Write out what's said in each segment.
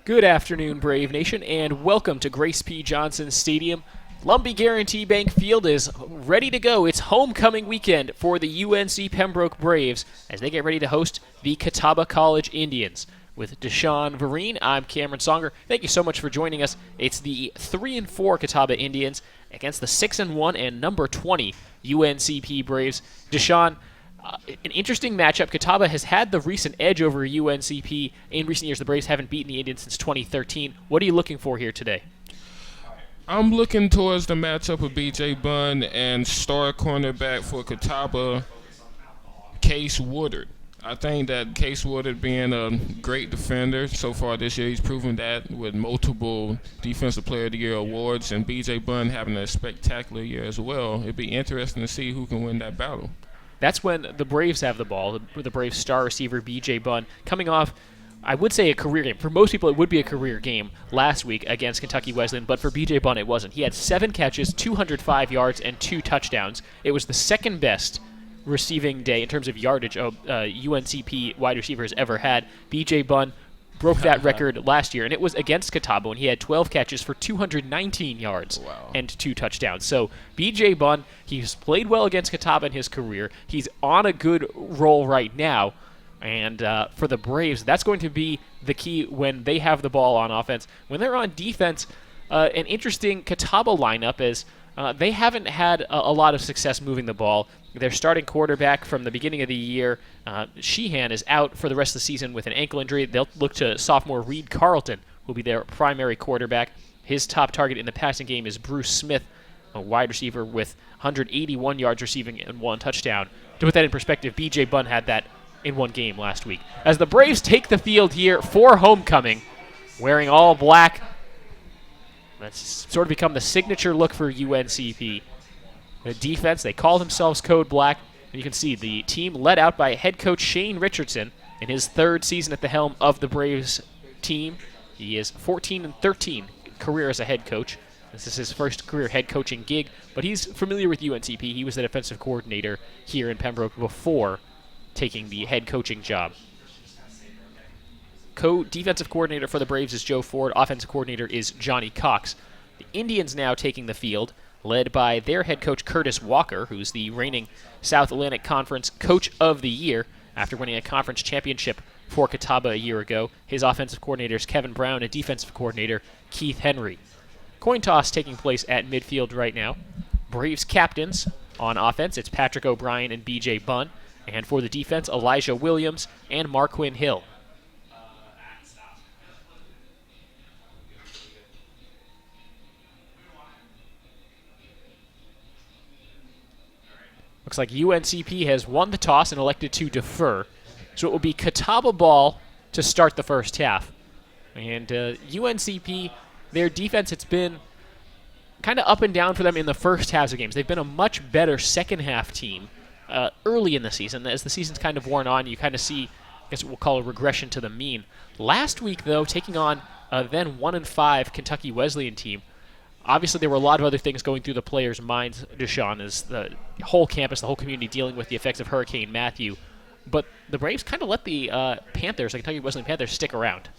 Good afternoon, Brave Nation, and welcome to Grace P. Johnson Stadium. Lumbee Guarantee Bank Field is ready to go. It's homecoming weekend for the UNC Pembroke Braves as they get ready to host the Catawba College Indians. With Deshaun Vereen, I'm Cameron Songer. Thank you so much for joining us. It's the 3-4 Catawba Indians against the 6-1 and number 20 UNCP Braves. Deshaun, an interesting matchup. Catawba has had the recent edge over UNCP in recent years. The Braves haven't beaten the Indians since 2013. What are you looking for here today? I'm looking towards the matchup of B.J. Bunn and star cornerback for Catawba, Case Woodard. I think that Case Woodard being a great defender so far this year, he's proven that with multiple Defensive Player of the Year awards, and B.J. Bunn having a spectacular year as well. It'd be interesting to see who can win that battle. That's when the Braves have the ball. The Braves' star receiver, B.J. Bunn, coming off, I would say, a career game. For most people, it would be a career game last week against Kentucky Wesleyan, but for B.J. Bunn, it wasn't. He had 7 catches, 205 yards, and 2 touchdowns. It was the second best receiving day in terms of yardage UNCP wide receivers ever had. B.J. Bunn broke that record last year, and it was against Catawba when he had 12 catches for 219 yards and 2 touchdowns. So B.J. Bunn, he's played well against Catawba in his career. He's on a good roll right now, and for the Braves, that's going to be the key when they have the ball on offense. When they're on defense, an interesting Catawba lineup is they haven't had a lot of success moving the ball. Their starting quarterback from the beginning of the year, Sheehan, is out for the rest of the season with an ankle injury. They'll look to sophomore Reed Carlton, who will be their primary quarterback. His top target in the passing game is Bruce Smith, a wide receiver with 181 yards receiving and 1 touchdown. To put that in perspective, B.J. Bunn had that in 1 game last week. As the Braves take the field here for homecoming, wearing all black, that's sort of become the signature look for UNCP. The defense, they call themselves Code Black, and you can see the team led out by head coach Shane Richardson in his 3rd season at the helm of the Braves team. He is 14-13 career as a head coach. This is his first career head coaching gig, but he's familiar with UNCP. He was the defensive coordinator here in Pembroke before taking the head coaching job. Co-defensive coordinator for the Braves is Joe Ford. Offensive coordinator is Johnny Cox. The Indians now taking the field, led by their head coach Curtis Walker, who's the reigning South Atlantic Conference Coach of the Year after winning a conference championship for Catawba a year ago. His offensive coordinator is Kevin Brown, and defensive coordinator Keith Henry. Coin toss taking place at midfield right now. Braves captains on offense, it's Patrick O'Brien and B.J. Bunn, and for the defense, Elijah Williams and Marquin Hill. Looks like UNCP has won the toss and elected to defer. So it will be Catawba ball to start the first half. And UNCP, their defense, it's been kind of up and down for them in the first halves of games. They've been a much better second half team early in the season. As the season's kind of worn on, you kind of see, I guess we'll call a regression to the mean. Last week, though, taking on a then 1-5 Kentucky Wesleyan team, obviously, there were a lot of other things going through the players' minds, Deshaun, as the whole campus, the whole community dealing with the effects of Hurricane Matthew. But the Braves kind of let the Panthers, the Kentucky Wesleyan Panthers, stick around.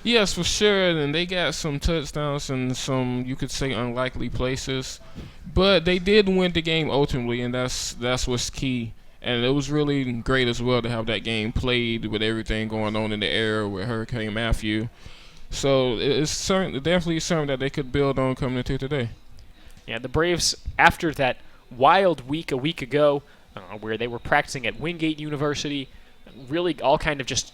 Yes, for sure, and they got some touchdowns in some, you could say, unlikely places. But they did win the game ultimately, and that's what's key. And it was really great as well to have that game played with everything going on in the air with Hurricane Matthew. So it's definitely something that they could build on coming into today. Yeah, the Braves, after that wild week a week ago, where they were practicing at Wingate University, really all kind of just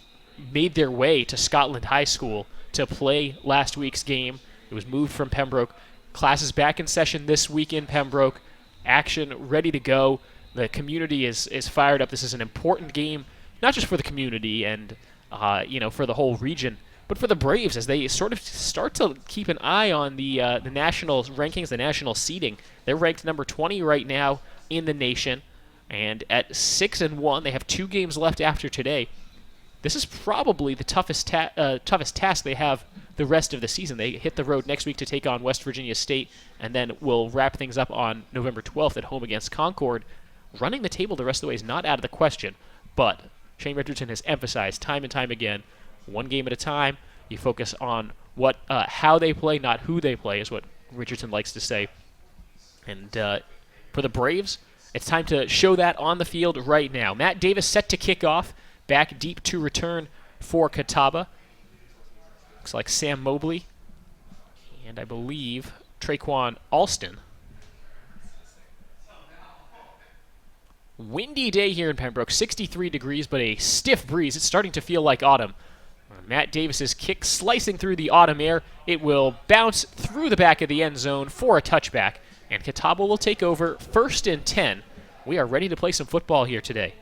made their way to Scotland High School to play last week's game. It was moved from Pembroke. Classes back in session this week in Pembroke. Action ready to go. The community is fired up. This is an important game, not just for the community and for the whole region, but for the Braves as they sort of start to keep an eye on the national rankings, the national seeding. They're ranked number 20 right now in the nation, and at 6-1, they have 2 games left after today. This is probably the toughest task they have the rest of the season. They hit the road next week to take on West Virginia State, and then we'll wrap things up on November 12th at home against Concord. Running the table the rest of the way is not out of the question, but Shane Richardson has emphasized time and time again, one game at a time. You focus on how they play, not who they play, is what Richardson likes to say. And for the Braves, it's time to show that on the field right now. Matt Davis set to kick off, back deep to return for Catawba. Looks like Sam Mobley and I believe Traquan Alston. Windy day here in Pembroke, 63 degrees, but a stiff breeze. It's starting to feel like autumn. Matt Davis's kick slicing through the autumn air. It will bounce through the back of the end zone for a touchback, and Catawba will take over 1st and 10. We are ready to play some football here today.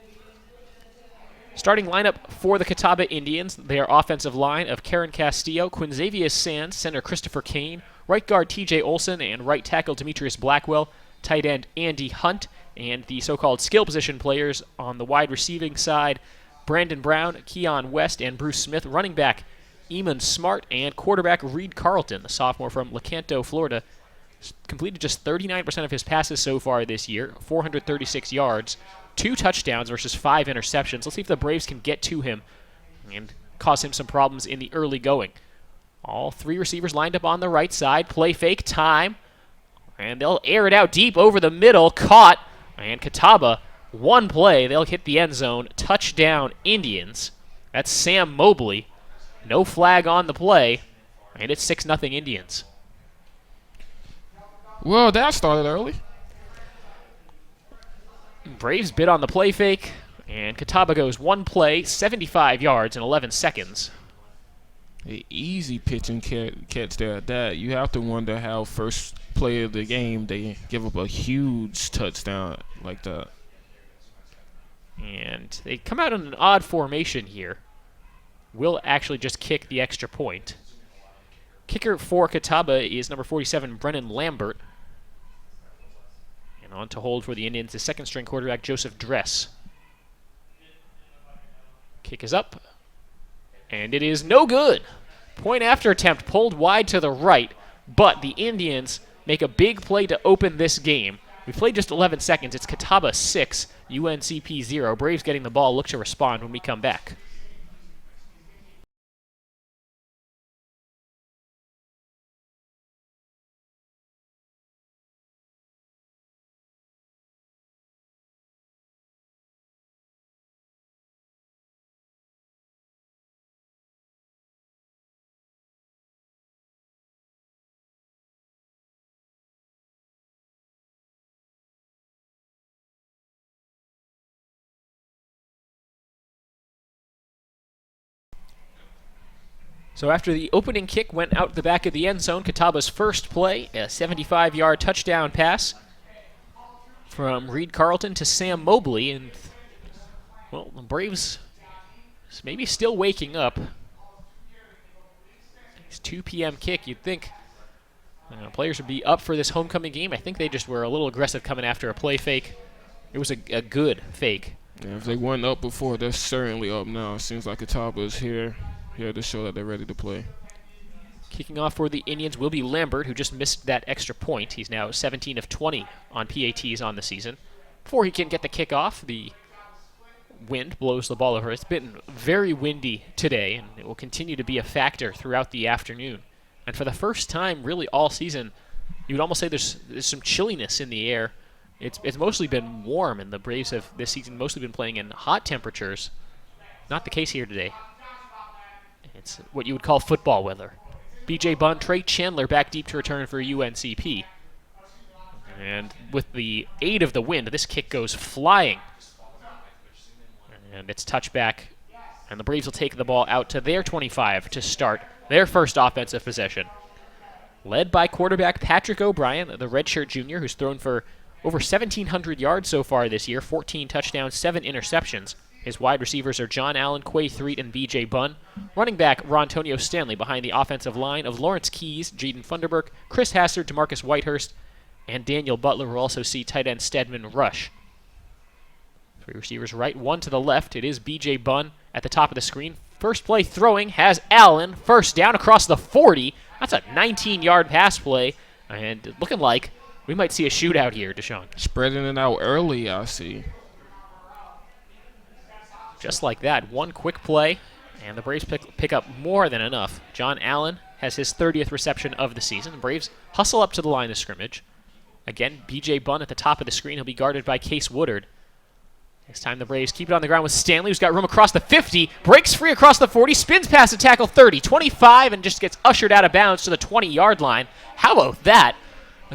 Starting lineup for the Catawba Indians, their offensive line of Karen Castillo, Quinzavius Sands, center Christopher Kane, right guard TJ Olson, and right tackle Demetrius Blackwell, tight end Andy Hunt, and the so-called skill position players on the wide receiving side, Brandon Brown, Keon West, and Bruce Smith. Running back Eamon Smart, and quarterback Reed Carlton, the sophomore from Lecanto, Florida. Completed just 39% of his passes so far this year, 436 yards, 2 touchdowns versus 5 interceptions. Let's see if the Braves can get to him and cause him some problems in the early going. All 3 receivers lined up on the right side. Play fake time. And they'll air it out deep over the middle. Caught. And Catawba, one play, they'll hit the end zone. Touchdown Indians. That's Sam Mobley. No flag on the play. And it's 6-0 Indians. Well, that started early. Braves bid on the play fake, and Catawba goes one play, 75 yards in 11 seconds. An easy pitch and catch there at that. You have to wonder how first play of the game they give up a huge touchdown like that. And they come out in an odd formation here. Will actually just kick the extra point. Kicker for Catawba is number 47, Brennan Lambert. And on to hold for the Indians, the second-string quarterback, Joseph Dress. Kick is up, and it is no good. Point after attempt pulled wide to the right, but the Indians make a big play to open this game. We played just 11 seconds. It's Catawba 6, UNCP 0. Braves getting the ball. Look to respond when we come back. So after the opening kick went out the back of the end zone, Catawba's first play, a 75-yard touchdown pass from Reed Carlton to Sam Mobley. And, well, the Braves maybe still waking up. It's 2 p.m. kick. You'd think players would be up for this homecoming game. I think they just were a little aggressive coming after a play fake. It was a good fake. Yeah, if they weren't up before, they're certainly up now. It seems like Catawba is here to show that they're ready to play. Kicking off for the Indians will be Lambert, who just missed that extra point. He's now 17 of 20 on PATs on the season. Before he can get the kickoff, the wind blows the ball over. It's been very windy today, and it will continue to be a factor throughout the afternoon. And for the first time, really all season, you would almost say there's some chilliness in the air. It's mostly been warm, and the Braves have this season mostly been playing in hot temperatures. Not the case here today. It's what you would call football weather. B.J. Bunn, Trey Chandler back deep to return for UNCP. And with the aid of the wind, this kick goes flying. And it's touchback. And the Braves will take the ball out to their 25 to start their first offensive possession. Led by quarterback Patrick O'Brien, the redshirt junior, who's thrown for over 1,700 yards so far this year, 14 touchdowns, 7 interceptions. His wide receivers are John Allen, Quay Threet, and B.J. Bunn. Running back Rontonio Stanley behind the offensive line of Lawrence Keys, Jaden Funderburk, Chris Hassard, DeMarcus Whitehurst, and Daniel Butler. We'll also see tight end Stedman Rush. 3 receivers right, 1 to the left. It is B.J. Bunn at the top of the screen. First play throwing has Allen. First down across the 40. That's a 19-yard pass play. And looking like we might see a shootout here, Deshaun. Spreading it out early, I see. Just like that, one quick play, And the Braves pick up more than enough. John Allen has his 30th reception of the season. The Braves hustle up to the line of scrimmage. Again, B.J. Bunn at the top of the screen. He'll be guarded by Case Woodard. This time the Braves keep it on the ground with Stanley, who's got room across the 50, breaks free across the 40, spins past the tackle 30, 25, and just gets ushered out of bounds to the 20-yard line. How about that?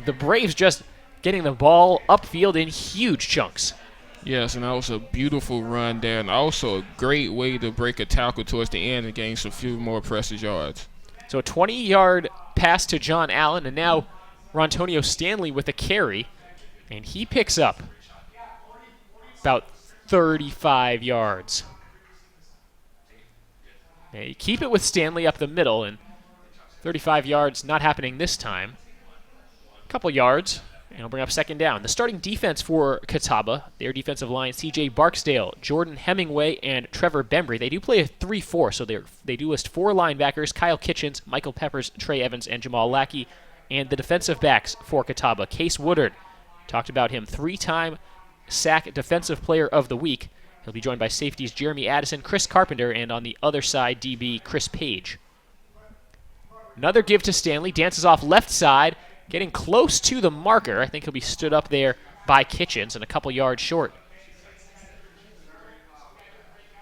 The Braves just getting the ball upfield in huge chunks. Yes, and that was a beautiful run there, and also a great way to break a tackle towards the end and gain some few more precious yards. So a 20-yard pass to John Allen, and now Rontonio Stanley with a carry, and he picks up about 35 yards. Now you keep it with Stanley up the middle, and 35 yards not happening this time. A couple yards, and it'll bring up second down. The starting defense for Catawba, their defensive line, C.J. Barksdale, Jordan Hemingway, and Trevor Bembry. They do play a 3-4, so they do list 4 linebackers: Kyle Kitchens, Michael Peppers, Trey Evans, and Jamal Lackey. And the defensive backs for Catawba, Case Woodard. Talked about him, 3-time SAC Defensive Player of the Week. He'll be joined by safeties Jeremy Addison, Chris Carpenter, and on the other side, DB Chris Page. Another give to Stanley, dances off left side, getting close to the marker. I think he'll be stood up there by Kitchens and a couple yards short.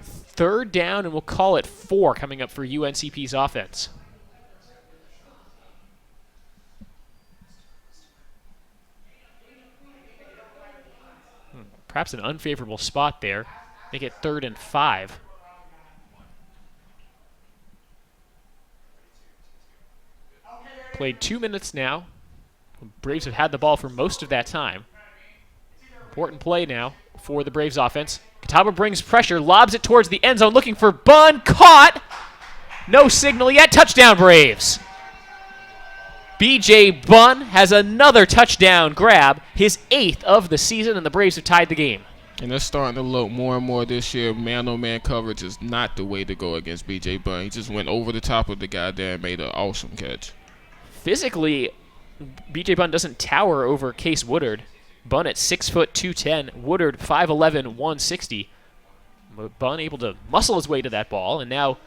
Third down, and we'll call it 4 coming up for UNCP's offense. Perhaps an unfavorable spot there. Make it 3rd and 5. Played 2 minutes now. The Braves have had the ball for most of that time. Important play now for the Braves offense. Catawba brings pressure, lobs it towards the end zone, looking for Bunn. Caught! No signal yet. Touchdown, Braves. B.J. Bunn has another touchdown grab, his 8th of the season, and the Braves have tied the game. And they're starting to look more and more this year. Man-on-man coverage is not the way to go against B.J. Bunn. He just went over the top of the guy there and made an awesome catch. Physically, B.J. Bunn doesn't tower over Case Woodard. Bunn at 6 foot 210, Woodard 5'11", 160. But Bunn able to muscle his way to that ball, and now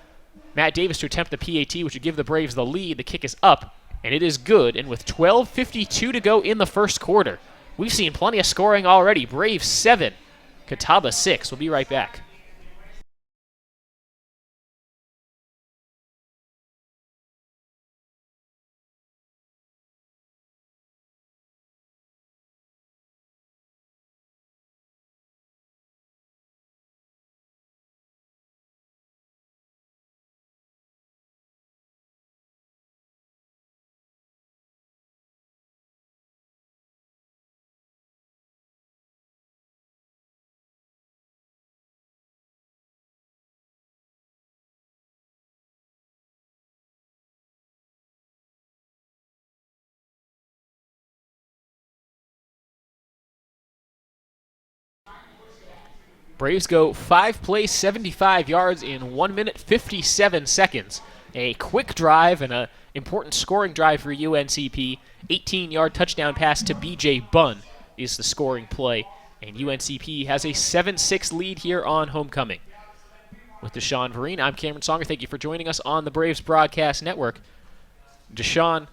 Matt Davis to attempt the PAT, which would give the Braves the lead. The kick is up, and it is good. And with 12:52 to go in the first quarter, we've seen plenty of scoring already. Braves 7, Catawba 6. We'll be right back. Braves go 5 plays, 75 yards in 1 minute, 57 seconds. A quick drive and an important scoring drive for UNCP. 18-yard touchdown pass to B.J. Bunn is the scoring play. And UNCP has a 7-6 lead here on homecoming. With Deshaun Vereen, I'm Cameron Songer. Thank you for joining us on the Braves Broadcast Network. Deshaun,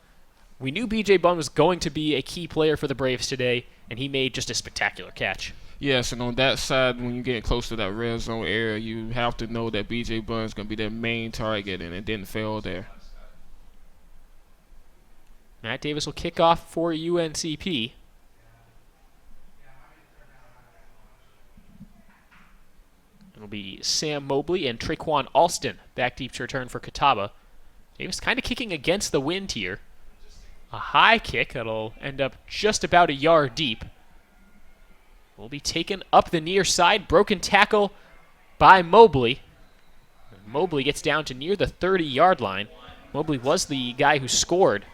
we knew B.J. Bunn was going to be a key player for the Braves today, and he made just a spectacular catch. Yes, and on that side, when you get close to that red zone area, you have to know that B.J. Bunn is going to be their main target, and it didn't fail there. Matt Davis will kick off for UNCP. It'll be Sam Mobley and Traquan Alston back deep to return for Catawba. Davis kind of kicking against the wind here. A high kick that'll end up just about a yard deep. Will be taken up the near side. Broken tackle by Mobley. Mobley gets down to near the 30-yard line. Mobley was the guy who scored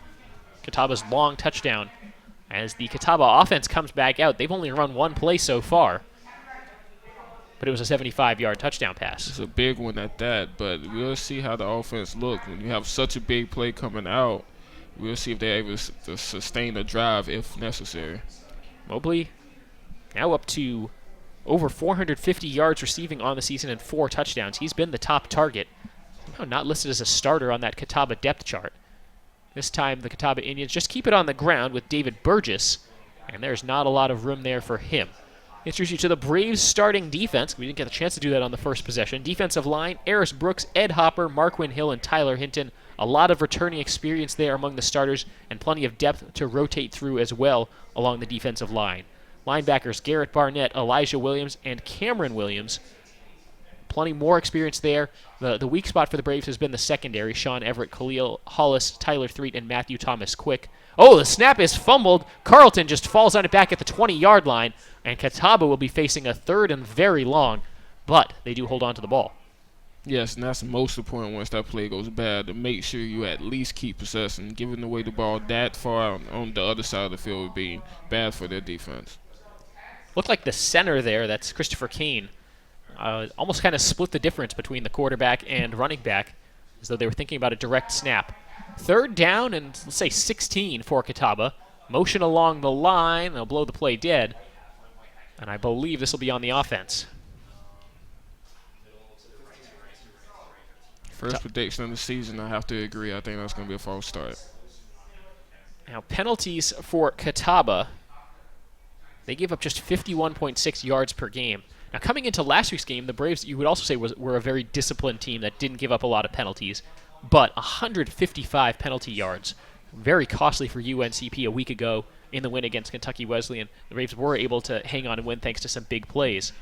Catawba's long touchdown. As the Catawba offense comes back out, they've only run one play so far, but it was a 75-yard touchdown pass. It's a big one at that, but we'll see how the offense looks. When you have such a big play coming out, we'll see if they're able to sustain the drive if necessary. Mobley now up to over 450 yards receiving on the season and 4 touchdowns. He's been the top target somehow not listed as a starter on that Catawba depth chart. This time the Catawba Indians just keep it on the ground with David Burgess, and there's not a lot of room there for him. Introduce you to the Braves starting defense. We didn't get a chance to do that on the first possession. Defensive line, Eris Brooks, Ed Hopper, Marquin Hill, and Tyler Hinton. A lot of returning experience there among the starters, and plenty of depth to rotate through as well along the defensive line. Linebackers, Garrett Barnett, Elijah Williams, and Cameron Williams. Plenty more experience there. The weak spot for the Braves has been the secondary. Sean Everett, Khalil Hollis, Tyler Threet, and Matthew Thomas Quick. Oh, the snap is fumbled. Carlton just falls on it back at the 20-yard line, and Catawba will be facing a third and very long, but they do hold on to the ball. Yes, and that's the most important once that play goes bad, to make sure you at least keep possession. Giving away the ball that far on the other side of the field would be bad for their defense. Looked like the center there, that's Christopher Kane, almost kind of split the difference between the quarterback and running back, as though they were thinking about a direct snap. Third down and, let's say, 16 for Catawba. Motion along the line. They'll blow the play dead. And I believe this will be on the offense. First prediction of the season, I have to agree. I think that's going to be a false start. Now, penalties for Catawba. They gave up just 51.6 yards per game. Now, coming into last week's game, the Braves, you would also say, were a very disciplined team that didn't give up a lot of penalties. But 155 penalty yards. Very costly for UNCP a week ago in the win against Kentucky Wesleyan. The Braves were able to hang on and win thanks to some big plays.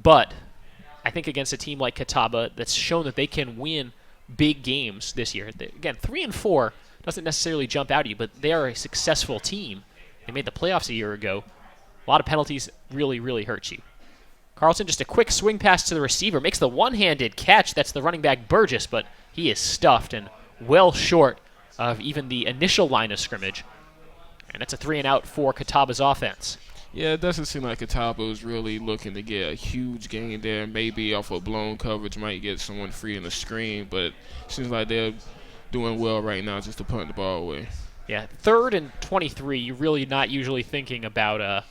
But I think against a team like Catawba that's shown that they can win big games this year. Again, 3-4 doesn't necessarily jump out at you, but they are a successful team. They made the playoffs a year ago. A lot of penalties really, really hurt you. Carlton, just a quick swing pass to the receiver. Makes the one-handed catch. That's the running back Burgess, but he is stuffed and well short of even the initial line of scrimmage. And that's a 3-and-out for Catawba's offense. Yeah, it doesn't seem like Catawba is really looking to get a huge gain there. Maybe off a blown coverage might get someone free in the screen, but it seems like they're doing well right now just to punt the ball away. Yeah, 3rd and 23, you're really not usually thinking about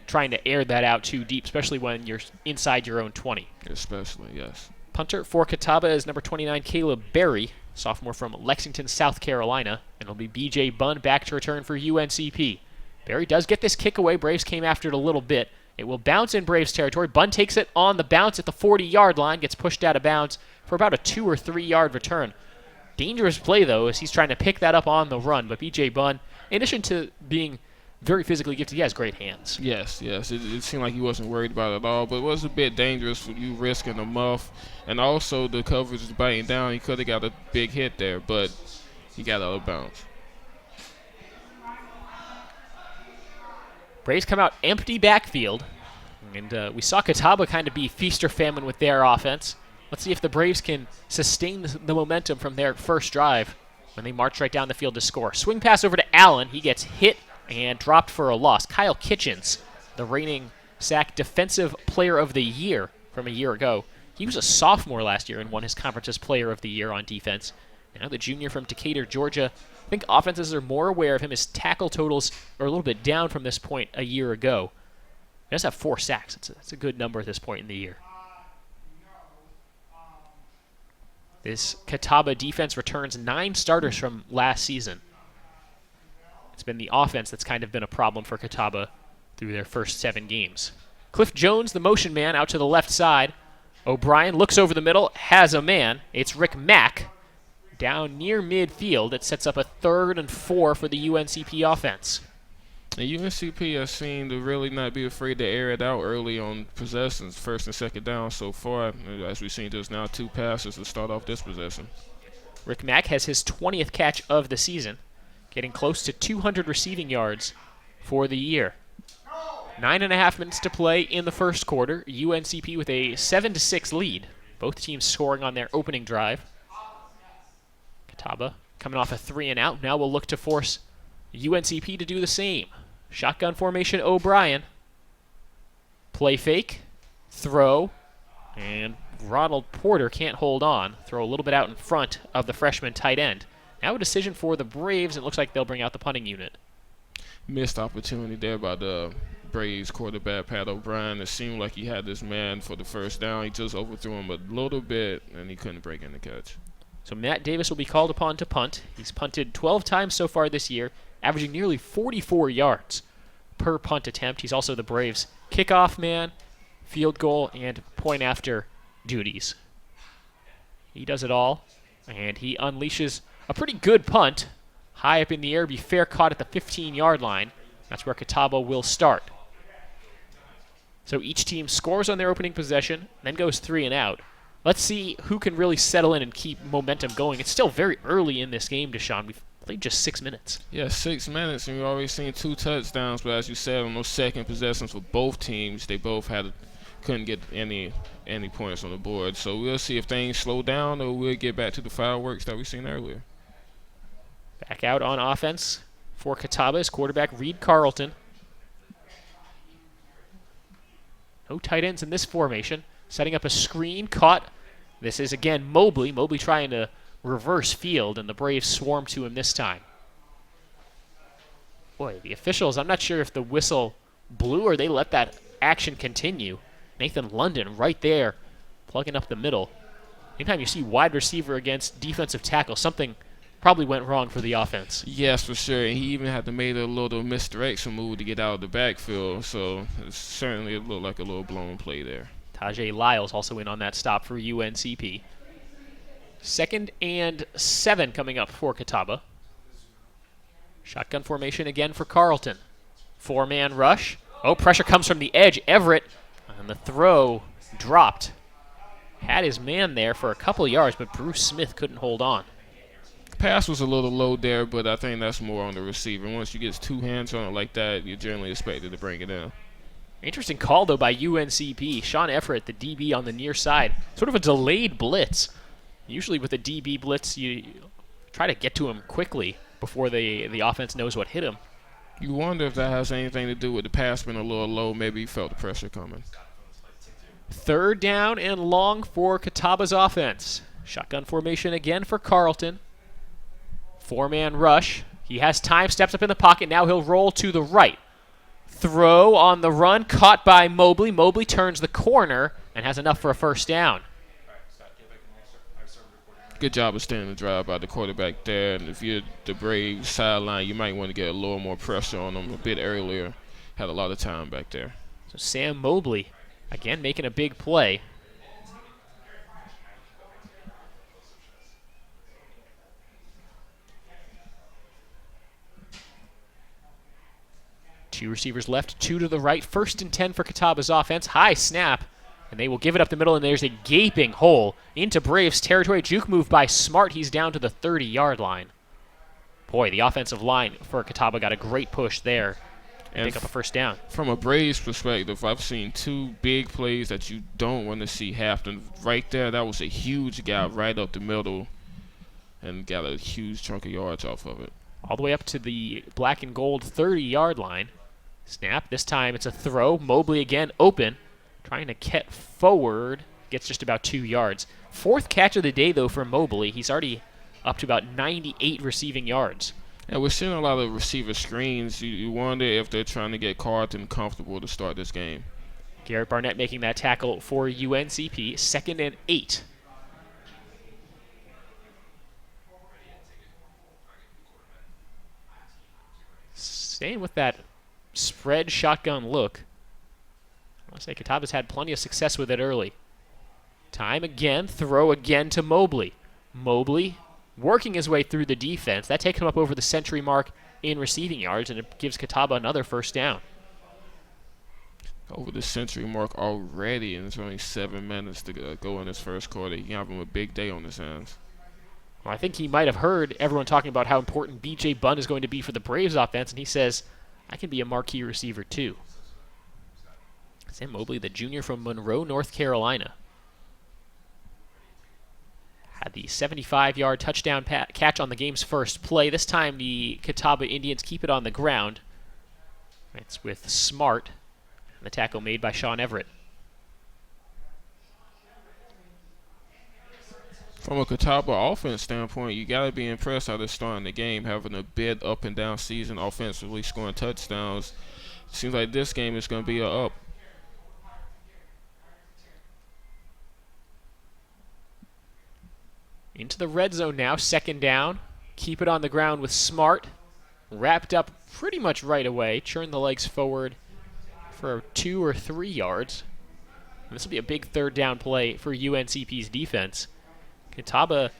trying to air that out too deep, especially when you're inside your own 20. Especially, yes. Punter for Catawba is number 29, Caleb Berry, sophomore from Lexington, South Carolina. And it'll be B.J. Bunn back to return for UNCP. Berry does get this kick away. Braves came after it a little bit. It will bounce in Braves territory. Bunn takes it on the bounce at the 40-yard line, gets pushed out of bounds for about a 2 or 3 yard return. Dangerous play, though, as he's trying to pick that up on the run. But B.J. Bunn, in addition to being very physically gifted, he has great hands. Yes. It seemed like he wasn't worried about it at all, but it was a bit dangerous for you risking a muff. And also the coverage is biting down. He could have got a big hit there, but he got out of bounds. Braves come out empty backfield, and we saw Catawba kind of be feast or famine with their offense. Let's see if the Braves can sustain the momentum from their first drive when they march right down the field to score. Swing pass over to Allen. He gets hit and dropped for a loss. Kyle Kitchens, the reigning SAC Defensive Player of the Year from a year ago. He was a sophomore last year and won his conference's Player of the Year on defense. Now the junior from Decatur, Georgia. I think offenses are more aware of him. His tackle totals are a little bit down from this point a year ago. He does have 4 sacks. That's a good number at this point in the year. This Catawba defense returns 9 starters from last season. It's been the offense that's kind of been a problem for Catawba through their first 7 games. Cliff Jones, the motion man, out to the left side. O'Brien looks over the middle, has a man. It's Rick Mack down near midfield. It sets up a 3rd and 4 for the UNCP offense. And UNCP has seemed to really not be afraid to air it out early on possessions, 1st and 2nd down so far. As we've seen, there's now 2 passes to start off this possession. Rick Mack has his 20th catch of the season, getting close to 200 receiving yards for the year. 9.5 minutes to play in the first quarter. UNCP with a 7-6 lead. Both teams scoring on their opening drive. Catawba coming off a 3-and-out. Now we'll look to force UNCP to do the same. Shotgun formation, O'Brien. Play fake. Throw. And Ronald Porter can't hold on. Throw a little bit out in front of the freshman tight end. Now a decision for the Braves. It looks like they'll bring out the punting unit. Missed opportunity there by the Braves quarterback, Pat O'Brien. It seemed like he had this man for the first down. He just overthrew him a little bit, and he couldn't break in the catch. So Matt Davis will be called upon to punt. He's punted 12 times so far this year, averaging nearly 44 yards per punt attempt. He's also the Braves' kickoff man, field goal, and point after duties. He does it all, and he unleashes a pretty good punt. High up in the air, be fair caught at the 15-yard line. That's where Catawba will start. So each team scores on their opening possession, then goes 3 and out. Let's see who can really settle in and keep momentum going. It's still very early in this game, Deshaun. We've played just 6 minutes. Yeah, 6 minutes, and we've already seen 2 touchdowns. But as you said, on those second possessions for both teams, they both couldn't get any points on the board. So we'll see if things slow down or we'll get back to the fireworks that we've seen earlier. Back out on offense for Catawba is quarterback Reed Carlton. No tight ends in this formation. Setting up a screen, caught. This is again Mobley. Mobley trying to reverse field, and the Braves swarm to him this time. Boy, the officials, I'm not sure if the whistle blew or they let that action continue. Nathan London right there, plugging up the middle. Anytime you see wide receiver against defensive tackle, something probably went wrong for the offense. Yes, for sure. And he even had to make a little misdirection move to get out of the backfield. So it looked like a little blown play there. Tajay Lyles also in on that stop for UNCP. 2nd and 7 coming up for Catawba. Shotgun formation again for Carlton. 4-man rush. Oh, pressure comes from the edge. Everett, and the throw dropped. Had his man there for a couple yards, but Bruce Smith couldn't hold on. Pass was a little low there, but I think that's more on the receiver. Once you get 2 hands on it like that, you're generally expected to bring it in. Interesting call, though, by UNCP. Sean Everett, the DB on the near side. Sort of a delayed blitz. Usually with a DB blitz, you try to get to him quickly before the offense knows what hit him. You wonder if that has anything to do with the pass being a little low. Maybe he felt the pressure coming. 3rd down and long for Catawba's offense. Shotgun formation again for Carlton. 4-man rush. He has time, steps up in the pocket. Now he'll roll to the right. Throw on the run, caught by Mobley. Mobley turns the corner and has enough for a first down. Good job of standing the drive by the quarterback there. And if you're the Braves sideline, you might want to get a little more pressure on them a bit earlier. Had a lot of time back there. So Sam Mobley, again, making a big play. Two receivers left, 2 to the right. 1st and 10 for Catawba's offense. High snap, and they will give it up the middle, and there's a gaping hole into Braves territory. Juke move by Smart. He's down to the 30-yard line. Boy, the offensive line for Catawba got a great push there and pick up a first down. From a Braves perspective, I've seen 2 big plays that you don't want to see happen. Right there, that was a huge gap right up the middle and got a huge chunk of yards off of it. All the way up to the black and gold 30-yard line. Snap. This time it's a throw. Mobley again open. Trying to get forward. Gets just about 2 yards. 4th catch of the day, though, for Mobley. He's already up to about 98 receiving yards. Yeah, we're seeing a lot of receiver screens. You wonder if they're trying to get Carlton comfortable to start this game. Garrett Barnett making that tackle for UNCP. 2nd and 8. Staying with that spread shotgun look. I want to say Catawba's had plenty of success with it early. Time again, throw again to Mobley. Mobley working his way through the defense. That takes him up over the century mark in receiving yards, and it gives Catawba another first down. Over the century mark already, and it's only 7 minutes to go in this first quarter. You can have him a big day on his hands. Well, I think he might have heard everyone talking about how important B.J. Bunn is going to be for the Braves offense, and he says, I can be a marquee receiver too. Sam Mobley, the junior from Monroe, North Carolina. Had the 75-yard touchdown catch on the game's first play. This time the Catawba Indians keep it on the ground. It's with Smart, and the tackle made by Sean Everett. From a Catawba offense standpoint, you got to be impressed how they're starting the game, having a bit up and down season offensively, scoring touchdowns. Seems like this game is going to be a up. Into the red zone now, second down. Keep it on the ground with Smart. Wrapped up pretty much right away. Churn the legs forward for 2 or 3 yards. And this will be a big third down play for UNCP's defense. Catawba,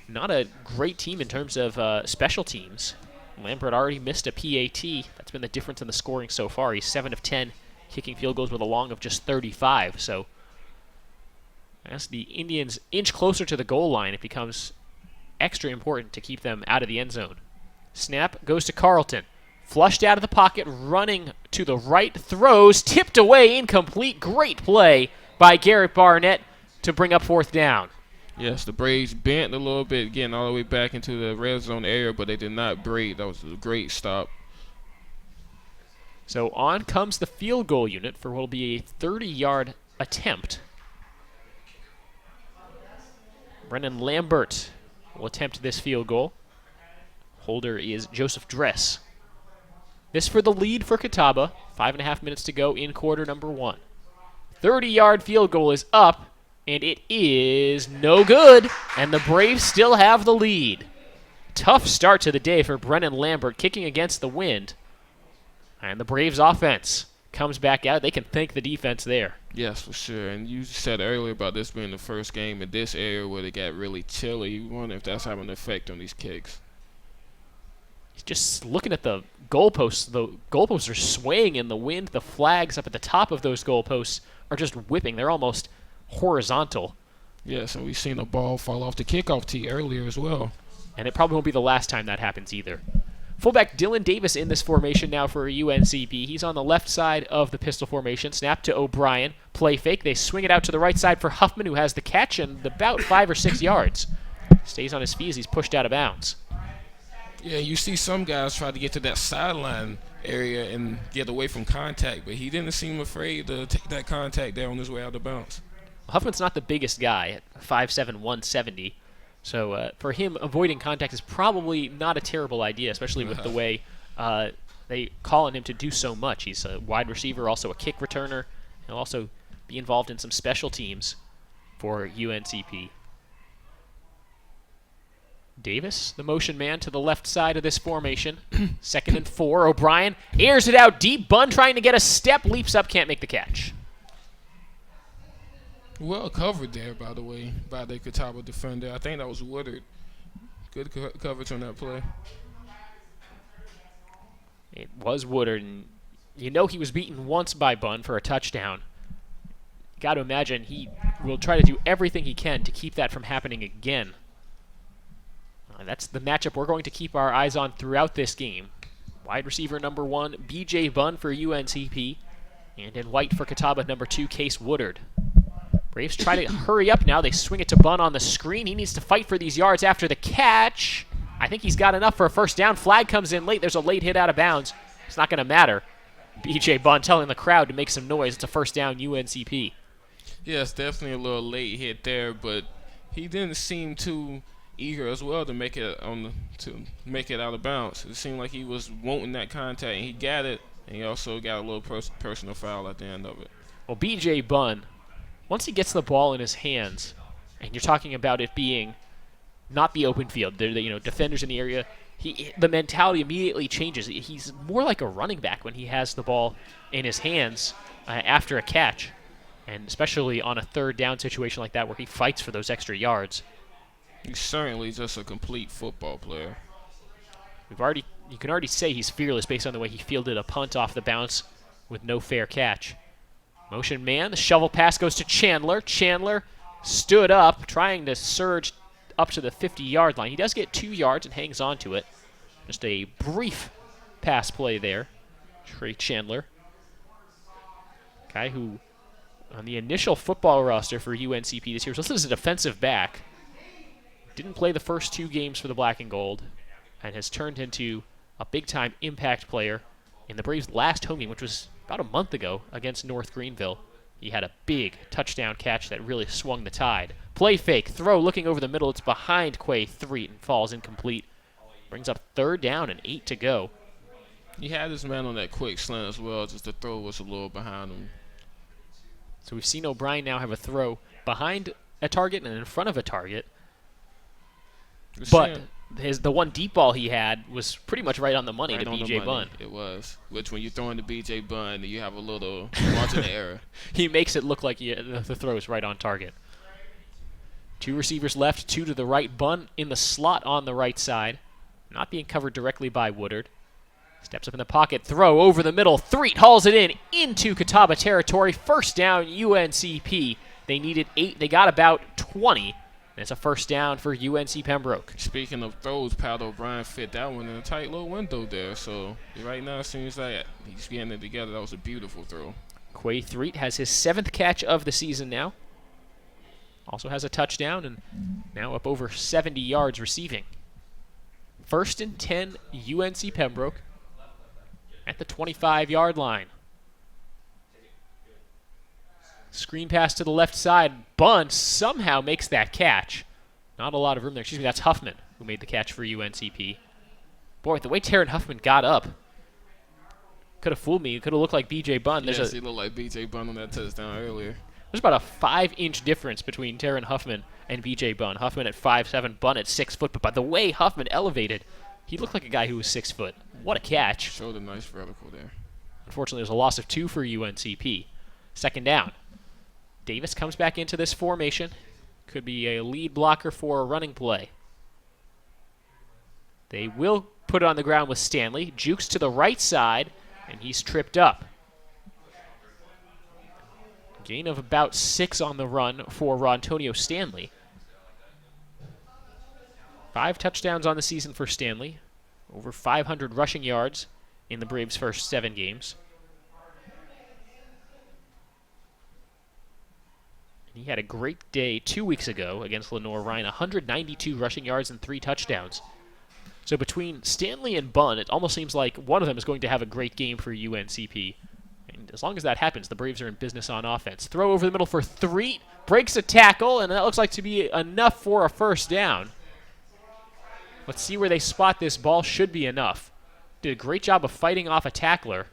not a great team in terms of special teams. Lambert already missed a PAT. That's been the difference in the scoring so far. He's 7 of 10 kicking field goals with a long of just 35. So as the Indians inch closer to the goal line, it becomes extra important to keep them out of the end zone. Snap goes to Carlton. Flushed out of the pocket, running to the right, throws, tipped away, incomplete. Great play by Garrett Barnett to bring up fourth down. Yes, the Braves bent a little bit, getting all the way back into the red zone area, but they did not break. That was a great stop. So on comes the field goal unit for what will be a 30-yard attempt. Brennan Lambert will attempt this field goal. Holder is Joseph Dress. This for the lead for Catawba. 5.5 minutes to go in quarter number 1. 30-yard field goal is up, and it is no good, and the Braves still have the lead. Tough start to the day for Brennan Lambert, kicking against the wind. And the Braves offense comes back out. They can thank the defense there. Yes, for sure. And you said earlier about this being the first game in this area where it got really chilly. You wonder if that's having an effect on these kicks. Just looking at the goalposts are swaying in the wind. The flags up at the top of those goalposts are just whipping. They're almost horizontal. Yes, and we've seen a ball fall off the kickoff tee earlier as well. And it probably won't be the last time that happens either. Fullback Dylan Davis in this formation now for UNCP. He's on the left side of the pistol formation. Snap to O'Brien. Play fake. They swing it out to the right side for Huffman, who has the catch and about 5 or 6 yards. Stays on his feet as he's pushed out of bounds. Yeah, you see some guys try to get to that sideline area and get away from contact, but he didn't seem afraid to take that contact there on his way out of bounds. Huffman's not the biggest guy at 5'7", 170. So for him, avoiding contact is probably not a terrible idea, especially with the way they call on him to do so much. He's a wide receiver, also a kick returner. He'll also be involved in some special teams for UNCP. Davis, the motion man, to the left side of this formation. 2nd and 4. O'Brien airs it out deep. Bunn trying to get a step, leaps up, can't make the catch. Well covered there, by the way, by the Catawba defender. I think that was Woodard. Good coverage on that play. It was Woodard, and you know he was beaten once by Bunn for a touchdown. Got to imagine he will try to do everything he can to keep that from happening again. That's the matchup we're going to keep our eyes on throughout this game. Wide receiver number 1, B.J. Bunn for UNCP, and in white for Catawba, number 2, Case Woodard. Braves try to hurry up now. They swing it to Bunn on the screen. He needs to fight for these yards after the catch. I think he's got enough for a first down. Flag comes in late. There's a late hit out of bounds. It's not going to matter. B.J. Bunn telling the crowd to make some noise. It's a first down, UNCP. Yes, definitely a little late hit there, but he didn't seem too eager as well to make it out of bounds. It seemed like he was wanting that contact, and he got it, and he also got a little personal foul at the end of it. Well, B.J. Bunn, once he gets the ball in his hands, and you're talking about it being not the open field, defenders in the area, the mentality immediately changes. He's more like a running back when he has the ball in his hands after a catch, and especially on a third down situation like that where he fights for those extra yards. He's certainly just a complete football player. You can already say he's fearless based on the way he fielded a punt off the bounce with no fair catch. Motion man, the shovel pass goes to Chandler. Chandler stood up, trying to surge up to the 50-yard line. He does get 2 yards and hangs on to it. Just a brief pass play there. Trey Chandler. Guy who, on the initial football roster for UNCP this year, was listed as a defensive back. Didn't play the first 2 games for the Black and Gold, and has turned into a big-time impact player in the Braves' last home game, which was about a month ago against North Greenville. He had a big touchdown catch that really swung the tide. Play fake, throw looking over the middle. It's behind Quay 3 and falls incomplete. Brings up 3rd down and 8 to go. He had his man on that quick slant as well, just the throw was a little behind him. So we've seen O'Brien now have a throw behind a target and in front of a target. But the one deep ball he had was pretty much right on the money to B.J. Bunn. It was. Which when you're throwing to B.J. Bunn, you have a little margin of error. He makes it look like the throw is right on target. 2 receivers left, 2 to the right. Bunn in the slot on the right side. Not being covered directly by Woodard. Steps up in the pocket, throw over the middle. Threet hauls it in into Catawba territory. First down, UNCP. They needed 8. They got about 20. It's a first down for UNC Pembroke. Speaking of throws, Pat O'Brien fit that one in a tight little window there. So right now it seems like he's getting it together. That was a beautiful throw. Quay Threet has his 7th catch of the season now. Also has a touchdown and now up over 70 yards receiving. 1st and 10, UNC Pembroke at the 25-yard line. Screen pass to the left side. Bunn somehow makes that catch. Not a lot of room there. Excuse me, that's Huffman who made the catch for UNCP. Boy, the way Taryn Huffman got up could have fooled me. It could have looked like B.J. Bunn. Yes, he looked like B.J. Bunn on that touchdown earlier. There's about a 5-inch difference between Taryn Huffman and B.J. Bunn. Huffman at 5'7", Bunn at 6 foot. But by the way Huffman elevated, he looked like a guy who was 6 foot. What a catch. Showed a nice vertical there. Unfortunately, there's a loss of 2 for UNCP. 2nd down. Davis comes back into this formation. Could be a lead blocker for a running play. They will put it on the ground with Stanley. Jukes to the right side, and he's tripped up. Gain of about 6 on the run for Rontonio Stanley. 5 touchdowns on the season for Stanley. Over 500 rushing yards in the Braves' first 7 games. He had a great day 2 weeks ago against Lenore Ryan, 192 rushing yards and 3 touchdowns. So between Stanley and Bunn, it almost seems like one of them is going to have a great game for UNCP. And as long as that happens, the Braves are in business on offense. Throw over the middle for Threet, breaks a tackle, and that looks like to be enough for a first down. Let's see where they spot this ball. Should be enough. Did a great job of fighting off a tackler,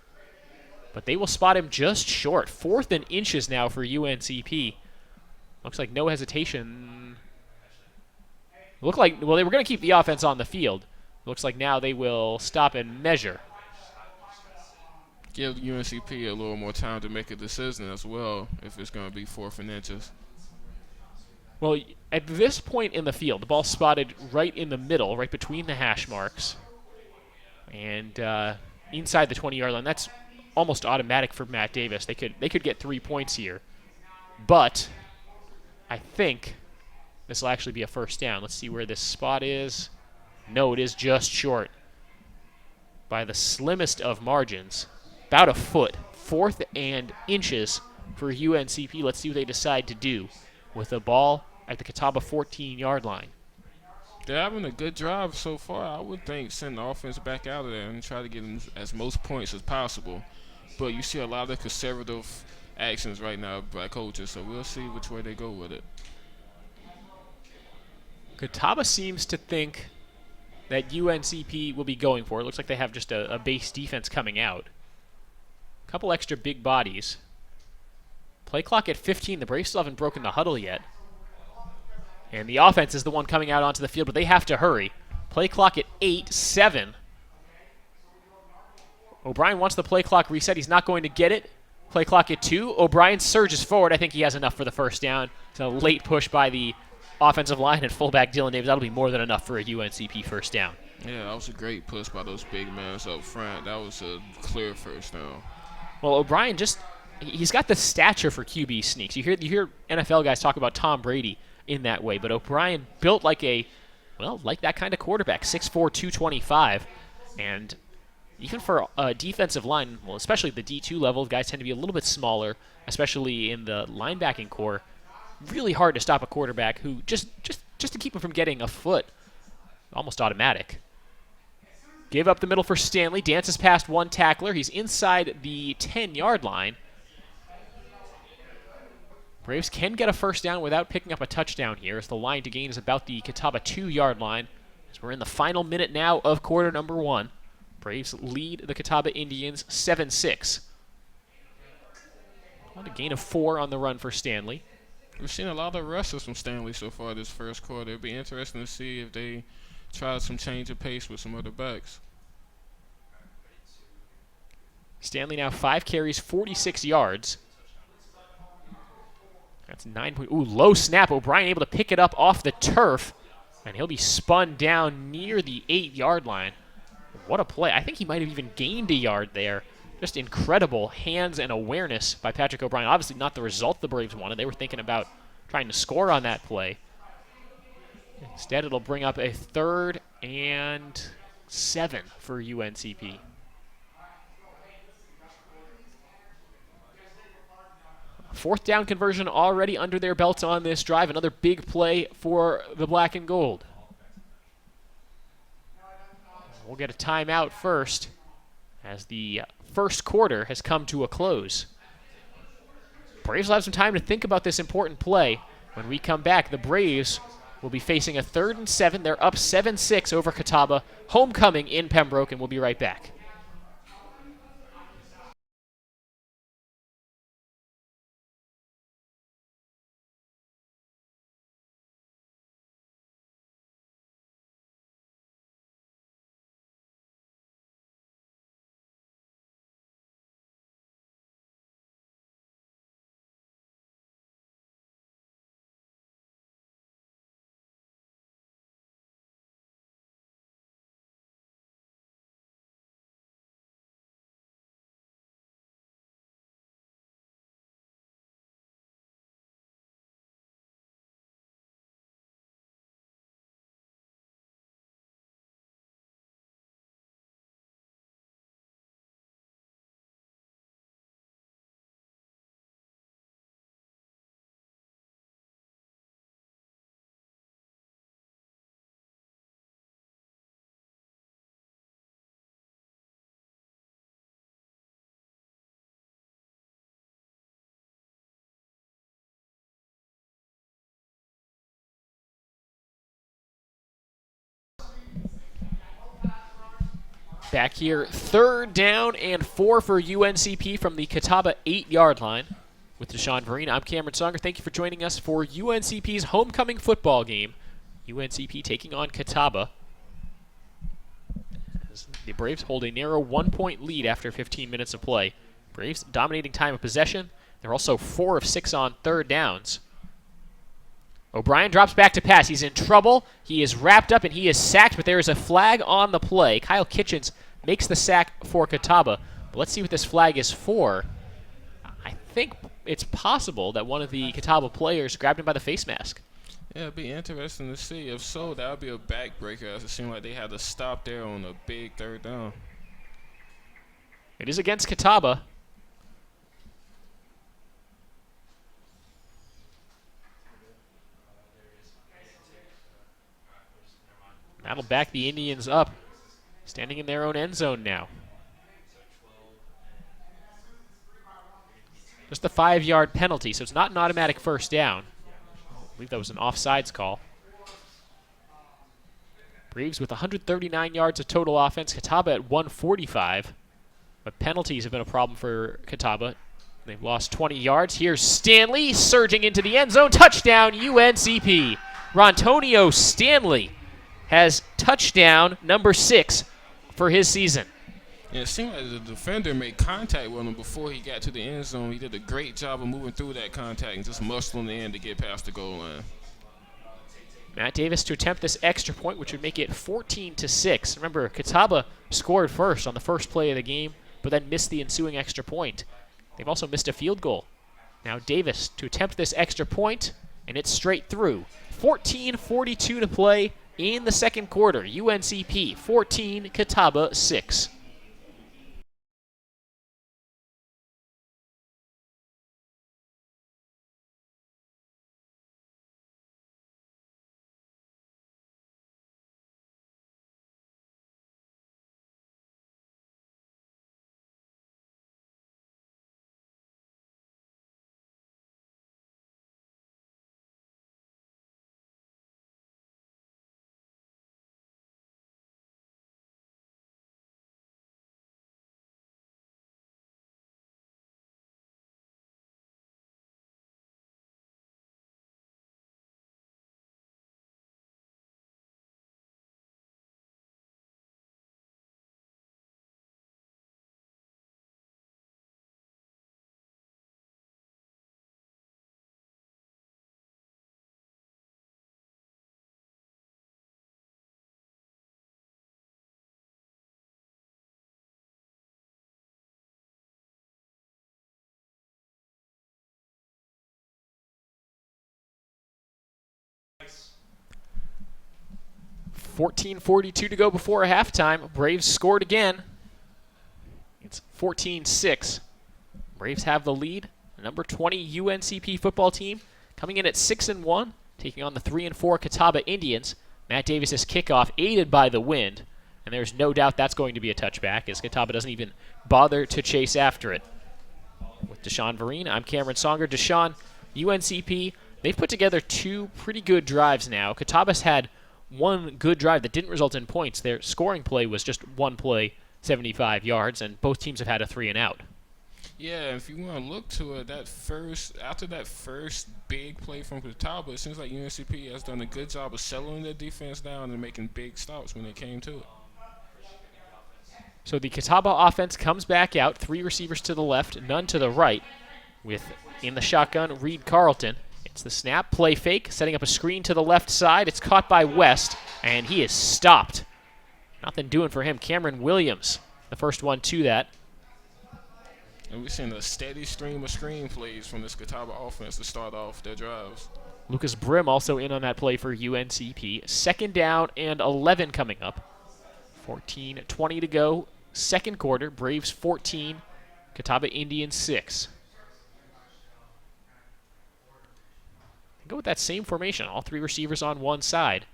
but they will spot him just short. 4th and inches now for UNCP. Looks like no hesitation. Look like, well, they were going to keep the offense on the field. Looks like now they will stop and measure. Give UNCP a little more time to make a decision as well if it's going to be 4th and inches. Well, at this point in the field, the ball spotted right in the middle, right between the hash marks, and inside the 20-yard line. That's almost automatic for Matt Davis. They could get 3 points here, but I think this will actually be a first down. Let's see where this spot is. No, it is just short by the slimmest of margins. About a foot. 4th and inches for UNCP. Let's see what they decide to do with the ball at the Catawba 14-yard line. They're having a good drive so far. I would think send the offense back out of there and try to get them as most points as possible. But you see a lot of conservative actions right now by coaches, so we'll see which way they go with it. Catawba seems to think that UNCP will be going for it. Looks like they have just a base defense coming out. A couple extra big bodies. Play clock at 15. The Braves still haven't broken the huddle yet. And the offense is the one coming out onto the field, but they have to hurry. Play clock at 8, 7. O'Brien wants the play clock reset. He's not going to get it. Play clock at 2. O'Brien surges forward. I think he has enough for the first down. It's a late push by the offensive line and fullback Dylan Davis. That'll be more than enough for a UNCP first down. Yeah, that was a great push by those big men up front. That was a clear first down. Well, O'Brien he's got the stature for QB sneaks. You hear NFL guys talk about Tom Brady in that way, but O'Brien built like that kind of quarterback, 6'4", 225, and even for a defensive line, well, especially the D2 level, guys tend to be a little bit smaller, especially in the linebacking core. Really hard to stop a quarterback who just to keep him from getting a foot, almost automatic. Give up the middle for Stanley, dances past one tackler. He's inside the 10-yard line. Braves can get a first down without picking up a touchdown here, as the line to gain is about the Catawba 2-yard line, as we're in the final minute now of quarter number 1. Braves lead the Catawba Indians 7-6. On a gain of 4 on the run for Stanley. We've seen a lot of rushes from Stanley so far this first quarter. It'll be interesting to see if they try some change of pace with some other backs. Stanley now 5 carries, 46 yards. That's 9 point. Ooh, low snap. O'Brien able to pick it up off the turf, and he'll be spun down near the 8-yard line. What a play. I think he might have even gained a yard there. Just incredible hands and awareness by Patrick O'Brien. Obviously not the result the Braves wanted. They were thinking about trying to score on that play. Instead, it'll bring up a 3rd and 7 for UNCP. Fourth down conversion already under their belts on this drive. Another big play for the black and gold. We'll get a timeout first as the first quarter has come to a close. Braves will have some time to think about this important play. When we come back, the Braves will be facing a 3rd and 7. They're up 7-6 over Catawba. Homecoming in Pembroke, and we'll be right back. Back here, 3rd down and 4 for UNCP from the Catawba 8-yard line. With Deshaun Vereen, I'm Cameron Songer. Thank you for joining us for UNCP's homecoming football game. UNCP taking on Catawba. As the Braves hold a narrow 1-point lead after 15 minutes of play. Braves dominating time of possession. They're also 4 of 6 on 3rd downs. O'Brien drops back to pass. He's in trouble. He is wrapped up and he is sacked, but there is a flag on the play. Kyle Kitchens makes the sack for Catawba. But let's see what this flag is for. I think it's possible that one of the Catawba players grabbed him by the face mask. Yeah, it'd be interesting to see. If so, that would be a backbreaker, as it seemed like they had to stop there on a big 3rd down. It is against Catawba. That'll back the Indians up, standing in their own end zone now. Just a 5-yard penalty, so it's not an automatic first down. I believe that was an offsides call. Braves with 139 yards of total offense, Catawba at 145. But penalties have been a problem for Catawba. They've lost 20 yards. Here's Stanley surging into the end zone. Touchdown, UNCP. Rontonio Stanley has touchdown number 6 for his season. Yeah, it seemed like the defender made contact with him before he got to the end zone. He did a great job of moving through that contact and just muscling the end to get past the goal line. Matt Davis to attempt this extra point, which would make it 14-6. Remember, Catawba scored first on the first play of the game, but then missed the ensuing extra point. They've also missed a field goal. Now Davis to attempt this extra point, and it's straight through. 14:42 to play in the second quarter. UNCP 14, Catawba 6. 14:42 to go before halftime. Braves scored again. It's 14-6. Braves have the lead. The number 20 UNCP football team coming in at 6-1, taking on the 3-4 Catawba Indians. Matt Davis's kickoff aided by the wind, and there's no doubt that's going to be a touchback as Catawba doesn't even bother to chase after it. With Deshaun Vereen, I'm Cameron Songer. Deshaun, UNCP, they've put together two pretty good drives now. Catawba's had one good drive that didn't result in points. Their scoring play was just one play, 75 yards, and both teams have had a 3-and-out. Yeah, if you want to look to it, after that first big play from Catawba, it seems like UNCP has done a good job of settling their defense down and making big stops when it came to it. So the Catawba offense comes back out, three receivers to the left, none to the right, with in the shotgun Reed Carlton. It's the snap, play fake, setting up a screen to the left side. It's caught by West, and he is stopped. Nothing doing for him. Cameron Williams, the first one to that. And we've seen a steady stream of screen plays from this Catawba offense to start off their drives. Lucas Brim also in on that play for UNCP. 2nd down and 11 coming up. 14:20 to go. Second quarter. Braves 14, Catawba Indians 6. Go with that same formation. All three receivers on one side.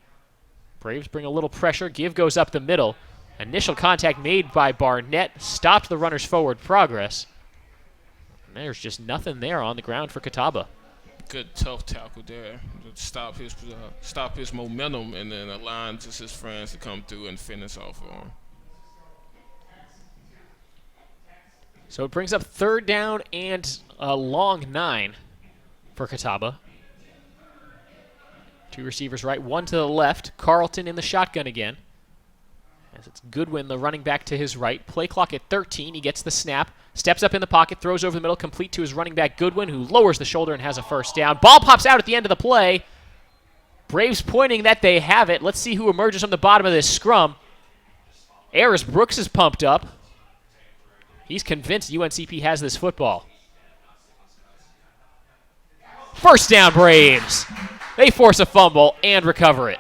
Braves bring a little pressure. Give goes up the middle. Initial contact made by Barnett stopped the runner's forward progress. And there's just nothing there on the ground for Catawba. Good tough tackle there to stop his momentum and then allow just his friends to come through and finish off for him. So it brings up 3rd down and a long 9 for Catawba. Two receivers right, one to the left. Carlton in the shotgun again. As it's Goodwin, the running back to his right. Play clock at 13. He gets the snap, steps up in the pocket, throws over the middle, complete to his running back Goodwin, who lowers the shoulder and has a first down. Ball pops out at the end of the play. Braves pointing that they have it. Let's see who emerges from the bottom of this scrum. Aris Brooks is pumped up. He's convinced UNCP has this football. First down, Braves. They force a fumble and recover it.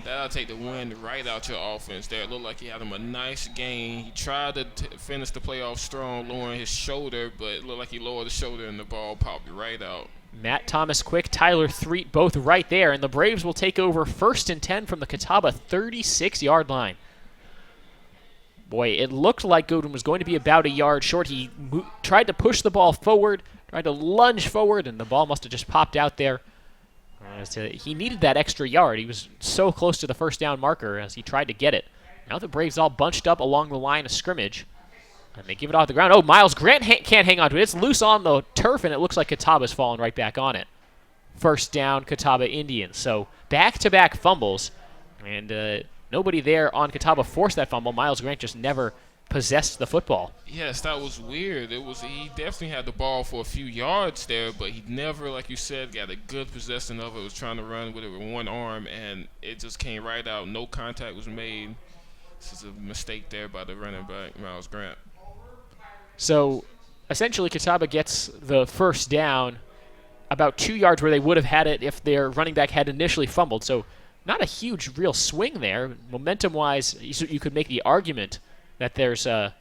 That'll take the wind right out your offense there. It looked like he had him a nice game. He tried to finish the play off strong, lowering his shoulder, but it looked like he lowered the shoulder and the ball popped right out. Matt Thomas quick, Tyler Threet, both right there, and the Braves will take over 1st and 10 from the Catawba 36-yard line. Boy, it looked like Goodwin was going to be about a yard short. He tried to push the ball forward, tried to lunge forward, and the ball must have just popped out there. He needed that extra yard. He was so close to the first down marker as he tried to get it. Now the Braves all bunched up along the line of scrimmage, and they give it off the ground. Oh, Miles Grant can't hang on to it. It's loose on the turf, and it looks like Catawba's fallen right back on it. First down, Catawba Indians. So back-to-back fumbles, and nobody there on Catawba forced that fumble. Miles Grant just never possessed the football. Yes, that was weird. He definitely had the ball for a few yards there, but he never, like you said, got a good possession of it. Was trying to run with it with one arm, and it just came right out. No contact was made. This is a mistake there by the running back, Miles Grant. So essentially Catawba gets the first down about 2 yards where they would have had it if their running back had initially fumbled. So not a huge real swing there. Momentum-wise, you could make the argument that there's a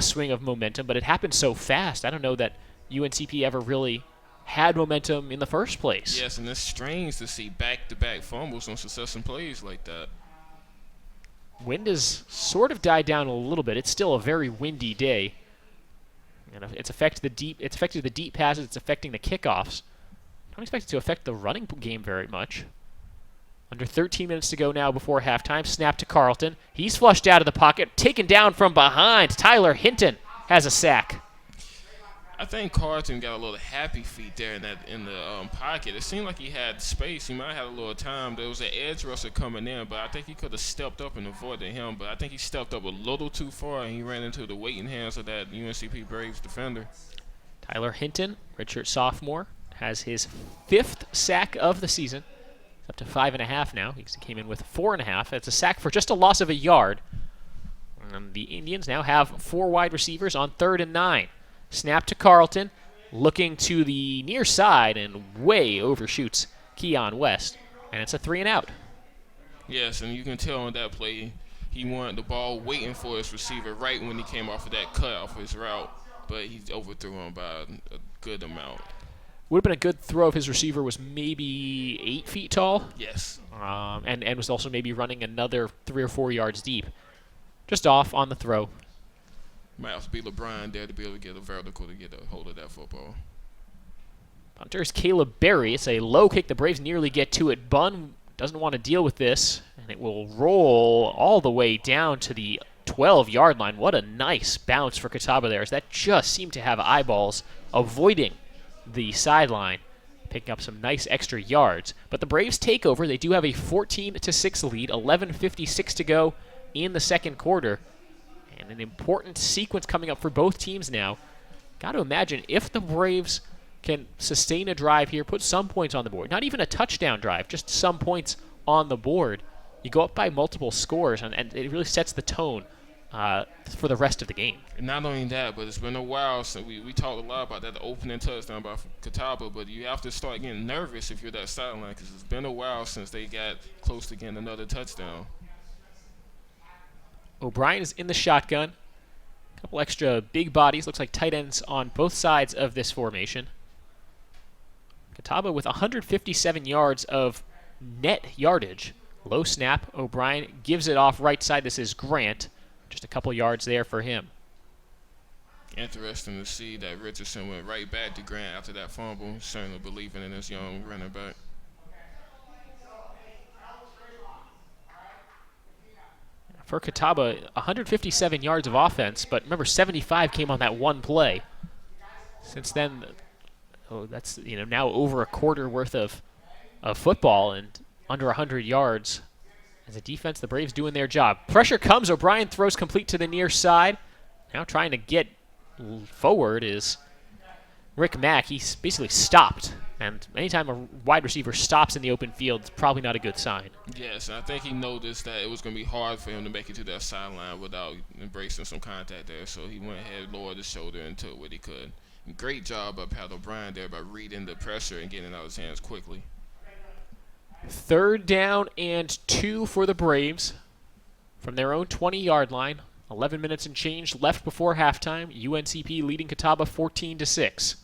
swing of momentum, but it happened so fast. I don't know that UNCP ever really had momentum in the first place. Yes, and it's strange to see back-to-back fumbles on successive plays like that. Wind has sort of died down a little bit. It's still a very windy day. And it's affected the deep passes. It's affecting the kickoffs. I don't expect it to affect the running game very much. Under 13 minutes to go now before halftime. Snap to Carlton. He's flushed out of the pocket. Taken down from behind. Tyler Hinton has a sack. I think Carlton got a little happy feet there in the pocket. It seemed like he had space. He might have had a little time. There was an edge rusher coming in, but I think he could have stepped up and avoided him. But I think he stepped up a little too far, and he ran into the waiting hands of that UNCP Braves defender. Tyler Hinton, redshirt sophomore, has his 5th sack of the season. It's up to 5.5 now. He came in with 4.5. It's a sack for just a loss of a yard. And the Indians now have 4 wide receivers on 3rd and 9. Snap to Carlton, looking to the near side and way overshoots Keon West. And it's a 3-and-out. Yes, and you can tell on that play, he wanted the ball waiting for his receiver right when he came off of that cut off his route, but he overthrew him by a good amount. Would have been a good throw if his receiver was maybe 8 feet tall. Yes. And was also maybe running another 3 or 4 yards deep. Just off on the throw. Might have to be LeBron there to be able to get a vertical to get a hold of that football. Punter is Caleb Berry. It's a low kick. The Braves nearly get to it. Bunn doesn't want to deal with this, and it will roll all the way down to the 12-yard line. What a nice bounce for Catawba there, as that just seemed to have eyeballs avoiding the sideline, picking up some nice extra yards. But the Braves take over. They do have a 14-6 lead, 11:56 to go in the second quarter, and an important sequence coming up for both teams now. Got to imagine if the Braves can sustain a drive here, put some points on the board, not even a touchdown drive, just some points on the board, you go up by multiple scores, and it really sets the tone for the rest of the game. And not only that, but it's been a while since we talked a lot about that opening touchdown by Catawba, but you have to start getting nervous if you're that sideline, because it's been a while since they got close to getting another touchdown. O'Brien is in the shotgun. A couple extra big bodies, looks like tight ends on both sides of this formation. Catawba with 157 yards of net yardage. Low snap. O'Brien gives it off right side. This is Grant. Just a couple yards there for him. Interesting to see that Richardson went right back to Grant after that fumble. Certainly believing in this young running back. For Catawba, 157 yards of offense, but remember 75 came on that one play. Since then, that's now over a quarter worth of football and under 100 yards. As a defense, the Braves doing their job. Pressure comes. O'Brien throws complete to the near side. Now trying to get forward is Rick Mack. He's basically stopped. And anytime a wide receiver stops in the open field, it's probably not a good sign. Yes, I think he noticed that it was going to be hard for him to make it to that sideline without embracing some contact there. So he went ahead, lowered his shoulder, and took what he could. Great job by Pat O'Brien there by reading the pressure and getting it out of his hands quickly. 3rd down and 2 for the Braves from their own 20-yard line. 11 minutes and change left before halftime. UNCP leading Catawba 14-6.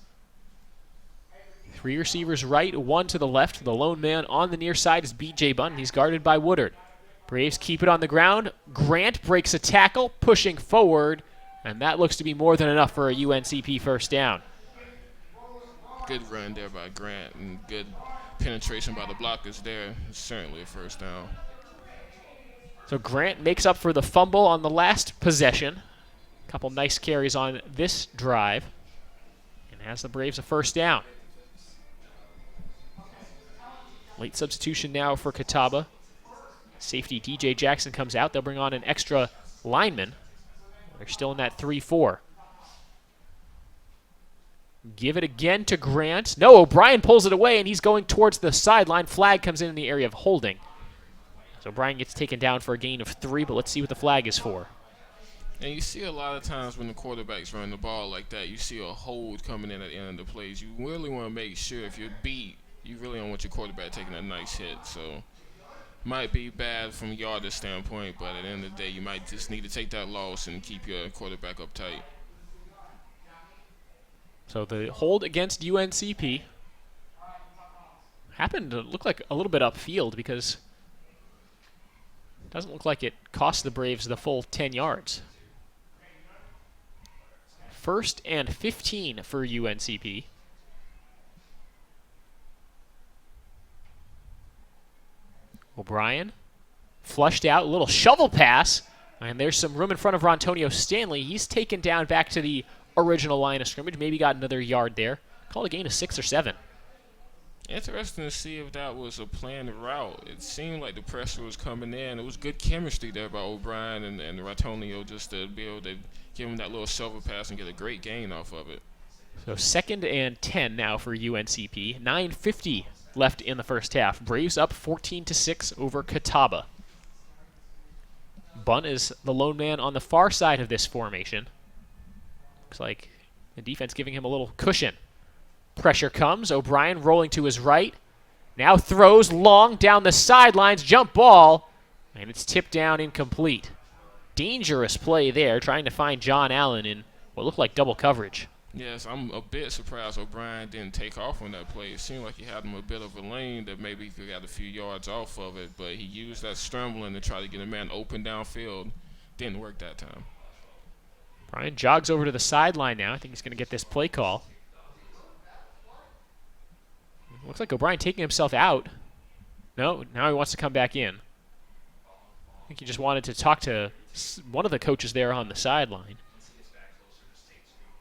3 receivers right, 1 to the left. The lone man on the near side is B.J. Bunn. He's guarded by Woodard. Braves keep it on the ground. Grant breaks a tackle, pushing forward, and that looks to be more than enough for a UNCP first down. Good run there by Grant and good penetration by the blockers there. Certainly a first down. So Grant makes up for the fumble on the last possession. A couple nice carries on this drive, and has the Braves a first down. Late substitution now for Catawba. Safety DJ Jackson comes out. They'll bring on an extra lineman. They're still in that 3-4. Give it again to Grant. No, O'Brien pulls it away, and he's going towards the sideline. Flag comes in the area of holding. So O'Brien gets taken down for a gain of 3, but let's see what the flag is for. And you see a lot of times when the quarterback's running the ball like that, you see a hold coming in at the end of the plays. You really want to make sure if you're beat, you really don't want your quarterback taking a nice hit. So might be bad from a yardage standpoint, but at the end of the day, you might just need to take that loss and keep your quarterback up tight. So the hold against UNCP happened to look like a little bit upfield, because it doesn't look like it cost the Braves the full 10 yards. 1st and 15 for UNCP. O'Brien flushed out, a little shovel pass, and there's some room in front of Rontonio Stanley. He's taken down back to the original line of scrimmage, maybe got another yard there. Called a gain of 6 or 7. Interesting to see if that was a planned route. It seemed like the pressure was coming in. It was good chemistry there by O'Brien and Rontonio just to be able to give him that little shovel pass and get a great gain off of it. So 2nd and 10 now for UNCP. 9:50 left in the first half. Braves up 14-6 over Catawba. Bunn is the lone man on the far side of this formation. Looks like the defense giving him a little cushion. Pressure comes. O'Brien rolling to his right. Now throws long down the sidelines, jump ball, and it's tipped down incomplete. Dangerous play there, trying to find John Allen in what looked like double coverage. Yes, I'm a bit surprised O'Brien didn't take off on that play. It seemed like he had him a bit of a lane that maybe he could have got a few yards off of it, but he used that scrambling to try to get a man open downfield. Didn't work that time. Brian jogs over to the sideline now. I think he's going to get this play call. Looks like O'Brien taking himself out. No, now he wants to come back in. I think he just wanted to talk to one of the coaches there on the sideline.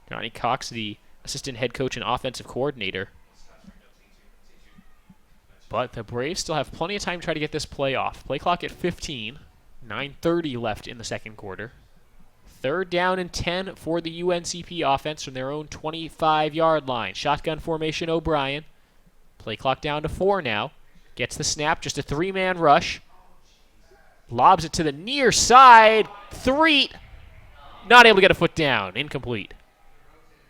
Johnny Cox, the assistant head coach and offensive coordinator. But the Braves still have plenty of time to try to get this play off. Play clock at 15. 9:30 left in the second quarter. 3rd down and 10 for the UNCP offense from their own 25-yard line. Shotgun formation, O'Brien. Play clock down to 4 now. Gets the snap, just a 3-man rush. Lobs it to the near side. Threet. Not able to get a foot down. Incomplete.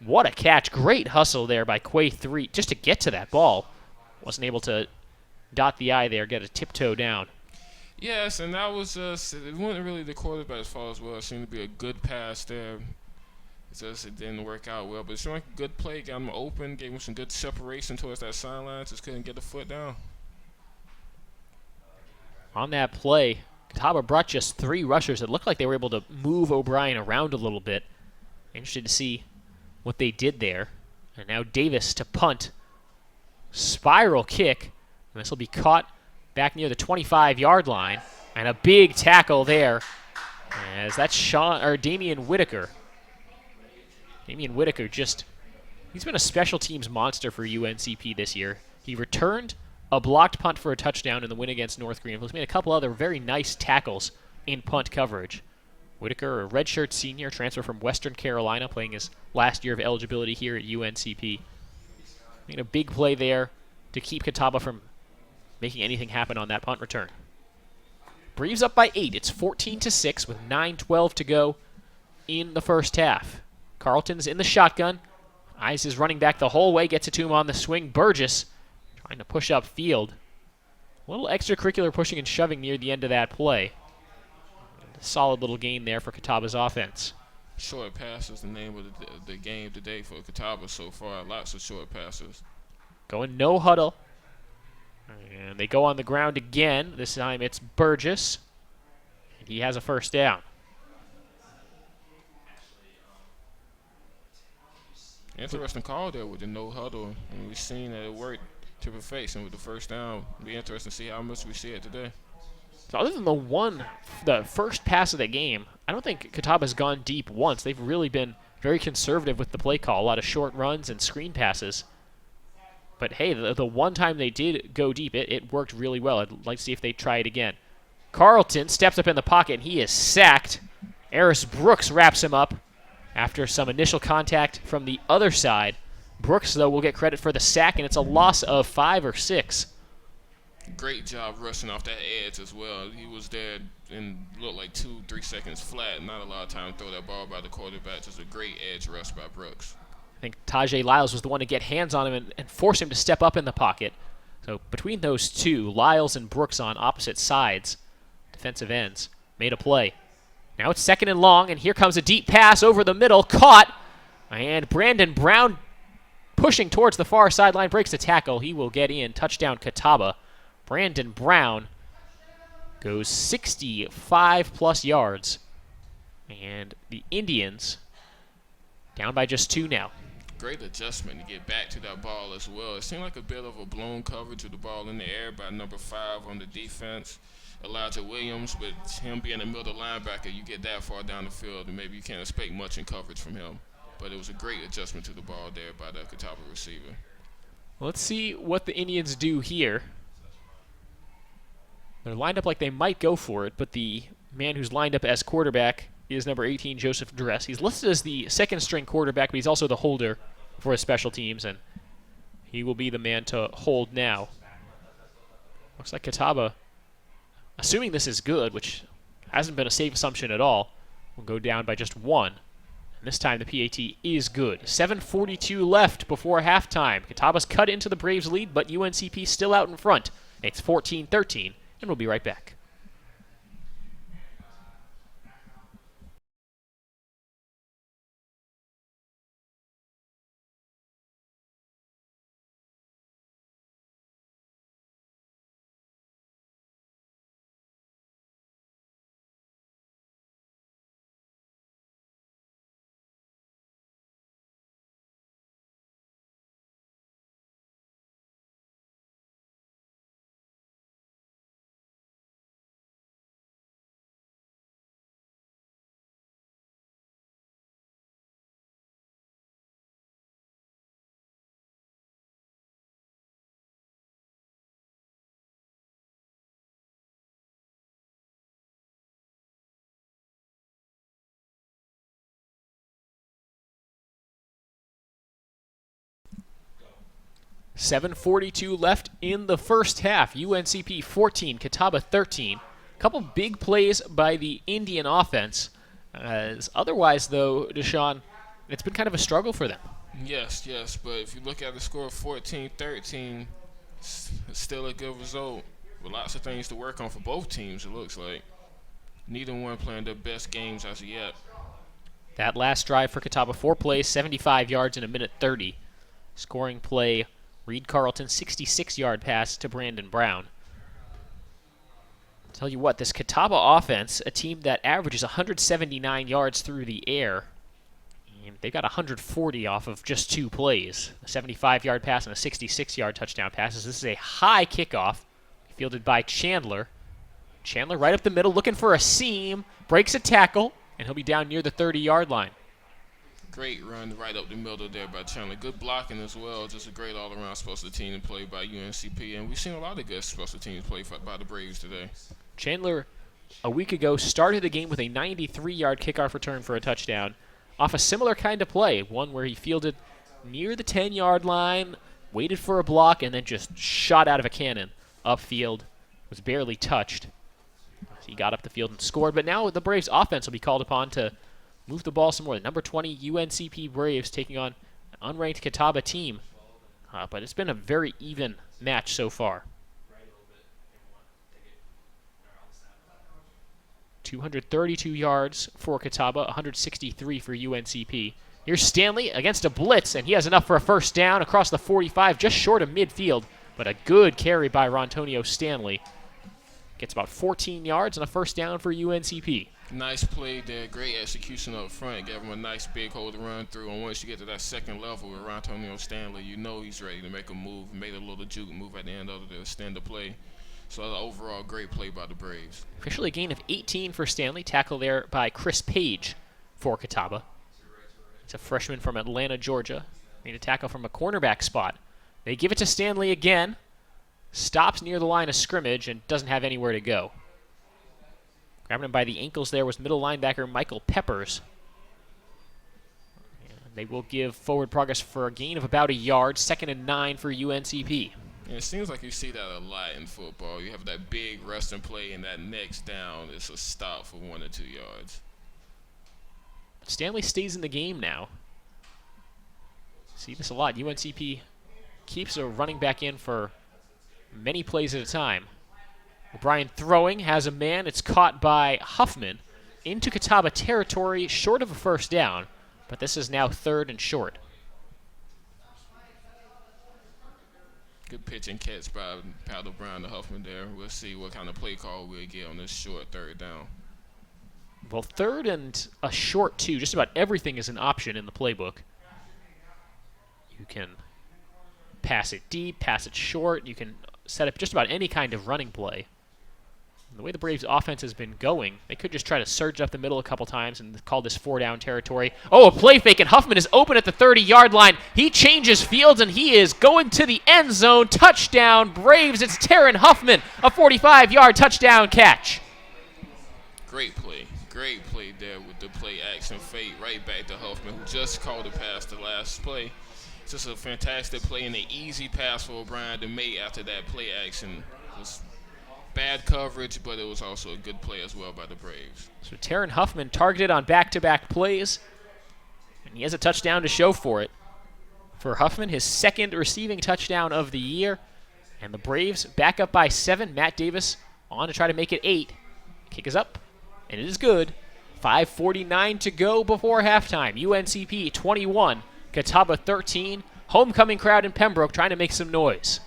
What a catch. Great hustle there by Quay Threet just to get to that ball. Wasn't able to dot the I there, get a tiptoe down. Yes, and that was just, it wasn't really the quarterback's fault as well. It seemed to be a good pass there. It didn't work out well, but it seemed like a good play. Got him open, gave him some good separation towards that sideline. Just couldn't get the foot down. On that play, Catawba brought just 3 rushers. It looked like they were able to move O'Brien around a little bit. Interested to see what they did there. And now Davis to punt. Spiral kick. And this will be caught back near the 25-yard line. And a big tackle there. As that's Damian Whitaker. Damian Whitaker he's been a special teams monster for UNCP this year. He returned a blocked punt for a touchdown in the win against North Greenville. He's made a couple other very nice tackles in punt coverage. Whitaker, a redshirt senior, transfer from Western Carolina, playing his last year of eligibility here at UNCP. Made a big play there to keep Catawba from making anything happen on that punt return. Braves up by 8. It's 14-6 with 9:12 to go in the first half. Carlton's in the shotgun. Eyes his running back the whole way, gets it to him on the swing. Burgess trying to push up field. A little extracurricular pushing and shoving near the end of that play. A solid little gain there for Catawba's offense. Short pass is the name of the game today for Catawba so far. Lots of short passes. Going no huddle. And they go on the ground again. This time it's Burgess. And he has a first down. Interesting call there with the no huddle. And we've seen that it worked to perfection with the first down. It'll be interesting to see how much we see it today. So other than the first pass of the game, I don't think Catawba's gone deep once. They've really been very conservative with the play call. A lot of short runs and screen passes. But hey, the one time they did go deep, it worked really well. I'd like to see if they try it again. Carlton steps up in the pocket, and he is sacked. Eris Brooks wraps him up after some initial contact from the other side. Brooks, though, will get credit for the sack, and it's a loss of 5 or 6. Great job rushing off that edge as well. He was there and looked like 2-3 seconds flat. Not a lot of time to throw that ball by the quarterback. Just a great edge rush by Brooks. I think Tajay Lyles was the one to get hands on him and force him to step up in the pocket. So between those two, Lyles and Brooks on opposite sides, defensive ends, made a play. Now it's 2nd and long, and here comes a deep pass over the middle, caught, and Brandon Brown pushing towards the far sideline, breaks the tackle. He will get in. Touchdown Catawba. Brandon Brown goes 65-plus yards, and the Indians down by just 2 now. Great adjustment to get back to that ball as well. It seemed like a bit of a blown coverage with the ball in the air by number 5 on the defense, Elijah Williams. With him being a middle linebacker, you get that far down the field, and maybe you can't expect much in coverage from him. But it was a great adjustment to the ball there by the Catawba receiver. Let's see what the Indians do here. They're lined up like they might go for it, but the man who's lined up as quarterback is number 18, Joseph Dress. He's listed as the second-string quarterback, but he's also the holder for his special teams, and he will be the man to hold now. Looks like Catawba, assuming this is good, which hasn't been a safe assumption at all, will go down by just 1. This time the PAT is good. 7:42 left before halftime. Catawba's cut into the Braves' lead, but UNCP still out in front. It's 14-13, and we'll be right back. $7:42 left in the first half. UNCP 14, Catawba 13. Couple big plays by the Indian offense. Otherwise, though, Deshaun, it's been kind of a struggle for them. Yes, but if you look at the score of 14-13, it's still a good result with lots of things to work on for both teams, it looks like. Neither one playing their best games as of yet. That last drive for Catawba, 4 plays, 75 yards in a minute 30. Scoring play, Reed Carlton's 66-yard pass to Brandon Brown. Tell you what, this Catawba offense, a team that averages 179 yards through the air, and they got 140 off of just 2 plays. A 75-yard pass and a 66-yard touchdown passes. This is a high kickoff, fielded by Chandler. Chandler right up the middle, looking for a seam, breaks a tackle, and he'll be down near the 30-yard line. Great run right up the middle there by Chandler. Good blocking as well. Just a great all-around special team play by UNCP. And we've seen a lot of good special teams play by the Braves today. Chandler, a week ago, started the game with a 93-yard kickoff return for a touchdown off a similar kind of play, one where he fielded near the 10-yard line, waited for a block, and then just shot out of a cannon upfield. Was barely touched. He got up the field and scored. But now the Braves offense will be called upon to move the ball some more. The number 20 UNCP Braves taking on an unranked Catawba team. But it's been a very even match so far. 232 yards for Catawba, 163 for UNCP. Here's Stanley against a blitz, and he has enough for a first down across the 45, just short of midfield. But a good carry by Rontonio Stanley. Gets about 14 yards and a first down for UNCP. Nice play there. Great execution up front. Gave him a nice big hole to run through. And once you get to that second level with Rontonio Stanley, you know he's ready to make a move. Made a little juke move at the end of the extend play. So overall, great play by the Braves. Officially a gain of 18 for Stanley. Tackle there by Chris Page for Catawba. It's a freshman from Atlanta, Georgia. Made a tackle from a cornerback spot. They give it to Stanley again. Stops near the line of scrimmage and doesn't have anywhere to go. Grabbing him by the ankles there was middle linebacker Michael Peppers. And they will give forward progress for a gain of about a yard. 2nd and 9 for UNCP. And it seems like you see that a lot in football. You have that big resting play, and that next down is a stop for 1 or 2 yards. Stanley stays in the game now. See this a lot. UNCP keeps a running back in for many plays at a time. O'Brien throwing, has a man. It's caught by Huffman into Catawba territory, short of a first down, but this is now 3rd and short. Good pitch and catch by Paddle Brown to Huffman there. We'll see what kind of play call we'll get on this short 3rd down. Well, 3rd and a short 2. Just about everything is an option in the playbook. You can pass it deep, pass it short. You can set up just about any kind of running play. And the way the Braves' offense has been going, they could just try to surge up the middle a couple times and call this 4-down territory. Oh, a play fake, and Huffman is open at the 30-yard line. He changes fields, and he is going to the end zone. Touchdown, Braves. It's Taryn Huffman, a 45-yard touchdown catch. Great play. Great play there with the play action fade right back to Huffman, who just called the pass the last play. It's just a fantastic play and an easy pass for O'Brien to make after that play action. It was bad coverage, but it was also a good play as well by the Braves. So Taryn Huffman targeted on back-to-back plays. And he has a touchdown to show for it. For Huffman, his second receiving touchdown of the year. And the Braves back up by 7. Matt Davis on to try to make it 8. Kick is up, and it is good. 5:49 to go before halftime. UNCP 21, Catawba 13. Homecoming crowd in Pembroke trying to make some noise.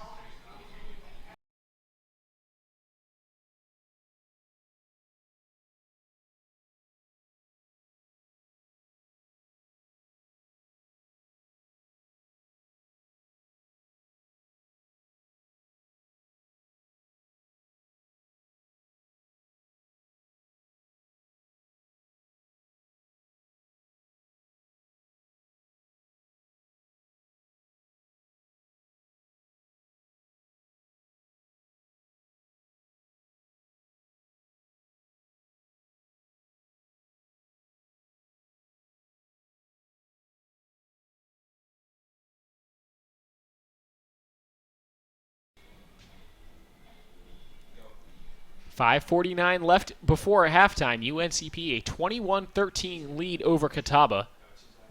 .549 left before halftime. UNCP a 21-13 lead over Catawba.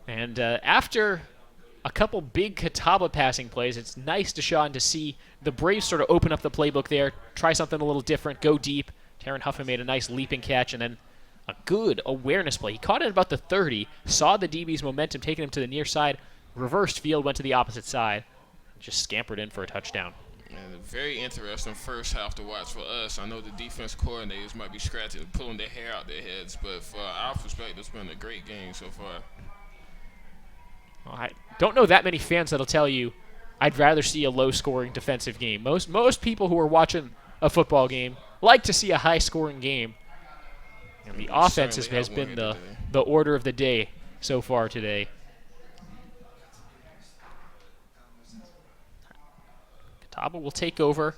And after a couple big Catawba passing plays, it's nice, Deshaun, to see the Braves sort of open up the playbook there, try something a little different, go deep. Taron Huffman made a nice leaping catch, and then a good awareness play. He caught it at about the 30, saw the DB's momentum taking him to the near side, reversed field, went to the opposite side, just scampered in for a touchdown. And a very interesting first half to watch for us. I know the defense coordinators might be scratching and pulling their hair out their heads, but for our perspective, it's been a great game so far. Well, I don't know that many fans that'll tell you I'd rather see a low-scoring defensive game. Most people who are watching a football game like to see a high-scoring game. And the offense has been the order of the day so far today. Catawba will take over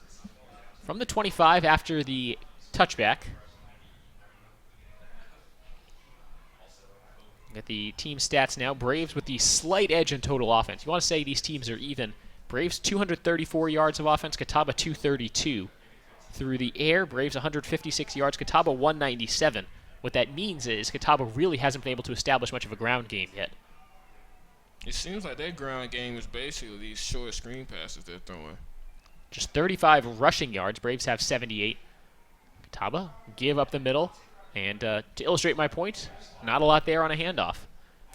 from the 25 after the touchback. Get the team stats now. Braves with the slight edge in total offense. You want to say these teams are even. Braves 234 yards of offense, Catawba 232. Through the air, Braves 156 yards, Catawba 197. What that means is Catawba really hasn't been able to establish much of a ground game yet. It seems like their ground game is basically these short screen passes they're throwing. Just 35 rushing yards. Braves have 78. Catawba give up the middle. And to illustrate my point, not a lot there on a handoff.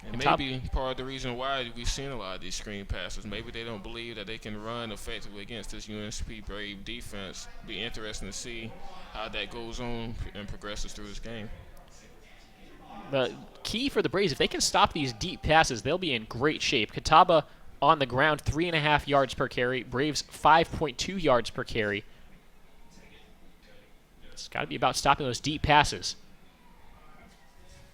And maybe part of the reason why we've seen a lot of these screen passes, maybe they don't believe that they can run effectively against this UNCP Brave defense. Be interesting to see how that goes on and progresses through this game. The key for the Braves, if they can stop these deep passes, they'll be in great shape. Catawba on the ground, 3.5 yards per carry. Braves, 5.2 yards per carry. It's got to be about stopping those deep passes.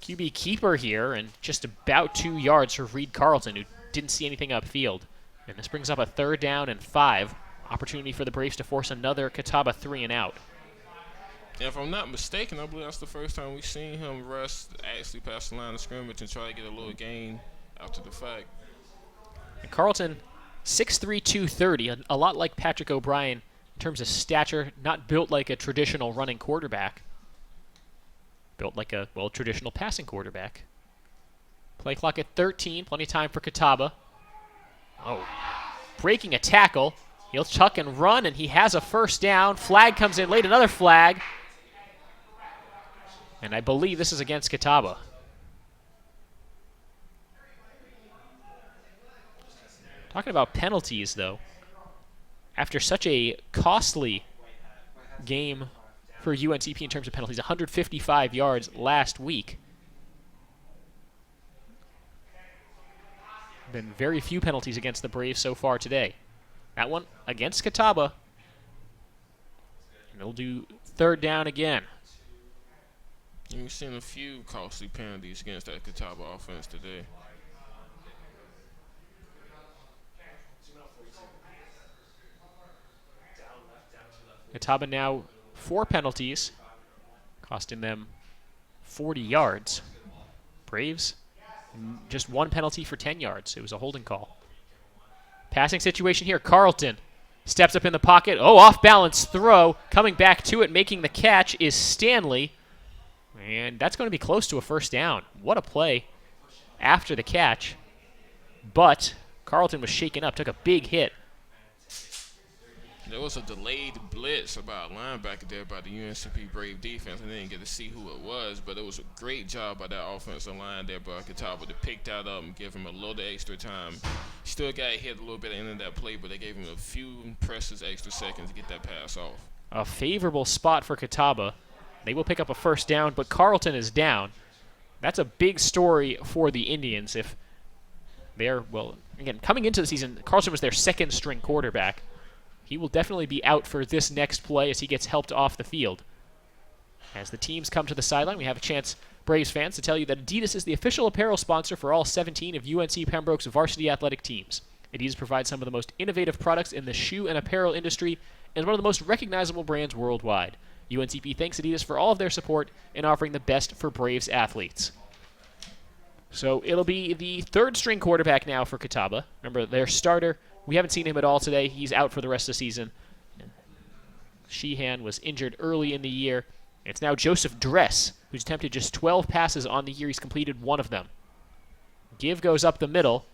QB keeper here, and just about 2 yards for Reed Carlton, who didn't see anything upfield. And this brings up a 3rd down and 5. Opportunity for the Braves to force another Catawba 3-and-out. And if I'm not mistaken, I believe that's the first time we've seen him rush actually past the line of scrimmage and try to get a little gain after the fact. And Carlton, 6'3", 230, a lot like Patrick O'Brien in terms of stature, not built like a traditional running quarterback. Built like a, well, traditional passing quarterback. Play clock at 13, plenty of time for Catawba. Oh, breaking a tackle. He'll chuck and run, and he has a 1st down. Flag comes in late, another flag. And I believe this is against Catawba. Talking about penalties, though. After such a costly game for UNCP in terms of penalties, 155 yards last week. Been very few penalties against the Braves so far today. That one against Catawba. And they'll do 3rd down again. And we've seen a few costly penalties against that Catawba offense today. Catawba now 4 penalties, costing them 40 yards. Braves, just 1 penalty for 10 yards. It was a holding call. Passing situation here. Carlton steps up in the pocket. Oh, off-balance throw. Coming back to it, making the catch is Stanley. And that's going to be close to a 1st down. What a play after the catch, but Carlton was shaken up, took a big hit. There was a delayed blitz about linebacker there by the UNCP Brave defense. I didn't get to see who it was, but it was a great job by that offensive line there by Catawba to pick that up and give him a little extra time. Still got hit a little bit at the end of that play, but they gave him a few precious extra seconds to get that pass off. A favorable spot for Catawba. They will pick up a first down, but Carlton is down. That's a big story for the Indians. If they're, well, again, coming into the season, Carlton was their second string quarterback. He will definitely be out for this next play as he gets helped off the field. As the teams come to the sideline, we have a chance, Braves fans, to tell you that Adidas is the official apparel sponsor for all 17 of UNC Pembroke's varsity athletic teams. Adidas provides some of the most innovative products in the shoe and apparel industry and is one of the most recognizable brands worldwide. UNCP thanks Adidas for all of their support in offering the best for Braves athletes. So it'll be the third string quarterback now for Catawba. Remember, their starter, we haven't seen him at all today. He's out for the rest of the season. Sheehan was injured early in the year. It's now Joseph Dress, who's attempted just 12 passes on the year. He's completed one of them. Give goes up the middle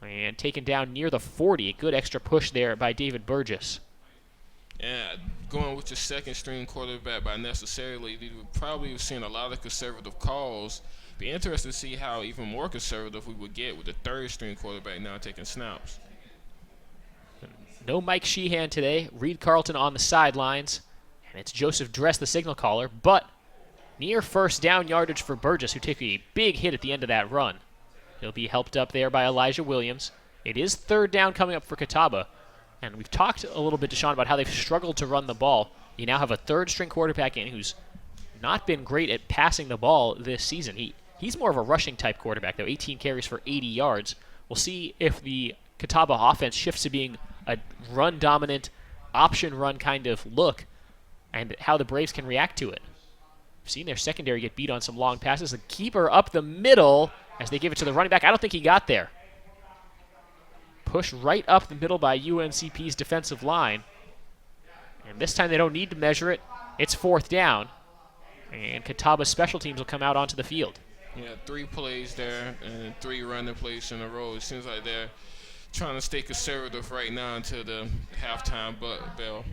and taken down near the 40. A good extra push there by David Burgess. Yeah, going with your second string quarterback by necessarily, you would probably have seen a lot of conservative calls. Be interested to see how even more conservative we would get with the third string quarterback now taking snaps. No Mike Sheehan today. Reed Carlton on the sidelines. And it's Joseph Dress, the signal caller. But near first down yardage for Burgess, who took a big hit at the end of that run. He'll be helped up there by Elijah Williams. It is third down coming up for Catawba. And we've talked a little bit to Sean about how they've struggled to run the ball. You now have a third string quarterback in who's not been great at passing the ball this season. He's more of a rushing type quarterback, though. 18 carries for 80 yards. We'll see if the Catawba offense shifts to being a run-dominant, option-run kind of look, and how the Braves can react to it. We've seen their secondary get beat on some long passes. The keeper up the middle as they give it to the running back. I don't think he got there. Push right up the middle by UNCP's defensive line. And this time they don't need to measure it. It's fourth down. And Catawba's special teams will come out onto the field. Yeah, 3 plays there and 3 running plays in a row. It seems like they're trying to stay conservative right now until the halftime bell.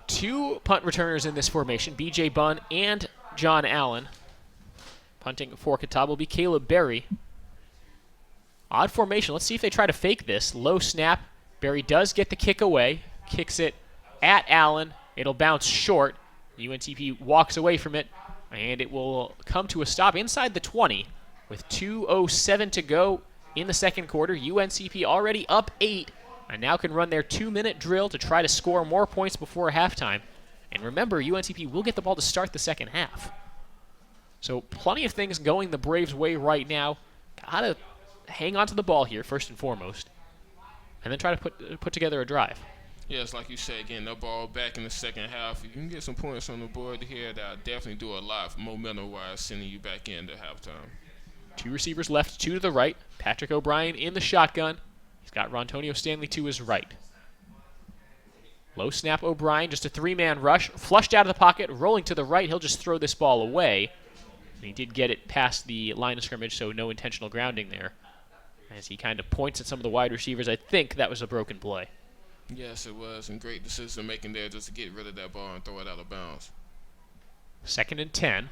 2 punt returners in this formation, B.J. Bunn and John Allen. Punting for Catawba will be Caleb Berry. Odd formation. Let's see if they try to fake this. Low snap. Berry does get the kick away. Kicks it at Allen. It'll bounce short. UNCP walks away from it, and it will come to a stop inside the 20 with 2:07 to go in the second quarter. UNCP already up 8 and now can run their 2-minute drill to try to score more points before halftime. And remember, UNCP will get the ball to start the second half. So plenty of things going the Braves' way right now. Gotta hang on to the ball here, first and foremost, and then try to put together a drive. Yes, like you said, getting the ball back in the second half. If you can get some points on the board here, that'll definitely do a lot momentum-wise, sending you back into halftime. 2 receivers left, 2 to the right. Patrick O'Brien in the shotgun. He's got Rontonio Stanley to his right. Low snap O'Brien, just a 3-man rush. Flushed out of the pocket, rolling to the right. He'll just throw this ball away. And he did get it past the line of scrimmage, so no intentional grounding there. As he kind of points at some of the wide receivers, I think that was a broken play. Yes, it was, and great decision-making there just to get rid of that ball and throw it out of bounds. 2nd and 10.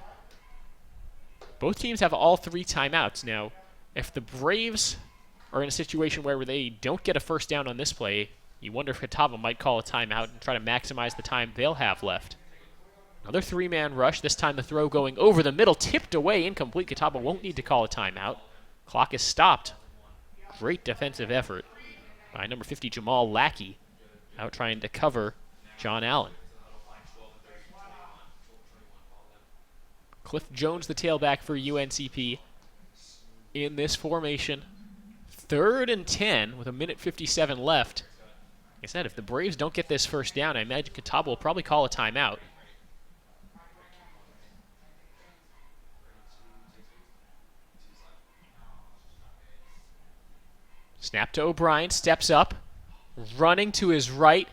Both teams have all 3 timeouts. Now, if the Braves are in a situation where they don't get a first down on this play, you wonder if Catawba might call a timeout and try to maximize the time they'll have left. Another 3-man rush, this time the throw going over the middle, tipped away, incomplete. Catawba won't need to call a timeout. Clock is stopped. Great defensive effort by number 50, Jamal Lackey, out trying to cover John Allen. Cliff Jones, the tailback for UNCP, in this formation. 3rd and 10 with 1:57 left. Like I said, if the Braves don't get this first down, I imagine Catawba will probably call a timeout. Snap to O'Brien, steps up, running to his right,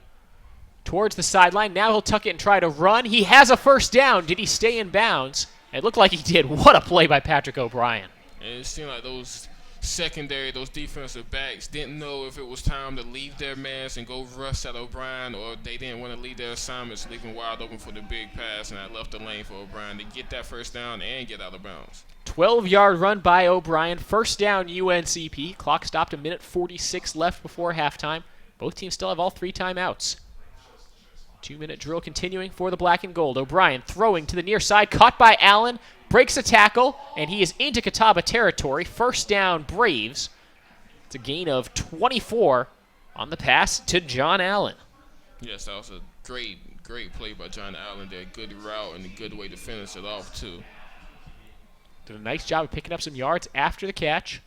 towards the sideline. Now he'll tuck it and try to run. He has a first down. Did he stay in bounds? It looked like he did. What a play by Patrick O'Brien. And it seemed like those those defensive backs didn't know if it was time to leave their mans and go rush at O'Brien, or they didn't want to leave their assignments, leaving wide open for the big pass, and I left the lane for O'Brien to get that first down and get out of bounds. 12-yard run by O'Brien. First down, UNCP. Clock stopped, a minute 46 left before halftime. Both teams still have all 3 timeouts. 2-minute drill continuing for the black and gold. O'Brien throwing to the near side, caught by Allen, breaks a tackle, and he is into Catawba territory. First down, Braves. It's a gain of 24 on the pass to John Allen. Yes, that was a great play by John Allen there. Good route and a good way to finish it off, too. Did a nice job of picking up some yards after the catch.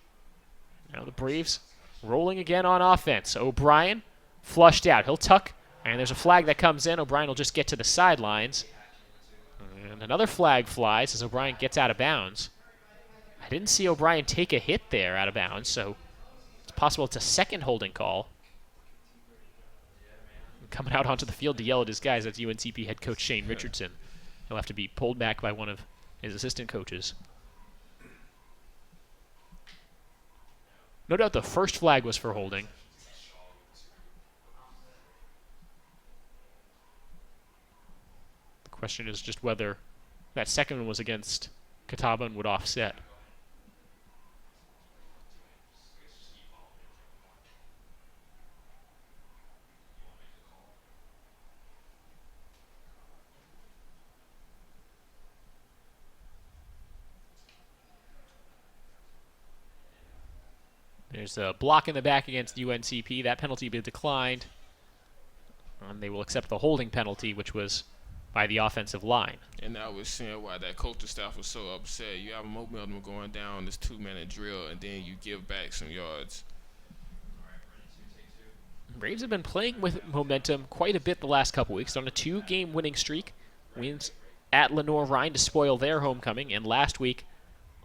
Now the Braves rolling again on offense. O'Brien flushed out. He'll tuck, and there's a flag that comes in. O'Brien will just get to the sidelines. And another flag flies as O'Brien gets out of bounds. I didn't see O'Brien take a hit there out of bounds, so it's possible it's a second holding call. Coming out onto the field to yell at his guys, that's UNCP head coach Shane Richardson. He'll have to be pulled back by one of his assistant coaches. No doubt the first flag was for holding. The question is just whether that second one was against Catawba and would offset. There's a block in the back against UNCP. That penalty will be declined. And they will accept the holding penalty, which was by the offensive line. And I was seeing why that coaching staff was so upset. You have momentum going down this 2-minute drill, and then you give back some yards. Braves have been playing with momentum quite a bit the last couple weeks. On a 2-game winning streak. Wins at Lenoir-Rhyne to spoil their homecoming, and last week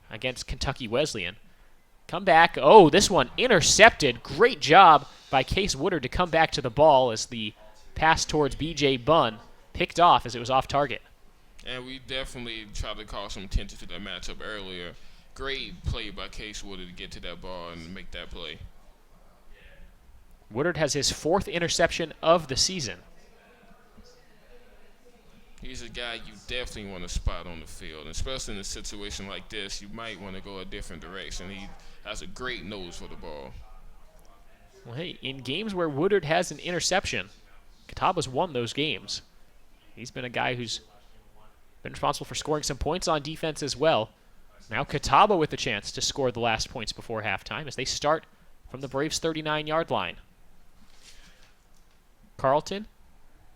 against Kentucky Wesleyan. Come back. Oh, this one intercepted. Great job by Case Woodard to come back to the ball as the pass towards B.J. Bunn picked off as it was off target. And we definitely tried to call some attention to that matchup earlier. Great play by Case Woodard to get to that ball and make that play. Woodard has his 4th interception of the season. He's a guy you definitely want to spot on the field, especially in a situation like this. You might want to go a different direction. He has a great nose for the ball. Well, hey, in games where Woodard has an interception, Catawba's won those games. He's been a guy who's been responsible for scoring some points on defense as well. Now Catawba with the chance to score the last points before halftime as they start from the Braves' 39-yard line.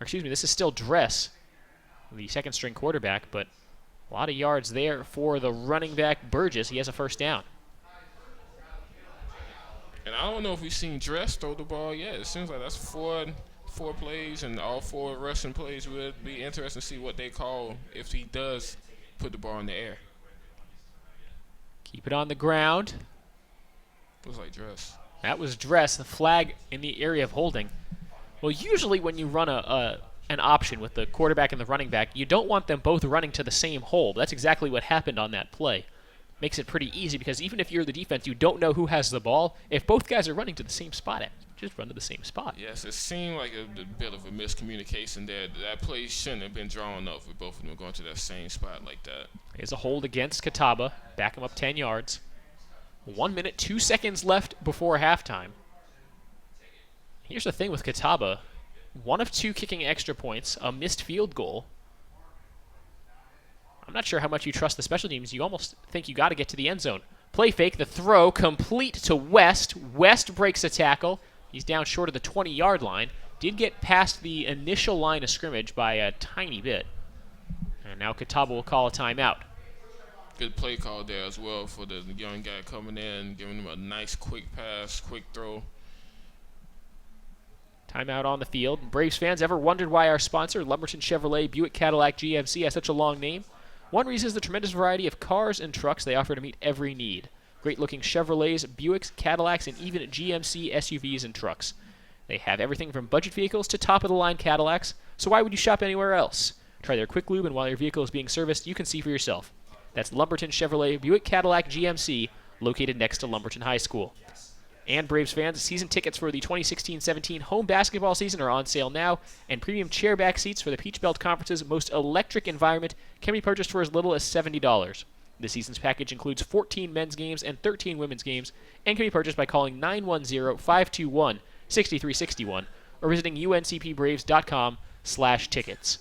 This is still Dress, the second-string quarterback, but a lot of yards there for the running back Burgess. He has a first down. And I don't know if we've seen Dress throw the ball yet. It seems like that's four plays, and all 4 rushing plays. Would be interesting to see what they call if he does put the ball in the air. Keep it on the ground. Looks like Dress. That was Dress, the flag in the area of holding. Well, usually when you run an option with the quarterback and the running back, you don't want them both running to the same hole. That's exactly what happened on that play. Makes it pretty easy because even if you're the defense, you don't know who has the ball. If both guys are running to the same spot, just run to the same spot. Yes, it seemed like a bit of a miscommunication there. That play shouldn't have been drawn up with both of them going to that same spot like that. Here's a hold against Catawba. Back him up 10 yards. 1 minute, 2 seconds left before halftime. Here's the thing with Catawba. 1 of 2 kicking extra points, a missed field goal. I'm not sure how much you trust the special teams. You almost think you got to get to the end zone. Play fake, the throw complete to West. West breaks a tackle. He's down short of the 20-yard line. Did get past the initial line of scrimmage by a tiny bit. And now Catawba will call a timeout. Good play call there as well for the young guy coming in, giving him a nice quick pass, quick throw. Timeout on the field. Braves fans, ever wondered why our sponsor, Lumberton Chevrolet Buick Cadillac GMC, has such a long name? One reason is the tremendous variety of cars and trucks they offer to meet every need. Great-looking Chevrolets, Buicks, Cadillacs, and even GMC SUVs and trucks. They have everything from budget vehicles to top-of-the-line Cadillacs, so why would you shop anywhere else? Try their quick lube, and while your vehicle is being serviced, you can see for yourself. That's Lumberton Chevrolet Buick Cadillac GMC, located next to Lumberton High School. And Braves fans, season tickets for the 2016-17 home basketball season are on sale now, and premium chairback seats for the Peach Belt Conference's most electric environment can be purchased for as little as $70. The season's package includes 14 men's games and 13 women's games, and can be purchased by calling 910-521-6361 or visiting uncpbraves.com/tickets.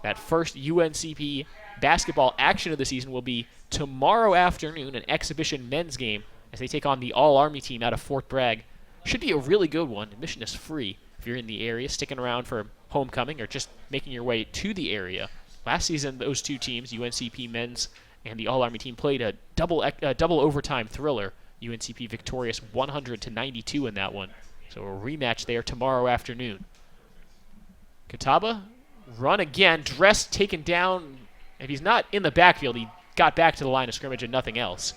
That first UNCP basketball action of the season will be tomorrow afternoon, an exhibition men's game as they take on the All-Army team out of Fort Bragg. Should be a really good one. Admission is free if you're in the area, sticking around for homecoming, or just making your way to the area. Last season, those two teams, UNCP men's and the All-Army team, played a double overtime thriller. UNCP victorious 100-92 in that one. So a rematch there tomorrow afternoon. Catawba, run again. Dress taken down. If he's not in the backfield, he got back to the line of scrimmage and nothing else.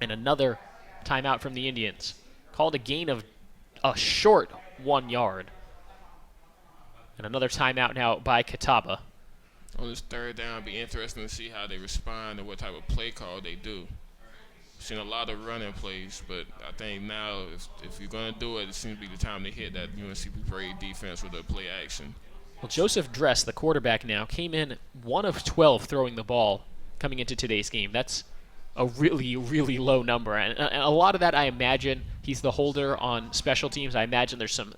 And another timeout from the Indians. Called a gain of a short 1 yard. And another timeout now by Catawba. On this third down, it'll be interesting to see how they respond and what type of play call they do. Seen a lot of running plays, but I think now if you're going to do it, it seems to be the time to hit that UNCP Braves defense with a play action. Well, Joseph Dress, the quarterback now, came in 1 of 12 throwing the ball coming into today's game. That's a really, really low number, and a lot of that, I imagine, he's the holder on special teams. I imagine there's some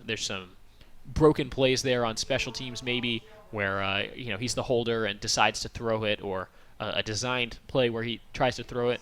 broken plays there on special teams, maybe where he's the holder and decides to throw it, or a designed play where he tries to throw it.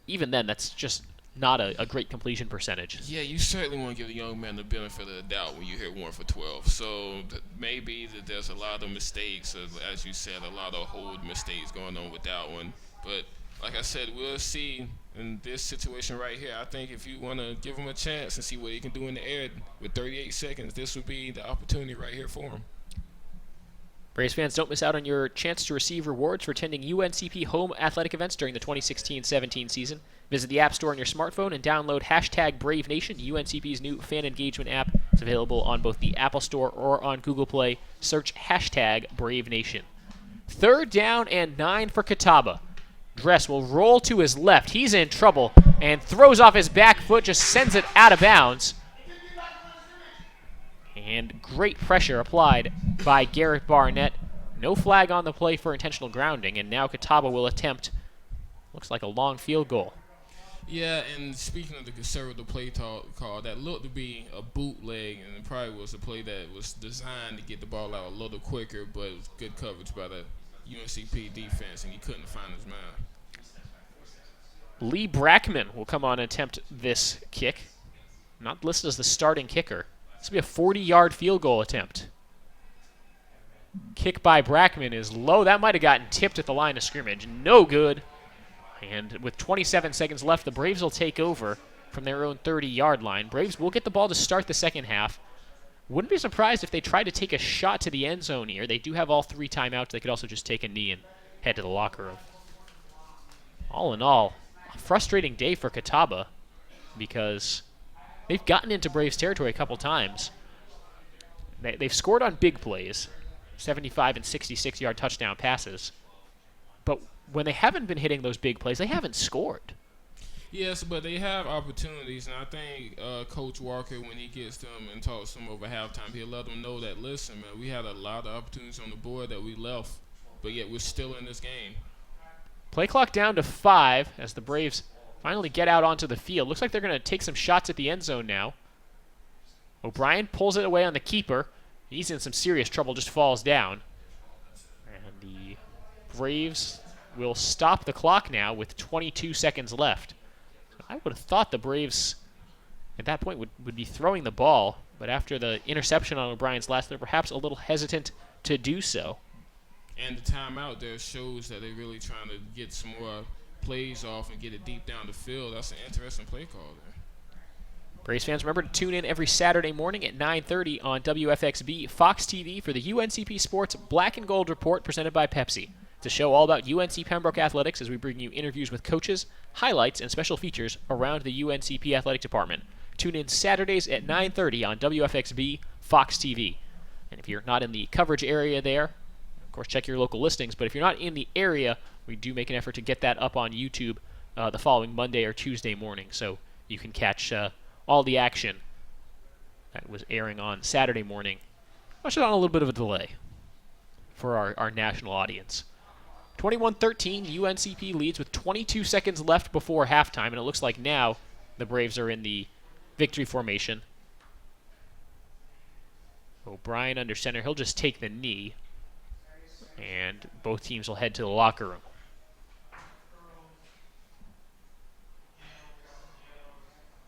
Even then, that's just not a great completion percentage. Yeah, you certainly want to give the young man the benefit of the doubt when you hit 1 for 12. So maybe that there's a lot of mistakes, as you said, a lot of hold mistakes going on with that one. But like I said, we'll see in this situation right here. I think if you want to give him a chance and see what he can do in the air with 38 seconds, this would be the opportunity right here for him. Braves fans, don't miss out on your chance to receive rewards for attending UNCP home athletic events during the 2016-17 season. Visit the App Store on your smartphone and download #BraveNation, UNCP's new fan engagement app. It's available on both the Apple Store or on Google Play. Search #BraveNation. Third down and 9 for Catawba. Dress will roll to his left. He's in trouble and throws off his back foot, just sends it out of bounds. And great pressure applied by Garrett Barnett. No flag on the play for intentional grounding, and now Catawba will attempt, looks like a long field goal. Yeah, and speaking of the conservative play call, that looked to be a bootleg, and it probably was a play that was designed to get the ball out a little quicker, but it was good coverage by the UNCP defense, and he couldn't find his man. Lee Brackman will come on and attempt this kick. Not listed as the starting kicker. This will be a 40-yard field goal attempt. Kick by Brackman is low. That might have gotten tipped at the line of scrimmage. No good. And with 27 seconds left, the Braves will take over from their own 30-yard line. Braves will get the ball to start the second half. Wouldn't be surprised if they tried to take a shot to the end zone here. They do have all 3 timeouts. They could also just take a knee and head to the locker room. All in all, a frustrating day for Catawba because they've gotten into Braves territory a couple times. They've scored on big plays, 75 and 66-yard touchdown passes. But when they haven't been hitting those big plays, they haven't scored. Yes, but they have opportunities, and I think Coach Walker, when he gets them and talks to them over halftime, he'll let them know that, listen, man, we had a lot of opportunities on the board that we left, but yet we're still in this game. Play clock down to 5 as the Braves finally get out onto the field. Looks like they're going to take some shots at the end zone now. O'Brien pulls it away on the keeper. He's in some serious trouble, just falls down. And the Braves will stop the clock now with 22 seconds left. I would have thought the Braves at that point would be throwing the ball, but after the interception on O'Brien's last, they're perhaps a little hesitant to do so. And the timeout there shows that they're really trying to get some more plays off and get it deep down the field. That's an interesting play call there. Braves fans, remember to tune in every Saturday morning at 9:30 on WFXB Fox TV for the UNCP Sports Black and Gold Report presented by Pepsi. It's a show all about UNC Pembroke athletics as we bring you interviews with coaches, highlights, and special features around the UNCP athletic department. Tune in Saturdays at 9:30 on WFXB Fox TV. And if you're not in the coverage area there, Of course, check your local listings, but if you're not in the area, we do make an effort to get that up on YouTube the following Monday or Tuesday morning, so you can catch all the action that was airing on Saturday morning. Watch it on a little bit of a delay for our national audience. 21-13, UNCP leads with 22 seconds left before halftime, and it looks like now the Braves are in the victory formation. O'Brien under center. He'll just take the knee, and both teams will head to the locker room.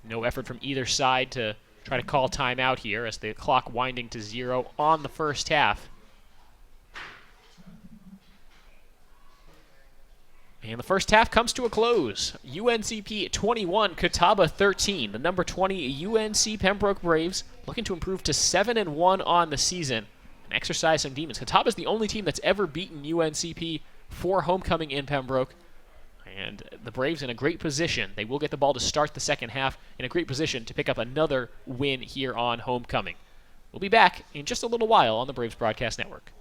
No effort from either side to try to call timeout here as the clock winding to 0 on the first half. And the first half comes to a close. UNCP 21, Catawba 13. The number 20 UNC Pembroke Braves looking to improve to 7-1 on the season and exercise some demons. Catawba is the only team that's ever beaten UNCP for homecoming in Pembroke. And the Braves in a great position. They will get the ball to start the second half in a great position to pick up another win here on homecoming. We'll be back in just a little while on the Braves Broadcast Network.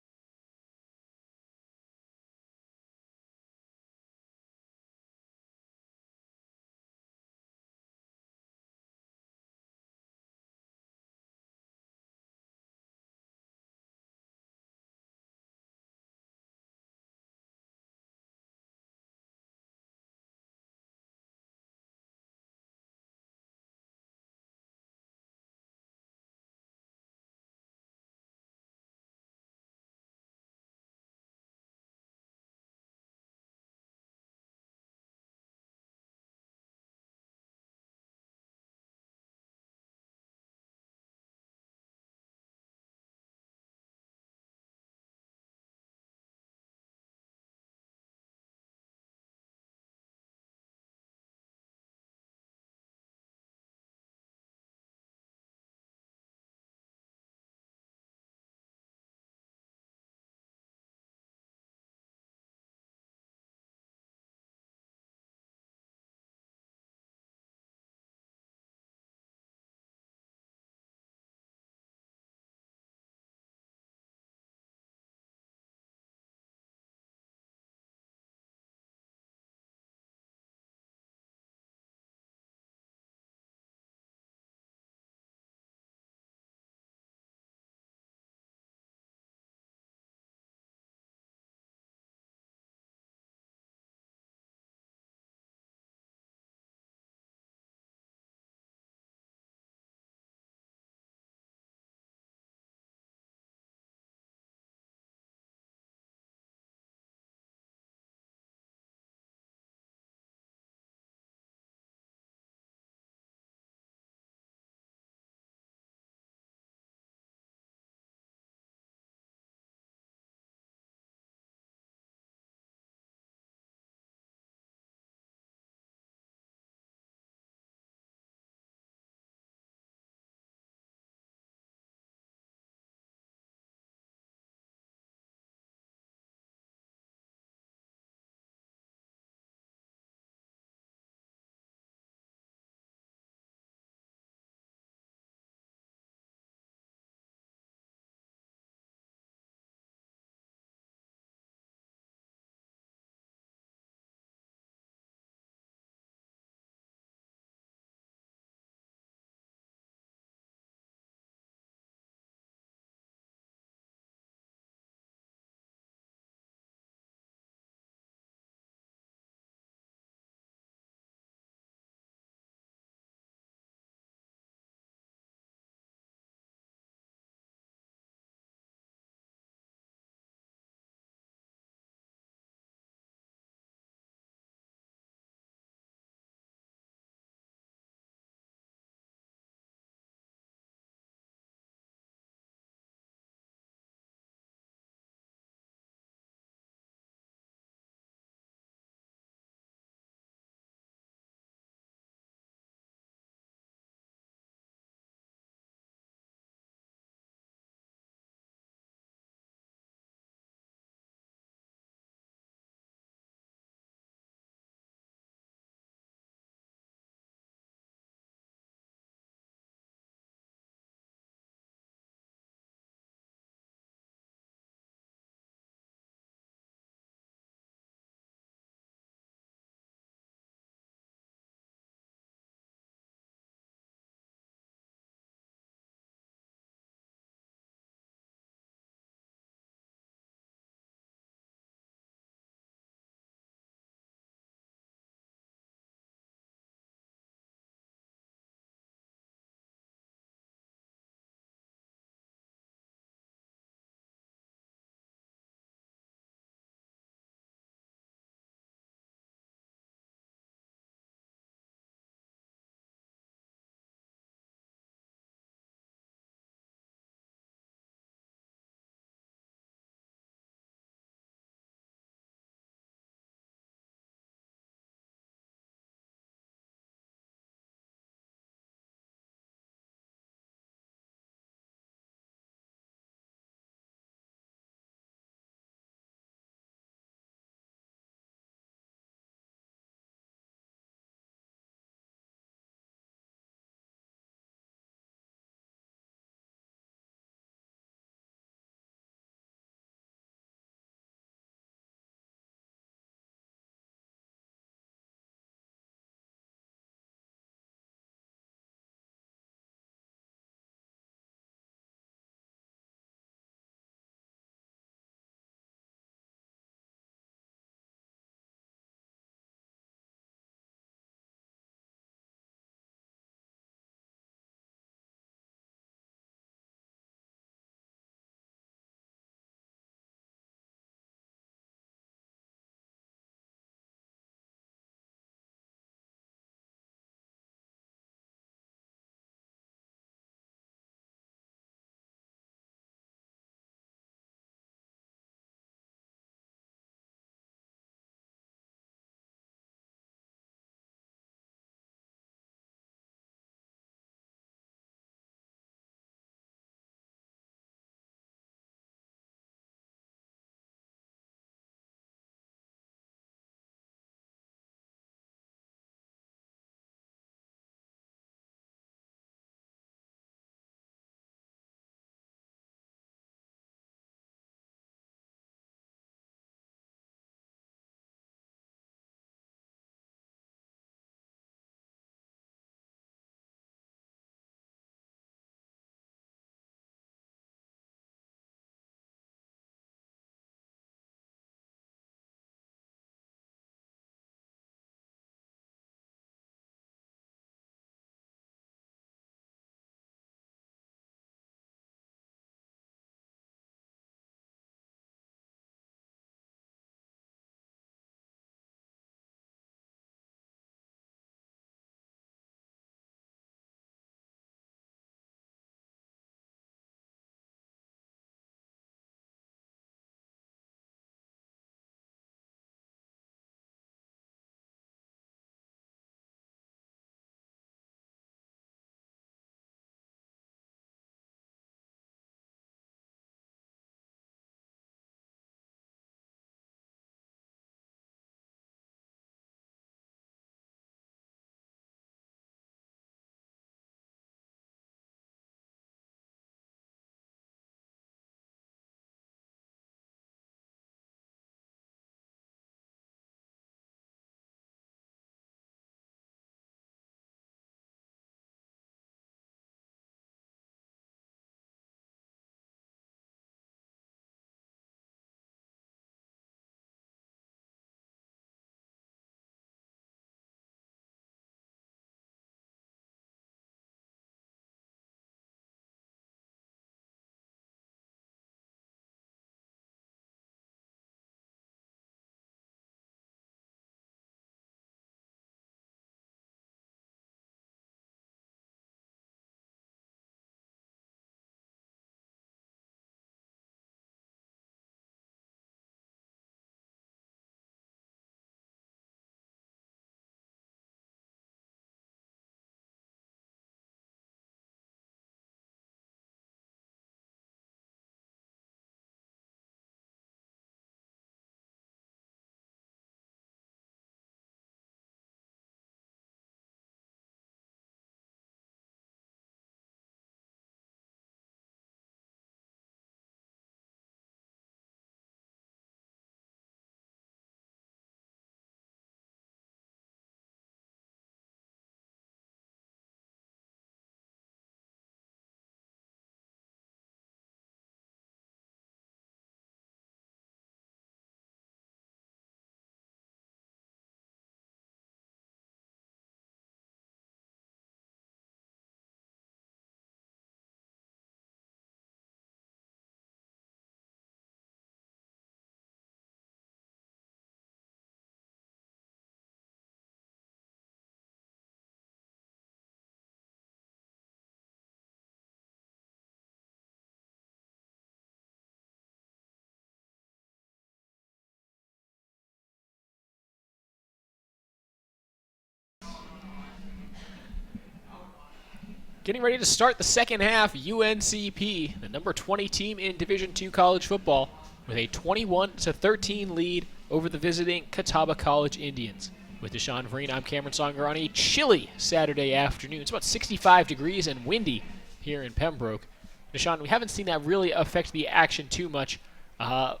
Getting ready to start the second half, UNCP, the number 20 team in Division II college football, with a 21-13 lead over the visiting Catawba College Indians. With Deshaun Vreen, I'm Cameron Songer on a chilly Saturday afternoon. It's about 65 degrees and windy here in Pembroke. Deshaun, we haven't seen that really affect the action too much, but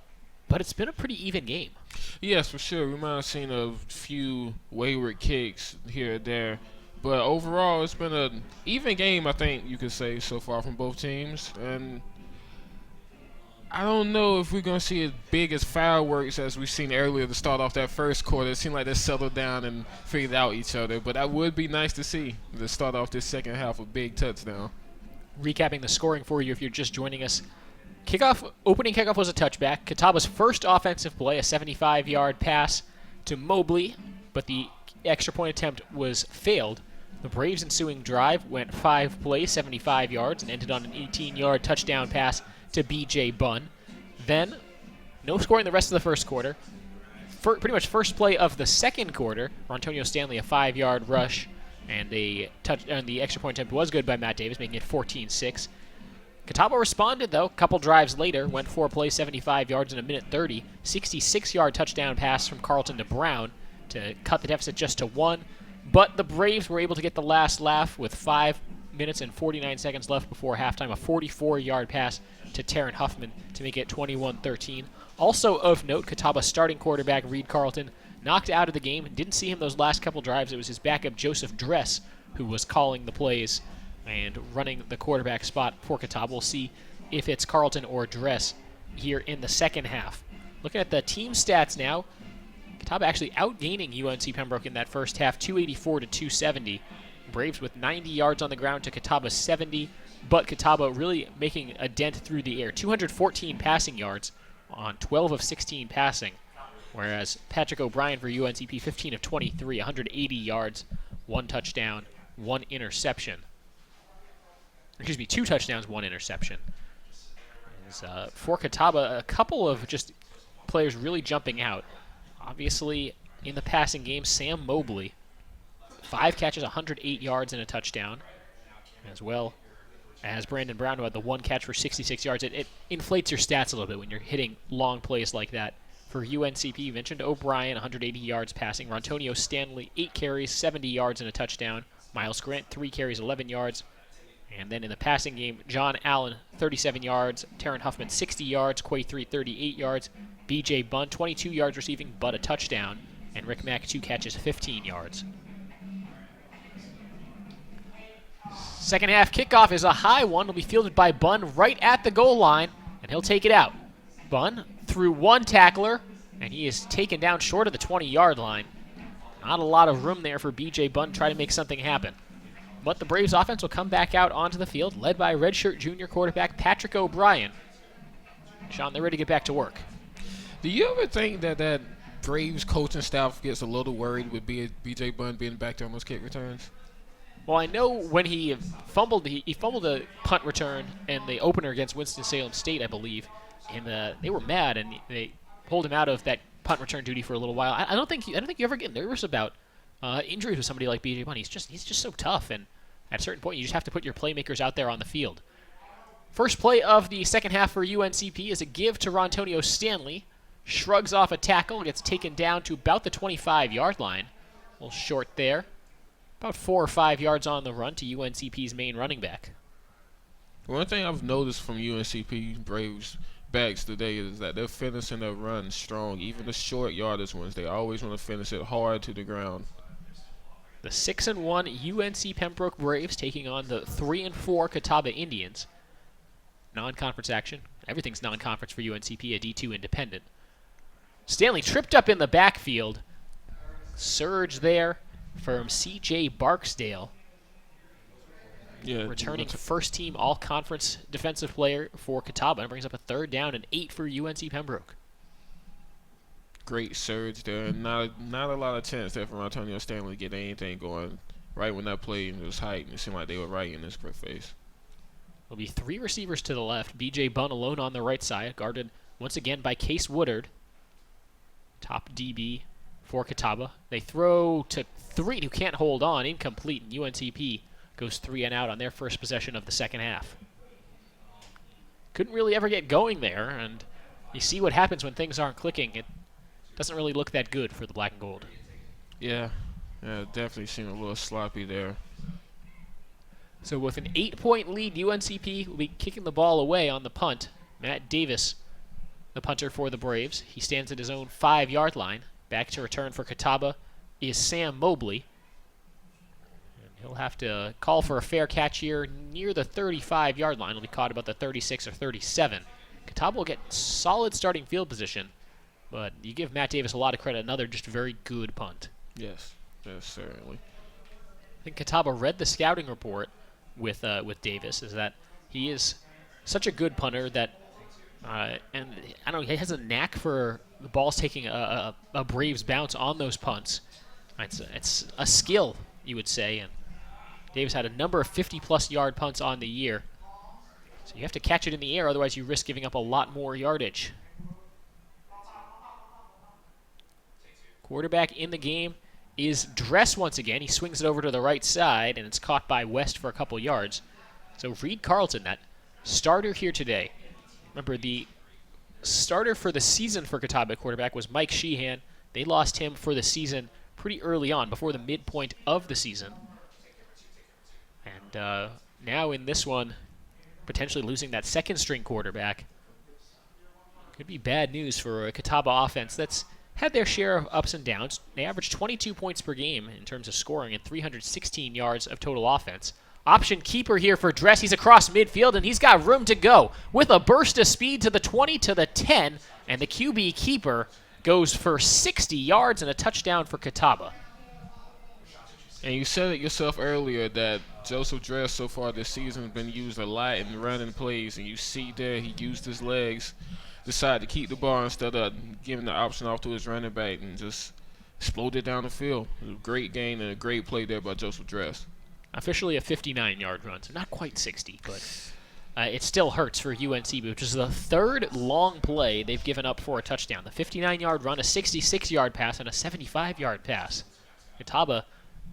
it's been a pretty even game. Yes, for sure. We might have seen a few wayward kicks here and there. But overall, it's been an even game, I think you could say, so far from both teams. And I don't know if we're going to see as big as fireworks as we've seen earlier to start off that first quarter. It seemed like they settled down and figured out each other. But that would be nice to see, to start off this second half with big touchdown. Recapping the scoring for you if you're just joining us. Opening kickoff was a touchback. Catawba's first offensive play, a 75-yard pass to Mobley, but the extra point attempt was failed. The Braves' ensuing drive went 5 plays, 75 yards, and ended on an 18-yard touchdown pass to B.J. Bunn. Then, no scoring the rest of the first quarter. Pretty much first play of the second quarter, Rontonio Stanley, a 5-yard rush, and the extra point attempt was good by Matt Davis, making it 14-6. Catawba responded, though. A couple drives later, went 4 plays, 75 yards in a minute 30. 66-yard touchdown pass from Carlton to Brown to cut the deficit just to 1. But the Braves were able to get the last laugh with 5 minutes and 49 seconds left before halftime. A 44-yard pass to Taryn Huffman to make it 21-13. Also of note, Catawba starting quarterback Reed Carlton knocked out of the game. Didn't see him those last couple drives. It was his backup Joseph Dress who was calling the plays and running the quarterback spot for Catawba. We'll see if it's Carlton or Dress here in the second half. Looking at the team stats now, Catawba actually outgaining UNC Pembroke in that first half, 284 to 270. Braves with 90 yards on the ground to Catawba's 70, but Catawba really making a dent through the air. 214 passing yards on 12 of 16 passing, whereas Patrick O'Brien for UNCP, 15 of 23, 180 yards, 1 touchdown, 1 interception. 2 touchdowns, 1 interception. For Catawba, a couple of just players really jumping out. Obviously, in the passing game, Sam Mobley, 5 catches, 108 yards, and a touchdown, as well as Brandon Brown, who had the 1 catch for 66 yards. It inflates your stats a little bit when you're hitting long plays like that. For UNCP, you mentioned O'Brien, 180 yards passing. Rontonio Stanley, 8 carries, 70 yards, and a touchdown. Miles Grant, 3 carries, 11 yards. And then in the passing game, John Allen, 37 yards. Taryn Huffman, 60 yards. Quay 3, 38 yards. B.J. Bunn, 22 yards receiving, but a touchdown. And Rick Mack, 2 catches, 15 yards. Second half kickoff is a high one. It'll be fielded by Bunn right at the goal line, and he'll take it out. Bunn through 1 tackler, and he is taken down short of the 20-yard line. Not a lot of room there for B.J. Bunn to try to make something happen. But the Braves offense will come back out onto the field, led by redshirt junior quarterback Patrick O'Brien. Sean, they're ready to get back to work. Do you ever think that Braves coaching staff gets a little worried with B.J. Bunn being back there on those kick returns? Well, I know when he fumbled a punt return in the opener against Winston-Salem State, I believe, and they were mad and they pulled him out of that punt return duty for a little while. I don't think you ever get nervous about injuries with somebody like B.J. Bunn. He's just so tough, and at a certain point, you just have to put your playmakers out there on the field. First play of the second half for UNCP is a give to Rontonio Stanley. Shrugs off a tackle, gets taken down to about the 25-yard line. A little short there. About 4 or 5 yards on the run to UNCP's main running back. One thing I've noticed from UNCP Braves backs today is that they're finishing their runs strong. Even the short yardage ones, they always want to finish it hard to the ground. The 6-1 UNC Pembroke Braves taking on the 3-4 Catawba Indians. Non-conference action. Everything's non-conference for UNCP, a D2 independent. Stanley tripped up in the backfield. Surge there from C.J. Barksdale. Yeah, returning first-team all-conference defensive player for Catawba. And brings up a 3rd down and 8 for UNC Pembroke. Great surge there. Not a lot of chance there for Antonio Stanley to get anything going. Right when that play was hyped, it seemed like they were right in his quick face. There'll be 3 receivers to the left. B.J. Bunn alone on the right side, guarded once again by Case Woodard. Top DB for Catawba. They throw to 3 who can't hold on. Incomplete, and UNCP goes 3 and out on their first possession of the second half. Couldn't really ever get going there, and you see what happens when things aren't clicking. It doesn't really look that good for the black and gold. Yeah, definitely seemed a little sloppy there. So with an 8-point lead, UNCP will be kicking the ball away on the punt. Matt Davis, the punter for the Braves. He stands at his own 5-yard line. Back to return for Catawba is Sam Mobley. And he'll have to call for a fair catch here near the 35-yard line. He'll be caught about the 36 or 37. Catawba will get solid starting field position, but you give Matt Davis a lot of credit. Another just very good punt. Yes, certainly. I think Catawba read the scouting report with Davis, is that he is such a good punter that, and I don't know, he has a knack for the balls taking a Braves bounce on those punts. It's a skill, you would say, and Davis had a number of 50-plus yard punts on the year. So you have to catch it in the air, otherwise you risk giving up a lot more yardage. Quarterback in the game is Dress once again. He swings it over to the right side, and it's caught by West for a couple yards. So Reed Carlton, that starter here today. Remember, the starter for the season for Catawba quarterback was Mike Sheehan. They lost him for the season pretty early on, before the midpoint of the season. And now in this one, potentially losing that second-string quarterback. Could be bad news for a Catawba offense that's had their share of ups and downs. They averaged 22 points per game in terms of scoring and 316 yards of total offense. Option keeper here for Dress. He's across midfield, and he's got room to go with a burst of speed to the 20, to the 10, and the QB keeper goes for 60 yards and a touchdown for Catawba. And you said it yourself earlier that Joseph Dress so far this season has been used a lot in running plays, and you see there he used his legs, decided to keep the ball instead of giving the option off to his running back, and just exploded down the field. It was a great game and a great play there by Joseph Dress. Officially a 59-yard run, so not quite 60, but it still hurts for UNCP, which is the third long play they've given up for a touchdown. The 59-yard run, a 66-yard pass, and a 75-yard pass. Catawba,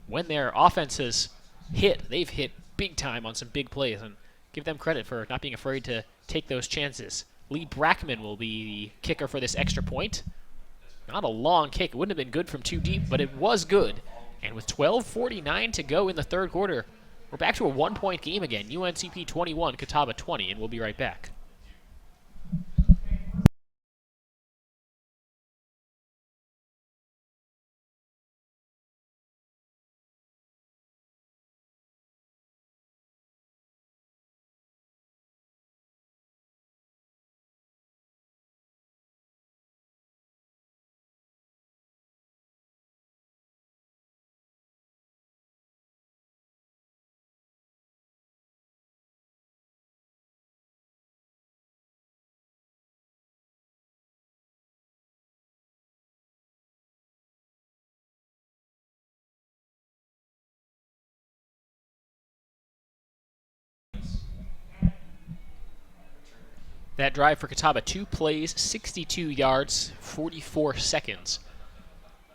when their offenses hit, they've hit big time on some big plays, and give them credit for not being afraid to take those chances. Lee Brackman will be the kicker for this extra point. Not a long kick. It wouldn't have been good from too deep, but it was good. And with 12:49 to go in the third quarter, we're back to a one-point game again. UNCP 21, Catawba 20, and we'll be right back. That drive for Catawba, 2 plays, 62 yards, 44 seconds.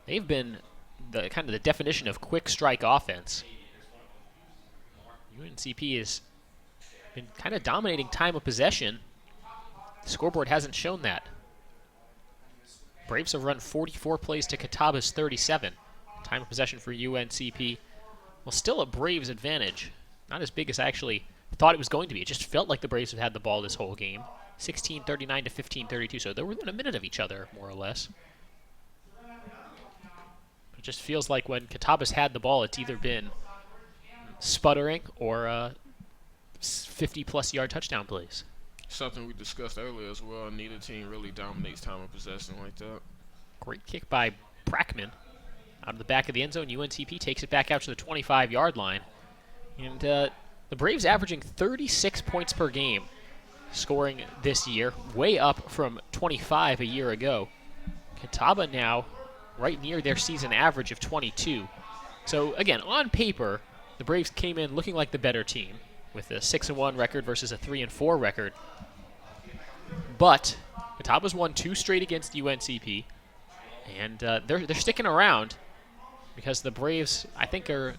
They've been the kind of the definition of quick strike offense. UNCP has been kind of dominating time of possession. The scoreboard hasn't shown that. Braves have run 44 plays to Catawba's 37. Time of possession for UNCP, well, still a Braves advantage. Not as big as I actually thought it was going to be. It just felt like the Braves have had the ball this whole game. 16:39 to 15:32, so they're within a minute of each other, more or less. It just feels like when Catawba's had the ball, it's either been sputtering or 50-plus yard touchdown plays. Something we discussed earlier as well. Neither team really dominates time of possession like that. Great kick by Brackman. Out of the back of the end zone, UNCP takes it back out to the 25-yard line. And the Braves averaging 36 points per game scoring this year, way up from 25 a year ago. Catawba now right near their season average of 22. So again, on paper, the Braves came in looking like the better team with a 6-1 record versus a 3-4 record. But Catawba's won 2 straight against UNCP, and they're sticking around because the Braves, I think, are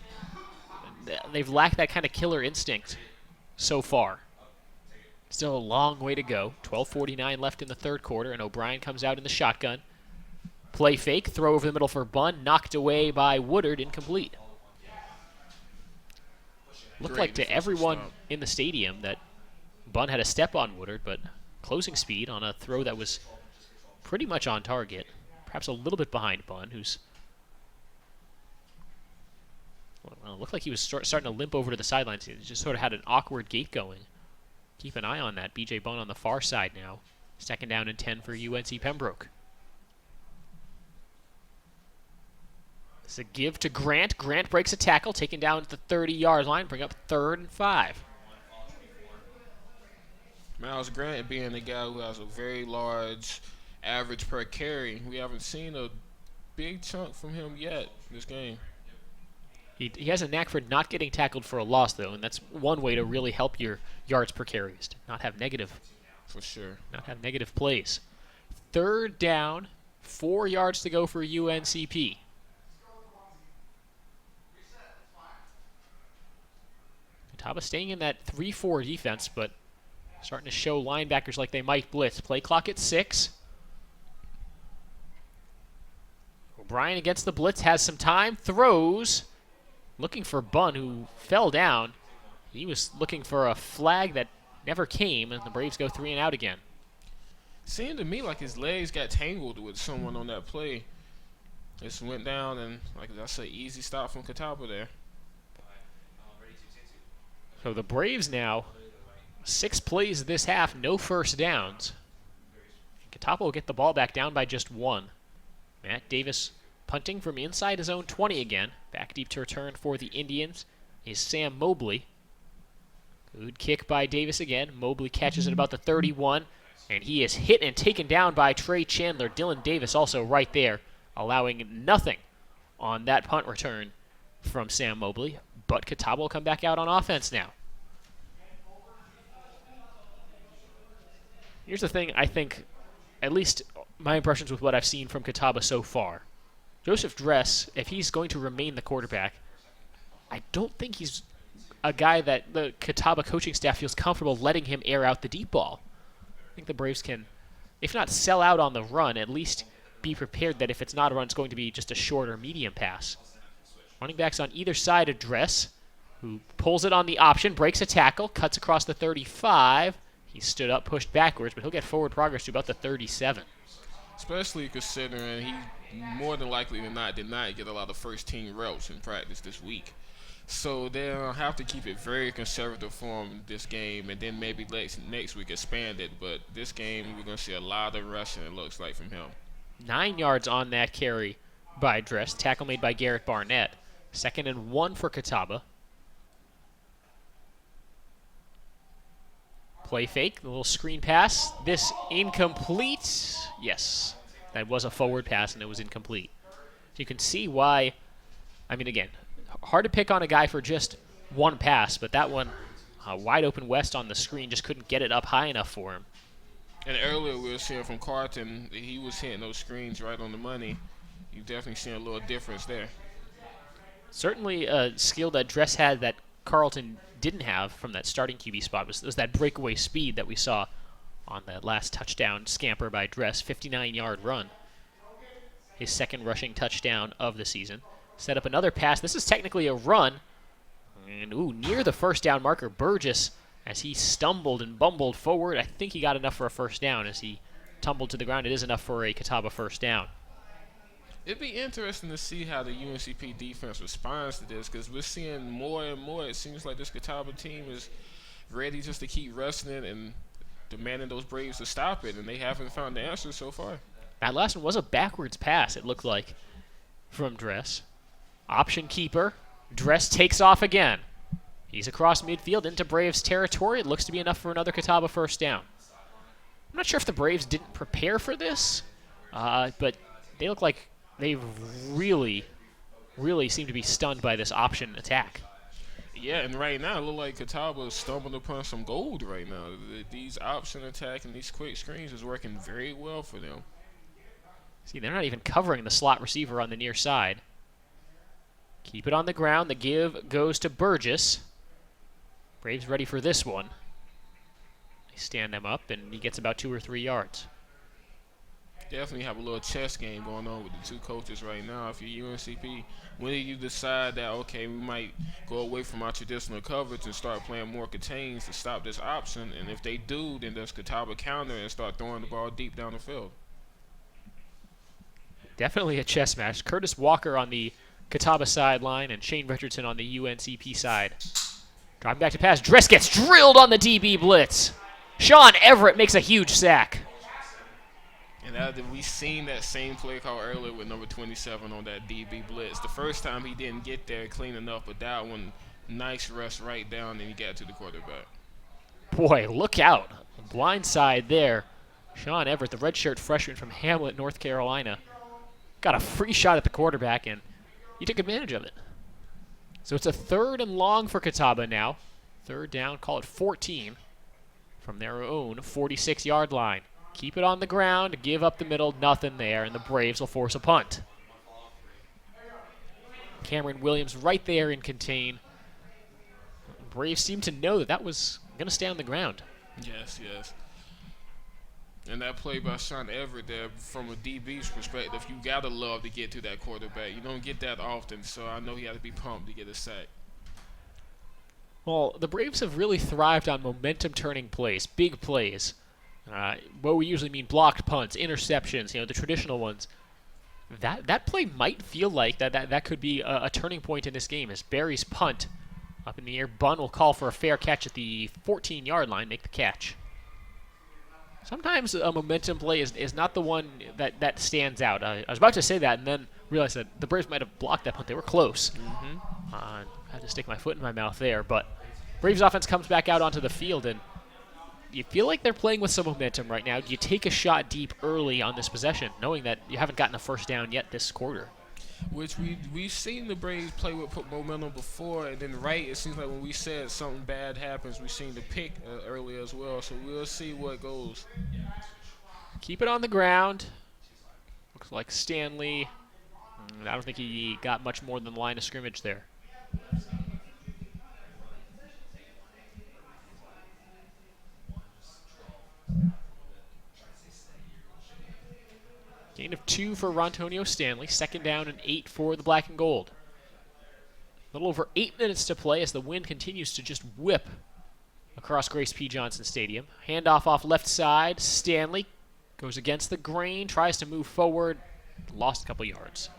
they've lacked that kind of killer instinct so far. Still a long way to go. 12:49 left in the third quarter, and O'Brien comes out in the shotgun. Play fake, throw over the middle for Bunn, knocked away by Woodard, incomplete. Looked like to everyone in the stadium that Bunn had a step on Woodard, but closing speed on a throw that was pretty much on target. Perhaps a little bit behind Bunn, who's... Well, it looked like he was starting to limp over to the sidelines. He just sort of had an awkward gait going. Keep an eye on that. B.J. Bunn on the far side now. Second down and 10 for UNC Pembroke. It's a give to Grant. Grant breaks a tackle, taken down to the 30-yard line, bring up 3rd and 5. Miles Grant being the guy who has a very large average per carry. We haven't seen a big chunk from him yet this game. He has a knack for not getting tackled for a loss, though, and that's one way to really help your yards per carry, is to not have negative. For sure. Not have negative plays. 3rd down, 4 yards to go for UNCP. Catawba staying in that 3-4 defense, but starting to show linebackers like they might blitz. Play clock at 6. O'Brien against the blitz, has some time, throws, looking for Bunn, who fell down. He was looking for a flag that never came, and the Braves go 3 and out again. Seemed to me like his legs got tangled with someone on that play. Just went down, and like that's an easy stop from Catawba there. So the Braves now, 6 plays this half, no first downs. Catawba will get the ball back down by just 1. Matt Davis punting from inside his own 20 again. Back deep to return for the Indians is Sam Mobley. Good kick by Davis again. Mobley catches at about the 31, and he is hit and taken down by Trey Chandler. Dylan Davis also right there, allowing nothing on that punt return from Sam Mobley. But Catawba will come back out on offense now. Here's the thing, I think, at least my impressions with what I've seen from Catawba so far. Joseph Dress, if he's going to remain the quarterback, I don't think he's a guy that the Catawba coaching staff feels comfortable letting him air out the deep ball. I think the Braves can, if not sell out on the run, at least be prepared that if it's not a run, it's going to be just a short or medium pass. Running backs on either side of Dress, who pulls it on the option, breaks a tackle, cuts across the 35. He stood up, pushed backwards, but he'll get forward progress to about the 37. Especially considering he more than likely than not did not get a lot of first-team reps in practice this week. So they'll have to keep it very conservative for him this game, and then maybe next week expand it. But this game, we're going to see a lot of rushing, it looks like, from him. 9 yards on that carry by Dress. Tackle made by Garrett Barnett. 2nd and 1 for Catawba. Play fake, the little screen pass. This incomplete. Yes, that was a forward pass, and it was incomplete. So you can see why, I mean, again, hard to pick on a guy for just one pass, but that one, wide open West on the screen, just couldn't get it up high enough for him. And earlier we were seeing from Carlton, he was hitting those screens right on the money. You've definitely seen a little difference there. Certainly a skill that Dress had that Carlton didn't have from that starting QB spot was that breakaway speed that we saw on that last touchdown scamper by Dress, 59-yard run. His 2nd rushing touchdown of the season. Set up another pass. This is technically a run. And, near the first down marker, Burgess, as he stumbled and bumbled forward. I think he got enough for a first down as he tumbled to the ground. It is enough for a Catawba first down. It'd be interesting to see how the UNCP defense responds to this, because we're seeing more and more. It seems like this Catawba team is ready just to keep wrestling and demanding those Braves to stop it, and they haven't found the answer so far. That last one was a backwards pass, it looked like, from Dress. Option keeper. Dress takes off again. He's across midfield into Braves territory. It looks to be enough for another Catawba first down. I'm not sure if the Braves didn't prepare for this, but they look like they really, really seem to be stunned by this option attack. Yeah, and right now it looks like Catawba is stumbling upon some gold right now. These option attack and these quick screens is working very well for them. See, they're not even covering the slot receiver on the near side. Keep it on the ground. The give goes to Burgess. Braves ready for this one. They stand them up, and he gets about 2 or 3 yards. Definitely have a little chess game going on with the two coaches right now. If you're UNCP, when do you decide that, okay, we might go away from our traditional coverage and start playing more contains to stop this option? And if they do, then does Catawba counter and start throwing the ball deep down the field? Definitely a chess match. Curtis Walker on the Catawba sideline and Shane Richardson on the UNCP side. Driving back to pass. Dress gets drilled on the DB blitz. Sean Everett makes a huge sack. And we seen that same play call earlier with number 27 on that DB blitz. The first time he didn't get there clean enough, but that one, nice rush right down, and he got to the quarterback. Boy, look out. Blind side there. Sean Everett, the redshirt freshman from Hamlet, North Carolina, got a free shot at the quarterback, and he took advantage of it. So it's a 3rd and long for Catawba now. 3rd down, call it 14 from their own 46-yard line. Keep it on the ground, give up the middle, nothing there, and the Braves will force a punt. Cameron Williams right there in contain. Braves seem to know that that was going to stay on the ground. Yes. And that play by Sean Everett there, from a DB's perspective, you got to love to get to that quarterback. You don't get that often, so I know he had to be pumped to get a sack. Well, the Braves have really thrived on momentum-turning plays, big plays. What we usually mean blocked punts, interceptions, the traditional ones. That play might feel like that could be a turning point in this game, as Barry's punt up in the air. Bunn will call for a fair catch at the 14-yard line, make the catch. Sometimes a momentum play is not the one that stands out. I was about to say that and then realized that the Braves might have blocked that punt. They were close. I had to stick my foot in my mouth there. But Braves offense comes back out onto the field, and you feel like they're playing with some momentum right now. Do you take a shot deep early on this possession, knowing that you haven't gotten a first down yet this quarter? Which we've seen the Braves play with momentum before, and then it seems like when we said something bad happens, we've seen the pick earlier as well. So we'll see what goes. Keep it on the ground. Looks like Stanley. I don't think he got much more than the line of scrimmage there. Gain of 2 for Rontonio Stanley. 2nd down and 8 for the black and gold. A little over 8 minutes to play as the wind continues to just whip across Grace P. Johnson Stadium. Handoff off left side. Stanley goes against the grain, tries to move forward, lost a couple yards.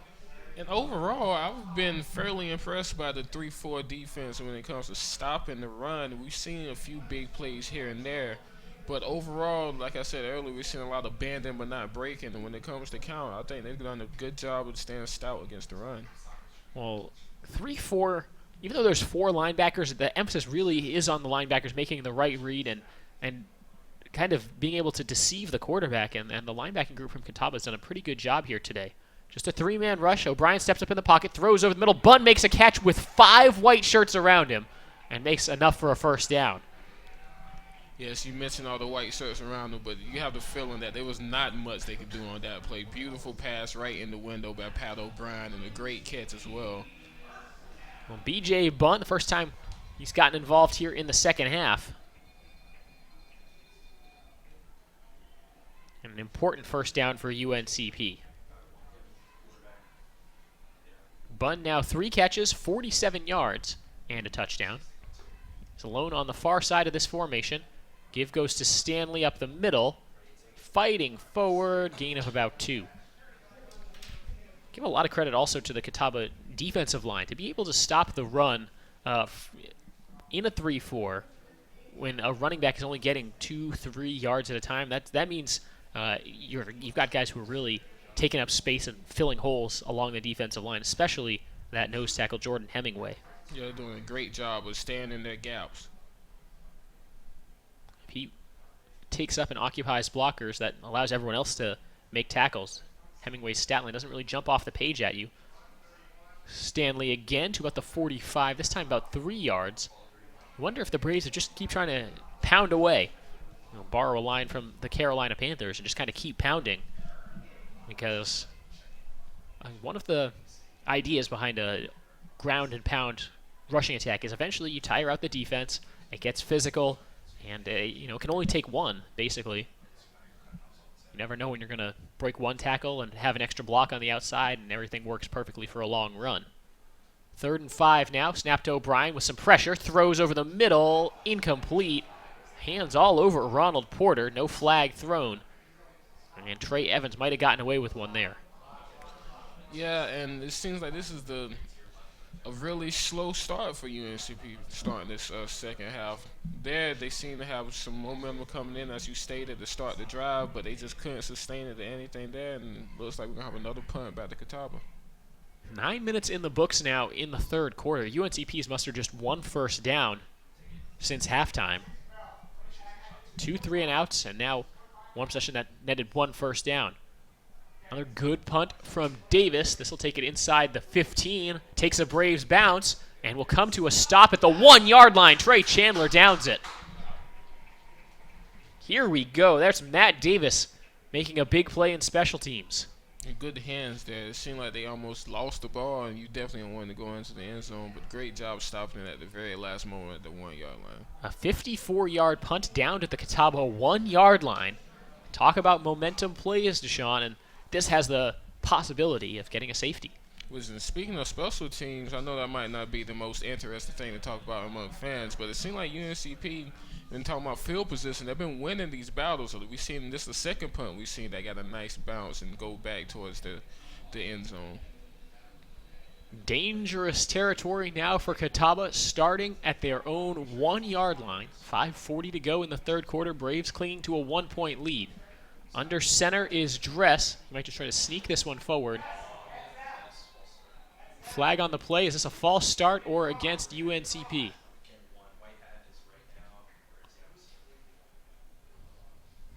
And overall, I've been fairly impressed by the 3-4 defense when it comes to stopping the run. We've seen a few big plays here and there. But overall, like I said earlier, we've seen a lot of bending but not breaking. And when it comes to count, I think they've done a good job of staying stout against the run. Well, 3-4, even though there's 4 linebackers, the emphasis really is on the linebackers making the right read and kind of being able to deceive the quarterback. And the linebacking group from Catawba has done a pretty good job here today. Just a 3-man rush. O'Brien steps up in the pocket, throws over the middle. Bunn makes a catch with 5 white shirts around him and makes enough for a first down. Yes, you mentioned all the white shirts around him, but you have the feeling that there was not much they could do on that play. Beautiful pass right in the window by Pat O'Brien, and a great catch as well. Well, B.J. Bunn, the first time he's gotten involved here in the second half. And an important first down for UNCP. Bunn now 3 catches, 47 yards, and a touchdown. He's alone on the far side of this formation. Give goes to Stanley up the middle. Fighting forward, gain of about 2. Give a lot of credit also to the Catawba defensive line to be able to stop the run in a 3-4 when a running back is only getting 2-3 yards at a time. That means you've got guys who are really taking up space and filling holes along the defensive line, especially that nose tackle Jordan Hemingway. Yeah, they're doing a great job of staying in their gaps. He takes up and occupies blockers that allows everyone else to make tackles. Hemingway's stat line doesn't really jump off the page at you. Stanley again to about the 45, this time about 3 yards. I wonder if the Braves would just keep trying to pound away. Borrow a line from the Carolina Panthers and just kind of keep pounding. Because one of the ideas behind a ground and pound rushing attack is eventually you tire out the defense, it gets physical, and it can only take one, basically. You never know when you're going to break one tackle and have an extra block on the outside, and everything works perfectly for a long run. 3rd and 5 now. Snap to O'Brien with some pressure. Throws over the middle. Incomplete. Hands all over Ronald Porter. No flag thrown. And Trey Evans might have gotten away with one there. Yeah, and it seems like this is a really slow start for UNCP starting this second half. There, they seem to have some momentum coming in, as you stated, to start the drive, but they just couldn't sustain it to anything there, and it looks like we're going to have another punt back to Catawba. 9 minutes in the books now in the third quarter. UNCP's mustered just one first down since halftime. 2 3-and-outs, and now one possession that netted one first down. Another good punt from Davis. This will take it inside the 15. Takes a Braves bounce and will come to a stop at the 1-yard line. Trey Chandler downs it. Here we go. There's Matt Davis making a big play in special teams. And good hands there. It seemed like they almost lost the ball, and you definitely don't want to go into the end zone, but great job stopping it at the very last moment at the 1-yard line. A 54-yard punt down to the Catawba 1-yard line. Talk about momentum plays, Deshaun, and this has the possibility of getting a safety. Listen, speaking of special teams, I know that might not be the most interesting thing to talk about among fans, but it seemed like UNCP, when talking about field position, they've been winning these battles. We've seen this the second punt we've seen that got a nice bounce and go back towards the end zone. Dangerous territory now for Catawba, starting at their own 1-yard line. 5:40 to go in the third quarter. Braves clinging to a 1-point lead. Under center is Dress. He might just try to sneak this one forward. Flag on the play. Is this a false start or against UNCP?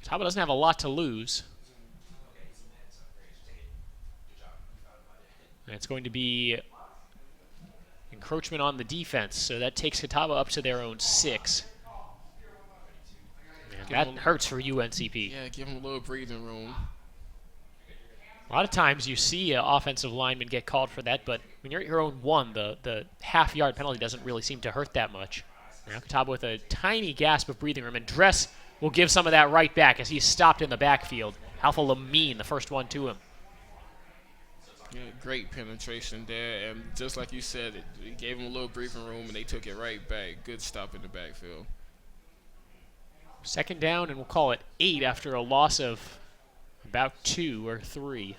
Catawba doesn't have a lot to lose. And it's going to be encroachment on the defense, so that takes Catawba up to their own 6. That hurts for UNCP. Yeah, give them a little breathing room. A lot of times you see offensive linemen get called for that, but when you're at your own 1, the half-yard penalty doesn't really seem to hurt that much. Now Catawba with a tiny gasp of breathing room, and Dress will give some of that right back as he's stopped in the backfield. Alpha Lamine, the first one to him. Yeah, great penetration there, and just like you said, it gave them a little breathing room, and they took it right back. Good stop in the backfield. Second down, and we'll call it 8 after a loss of about 2 or 3.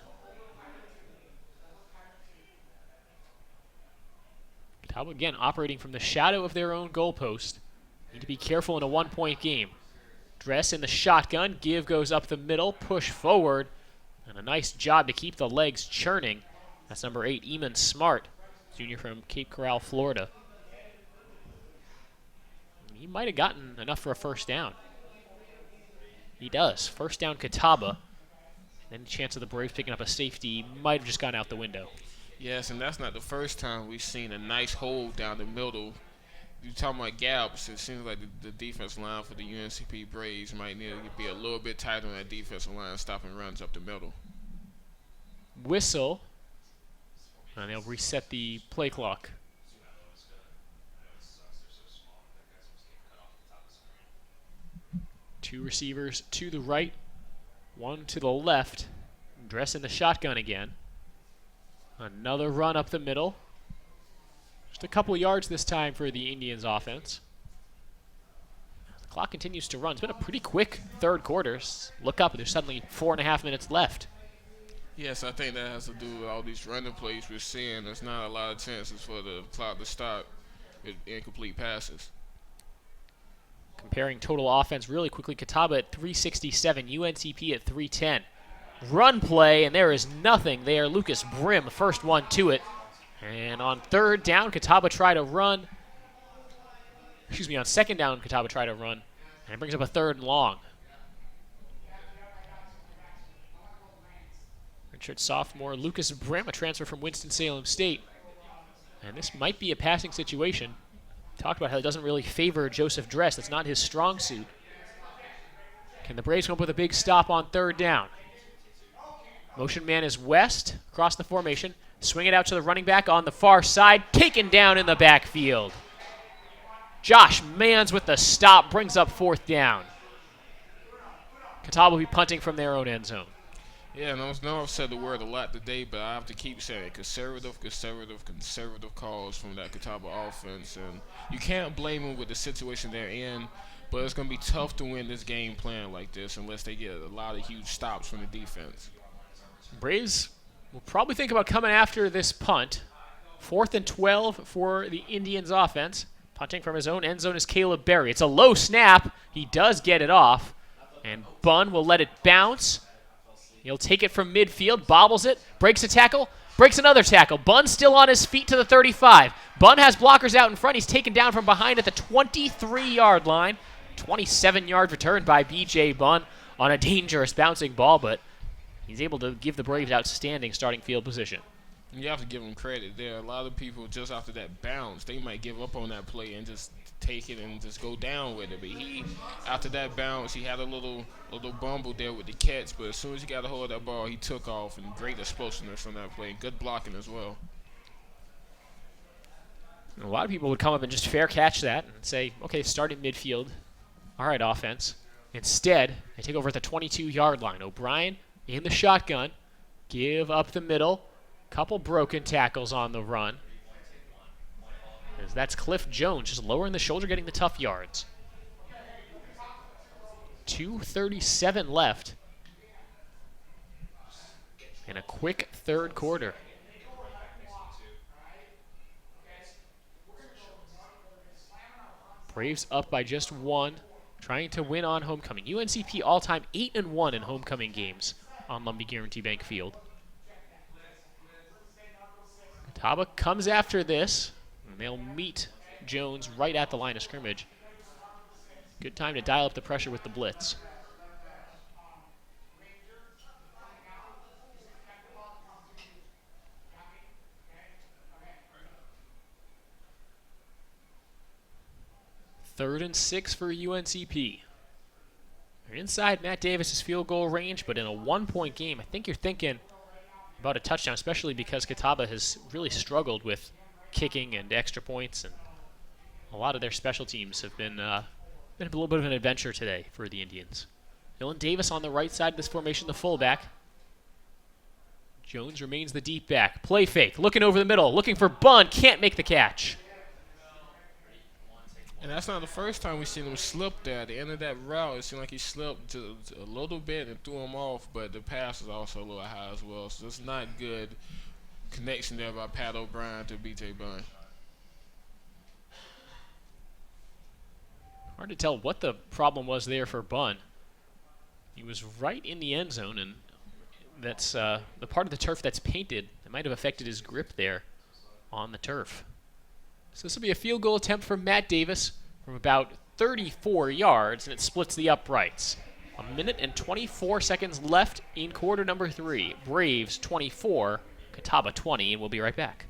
Catawba again operating from the shadow of their own goalpost. Need to be careful in a 1-point game. Dress in the shotgun. Give goes up the middle. Push forward. And a nice job to keep the legs churning. That's number 8, Eamon Smart, junior from Cape Coral, Florida. He might have gotten enough for a first down. He does. First down, Catawba. And the chance of the Braves picking up a safety might have just gone out the window. Yes, and that's not the first time we've seen a nice hold down the middle. You're talking about gaps. It seems like the defensive line for the UNCP Braves might need to be a little bit tighter on that defensive line, stopping runs up the middle. Whistle. And they'll reset the play clock. Two receivers to the right, one to the left. Dress in the shotgun again. Another run up the middle. Just a couple yards this time for the Indians offense. The clock continues to run. It's been a pretty quick third quarter. Look up, there's suddenly 4.5 minutes left. Yes, I think that has to do with all these running plays we're seeing. There's not a lot of chances for the clock to stop with incomplete passes. Comparing total offense really quickly, Catawba at 367, UNCP at 310. Run play, and there is nothing there. Lucas Brim, the first one to it. And on third down, Catawba try to run. On second down, Catawba try to run. And it brings up a 3rd and long. Redshirt sophomore Lucas Brim, a transfer from Winston-Salem State. And this might be a passing situation. Talked about how it doesn't really favor Joseph Dress. That's not his strong suit. Can the Braves come up with a big stop on third down? Motion man is West across the formation. Swing it out to the running back on the far side. Taken down in the backfield. Josh Manns with the stop brings up 4th down. Catawba will be punting from their own end zone. Yeah, and I know I've said the word a lot today, but I have to keep saying it. Conservative calls from that Catawba offense. And you can't blame them with the situation they're in, but it's going to be tough to win this game playing like this unless they get a lot of huge stops from the defense. Braves will probably think about coming after this punt. 4th and 12 for the Indians offense. Punting from his own end zone is Caleb Berry. It's a low snap. He does get it off. And Bunn will let it bounce. He'll take it from midfield, bobbles it, breaks a tackle, breaks another tackle. Bunn still on his feet to the 35. Bunn has blockers out in front. He's taken down from behind at the 23-yard line. 27-yard return by B.J. Bunn on a dangerous bouncing ball, but he's able to give the Braves outstanding starting field position. You have to give him credit there. A lot of people, just after that bounce, they might give up on that play and just take it and just go down with it. But he, after that bounce, he had a little bumble there with the catch. But as soon as he got a hold of that ball, he took off, and great explosiveness on that play. Good blocking as well. A lot of people would come up and just fair catch that and say, okay, start in midfield. All right, offense. Instead, they take over at the 22-yard line. O'Brien in the shotgun. Give up the middle. Couple broken tackles on the run. As that's Cliff Jones just lowering the shoulder, getting the tough yards. 2:37 left. And a quick third quarter. Braves up by just 1, trying to win on homecoming. UNCP all-time 8-1 in homecoming games on Lumbee Guarantee Bank Field. Catawba comes after this, and they'll meet Jones right at the line of scrimmage. Good time to dial up the pressure with the blitz. Third and 6 for UNCP. They're inside Matt Davis's field goal range, but in a 1-point game, I think you're thinking about a touchdown, especially because Catawba has really struggled with kicking and extra points, and a lot of their special teams have been a little bit of an adventure today for the Indians. Dylan Davis on the right side of this formation, the fullback. Jones remains the deep back. Play fake, looking over the middle, looking for Bunn, can't make the catch. And that's not the first time we've seen him slip there. At the end of that route, it seemed like he slipped a little bit and threw him off, but the pass was also a little high as well. So it's not good connection there by Pat O'Brien to B.J. Bunn. Hard to tell what the problem was there for Bunn. He was right in the end zone, and that's the part of the turf that's painted. It might have affected his grip there on the turf. So this will be a field goal attempt from Matt Davis from about 34 yards, and it splits the uprights. 1 minute and 24 seconds left in quarter number 3. Braves 24, Catawba 20, and we'll be right back.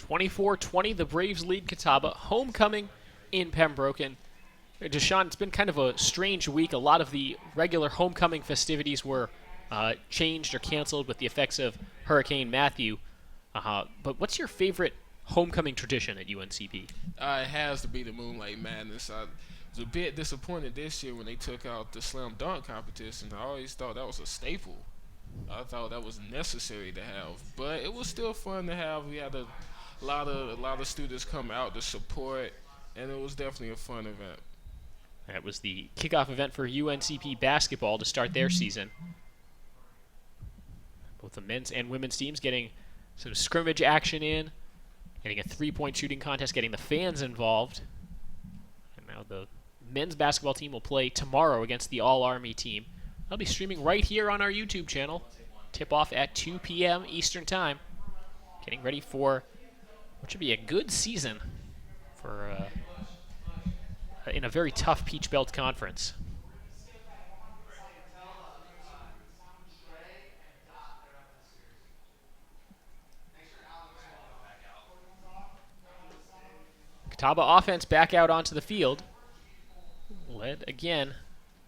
(24-20), the Braves lead Catawba. Homecoming in Pembroke. And Deshaun, it's been kind of a strange week. A lot of the regular homecoming festivities were changed or canceled with the effects of Hurricane Matthew. But what's your favorite homecoming tradition at UNCP? It has to be the Moonlight Madness. I was a bit disappointed this year when they took out the slam dunk competition. I always thought that was a staple. I thought that was necessary to have, but it was still fun to have. We had a lot of students come out to support, and it was definitely a fun event. That was the kickoff event for UNCP basketball to start their season. Both the men's and women's teams getting some scrimmage action in, getting a three-point shooting contest, getting the fans involved. And now the men's basketball team will play tomorrow against the All-Army team. I'll be streaming right here on our YouTube channel. Tip-off at 2 p.m. Eastern Time. Getting ready for what should be a good season for in a very tough Peach Belt Conference. Catawba offense back out onto the field, led again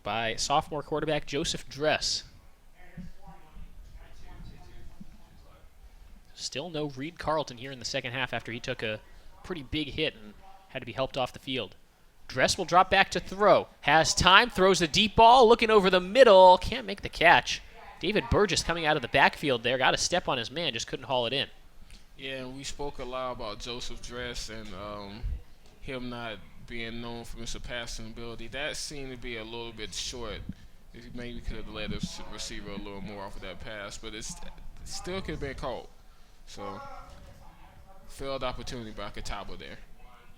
by sophomore quarterback Joseph Dress. Still no Reed Carlton here in the second half after he took a pretty big hit and had to be helped off the field. Dress will drop back to throw. Has time, throws a deep ball, looking over the middle, can't make the catch. David Burgess coming out of the backfield there, got a step on his man, just couldn't haul it in. Yeah, we spoke a lot about Joseph Dress and him not being known for his surpassing ability. That seemed to be a little bit short. Maybe could have led the receiver a little more off of that pass, but it still could have been caught. So, failed opportunity by Catawba there.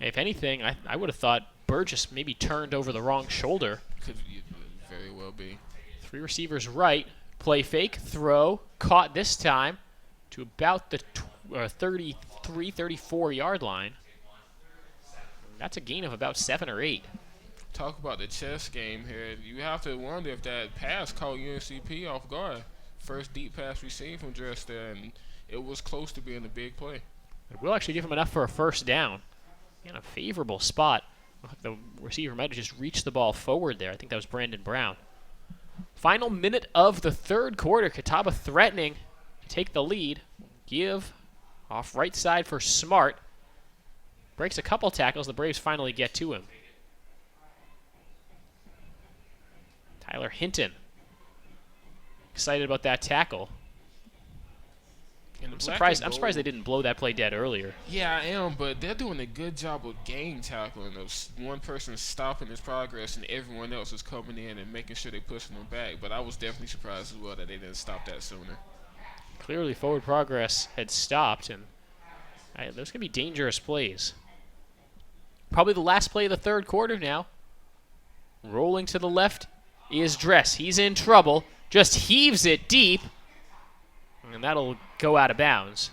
If anything, I would have thought Burgess maybe turned over the wrong shoulder. Could very well be. Three receivers right, play fake, throw, caught this time to about the 33, 34-yard line. That's a gain of about 7 or 8. Talk about the chess game here. You have to wonder if that pass caught UNCP off guard. First deep pass we seen from Dress there, and it was close to being a big play. It will actually give him enough for a first down. In a favorable spot. The receiver might have just reached the ball forward there. I think that was Brandon Brown. Final minute of the third quarter. Catawba threatening to take the lead. Give off right side for Smart. Breaks a couple tackles. The Braves finally get to him. Tyler Hinton. Excited about that tackle. I'm surprised they didn't blow that play dead earlier. Yeah, I am, but they're doing a good job of game tackling. One person stopping his progress and everyone else is coming in and making sure they're pushing him back. But I was definitely surprised as well that they didn't stop that sooner. Clearly forward progress had stopped, and there's going to be dangerous plays. Probably the last play of the third quarter now. Rolling to the left is Dress. He's in trouble. Just heaves it deep. And that'll go out of bounds.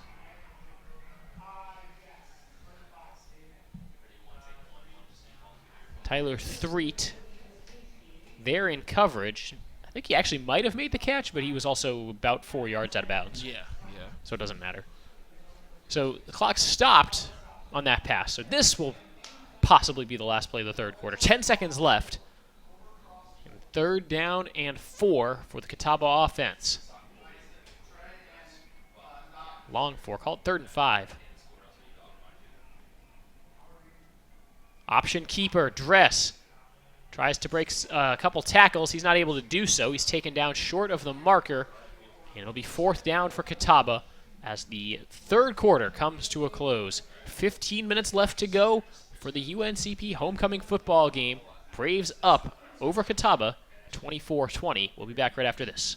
Tyler Threet there in coverage. I think he actually might have made the catch, but he was also about 4 yards out of bounds. Yeah. So it doesn't matter. So the clock stopped on that pass. So this will possibly be the last play of the third quarter. 10 seconds left. And 3rd down and 4 for the Catawba offense. Long 4, called 3rd and 5. Option keeper, Dress. Tries to break a couple tackles. He's not able to do so. He's taken down short of the marker. And it'll be 4th down for Catawba as the third quarter comes to a close. 15 minutes left to go for the UNCP homecoming football game. Braves up over Catawba, 24-20. We'll be back right after this.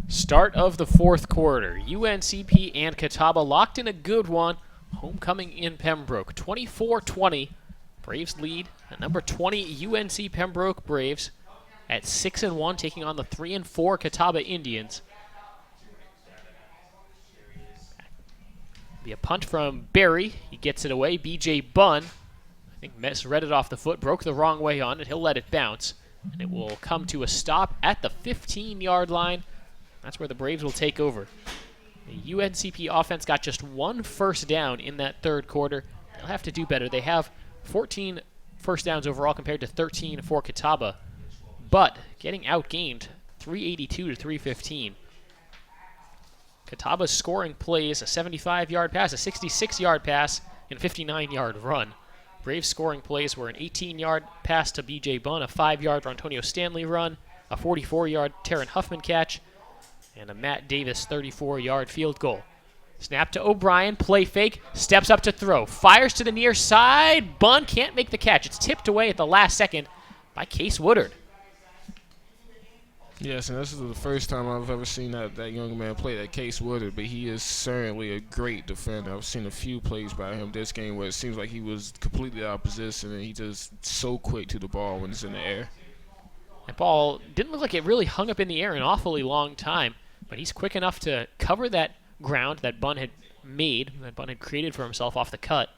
Start of the fourth quarter. UNCP and Catawba locked in a good one. Homecoming in Pembroke. 24-20. Braves lead at number 20 UNC Pembroke Braves at 6-1, taking on the 3-4 Catawba Indians. Be a punt from Barry. He gets it away. BJ Bunn, I think, misread it off the foot, broke the wrong way on it. He'll let it bounce, and it will come to a stop at the 15-yard line. That's where the Braves will take over. The UNCP offense got just 1 first down in that third quarter. They'll have to do better. They have 14 first downs overall compared to 13 for Catawba, but getting outgained 382 to 315. Catawba's scoring plays a 75-yard pass, a 66-yard pass, and a 59-yard run. Braves scoring plays were an 18-yard pass to B.J. Bunn, a 5-yard Antonio Stanley run, a 44-yard Taryn Huffman catch, and a Matt Davis 34-yard field goal. Snap to O'Brien, play fake, steps up to throw, fires to the near side. Bunn can't make the catch. It's tipped away at the last second by Case Woodard. Yes, and this is the first time I've ever seen that young man play, that Case Woodard, but he is certainly a great defender. I've seen a few plays by him this game where it seems like he was completely out of position, and he just so quick to the ball when it's in the air. That ball didn't look like it really hung up in the air an awfully long time, but he's quick enough to cover that ground that Bunn had made, that Bunn had created for himself off the cut.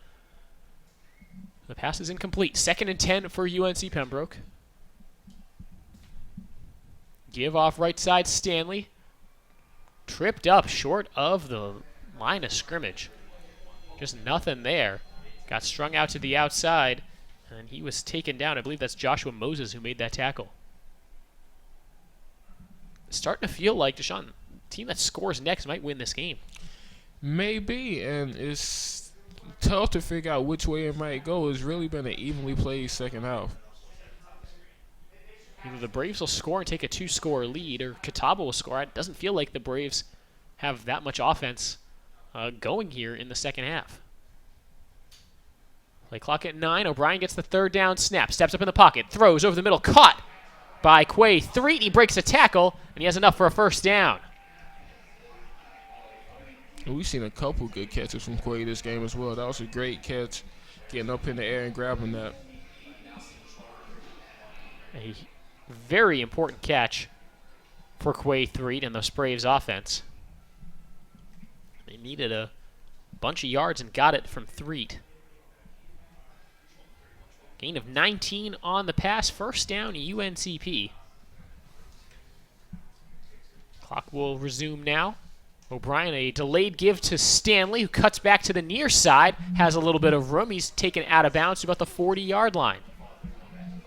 The pass is incomplete. 2nd and 10 for UNC Pembroke. Give off right side, Stanley. Tripped up short of the line of scrimmage. Just nothing there. Got strung out to the outside, and he was taken down. I believe that's Joshua Moses who made that tackle. It's starting to feel like, Deshaun, the team that scores next might win this game. Maybe, and it's tough to figure out which way it might go. It's really been an evenly played second half. Either the Braves will score and take a 2-score lead, or Catawba will score. It doesn't feel like the Braves have that much offense going here in the second half. Play clock at 9. O'Brien gets the 3rd down snap. Steps up in the pocket. Throws over the middle. Caught by Quay Threet. He breaks a tackle, and he has enough for a first down. We've seen a couple good catches from Quay this game as well. That was a great catch, getting up in the air and grabbing that. A very important catch for Quay Threet and the Braves offense. They needed a bunch of yards and got it from Threet. Gain of 19 on the pass. First down, UNCP. Clock will resume now. O'Brien, a delayed give to Stanley, who cuts back to the near side, has a little bit of room. He's taken out of bounds to about the 40-yard line.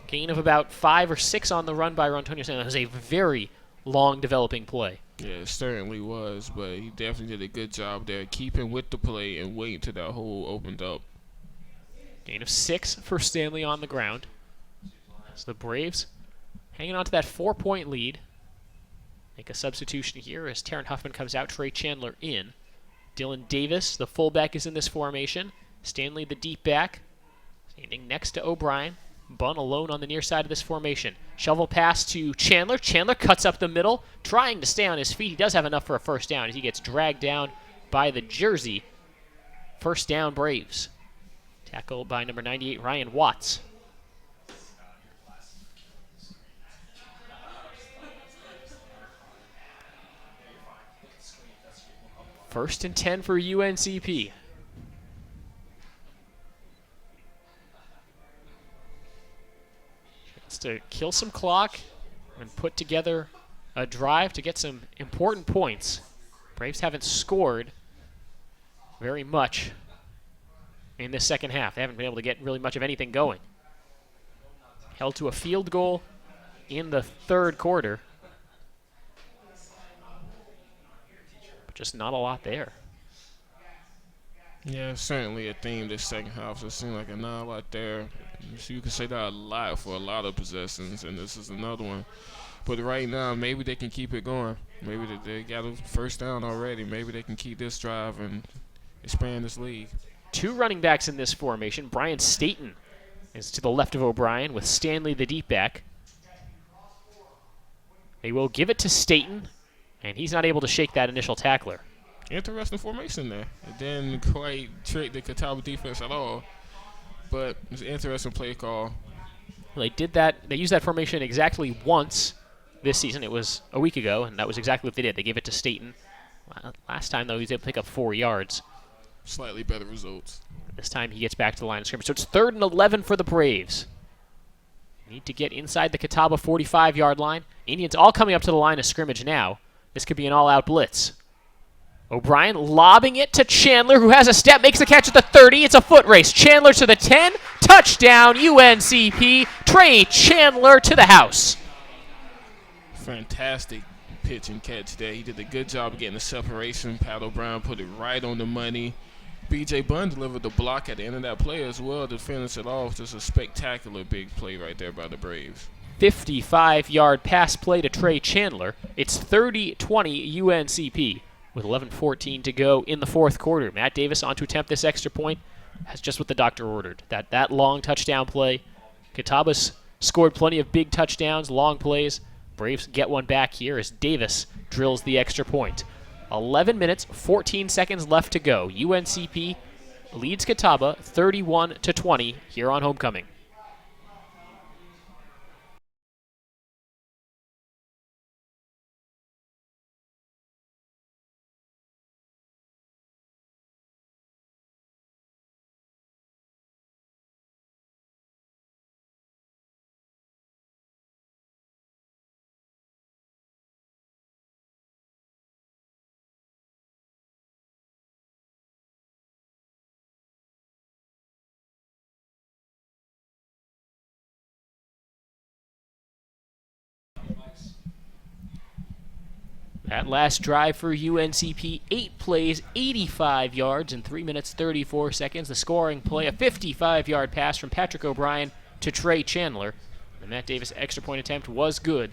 Gain of about 5 or 6 on the run by Antonio Stanley. That was a very long developing play. Yeah, it certainly was, but he definitely did a good job there, keeping with the play and waiting till that hole opened up. Gain of 6 for Stanley on the ground. So the Braves hanging on to that 4-point lead. Make a substitution here as Taryn Huffman comes out, Trey Chandler in. Dylan Davis, the fullback, is in this formation. Stanley, the deep back, standing next to O'Brien. Bunn alone on the near side of this formation. Shovel pass to Chandler. Chandler cuts up the middle, trying to stay on his feet. He does have enough for a first down as he gets dragged down by the jersey. First down, Braves. Tackled by number 98, Ryan Watts. First and 10 for UNCP. Chance to kill some clock and put together a drive to get some important points. Braves haven't scored very much in this second half. They haven't been able to get really much of anything going. Held to a field goal in the third quarter. Just not a lot there. Yeah, certainly a theme this second half. It seemed like not a lot there. So you can say that a lot for a lot of possessions, and this is another one. But right now, maybe they can keep it going. Maybe they got a first down already. Maybe they can keep this drive and expand this league. 2 running backs in this formation. Brian Staten is to the left of O'Brien with Stanley, the deep back. They will give it to Staten, and he's not able to shake that initial tackler. Interesting formation there. It didn't quite trick the Catawba defense at all. but it's an interesting play call. Well, they did that. They used that formation exactly once this season. It was a week ago, and that was exactly what they did. They gave it to Staten. Last time, though, he was able to pick up 4 yards. Slightly better results. This time, he gets back to the line of scrimmage. So it's 3rd and 11 for the Braves. Need to get inside the Catawba 45-yard line. Indians all coming up to the line of scrimmage now. This could be an all-out blitz. O'Brien lobbing it to Chandler, who has a step, makes the catch at the 30. It's a foot race. Chandler to the 10. Touchdown, UNCP. Trey Chandler to the house. Fantastic pitch and catch there. He did a good job of getting the separation. Pat O'Brien put it right on the money. B.J. Bunn delivered the block at the end of that play as well to finish it off. Just a spectacular big play right there by the Braves. 55-yard pass play to Trey Chandler. It's 30-20 UNCP with 11:14 to go in the 4th quarter. Matt Davis on to attempt this extra point. That's just what the doctor ordered. That long touchdown play. Catawba's scored plenty of big touchdowns, long plays. Braves get one back here as Davis drills the extra point. 11 minutes, 14 seconds left to go. UNCP leads Catawba 31-20 here on homecoming. That last drive for UNCP, 8 plays, 85 yards in 3 minutes, 34 seconds. The scoring play, a 55-yard pass from Patrick O'Brien to Trey Chandler. The Matt Davis extra point attempt was good.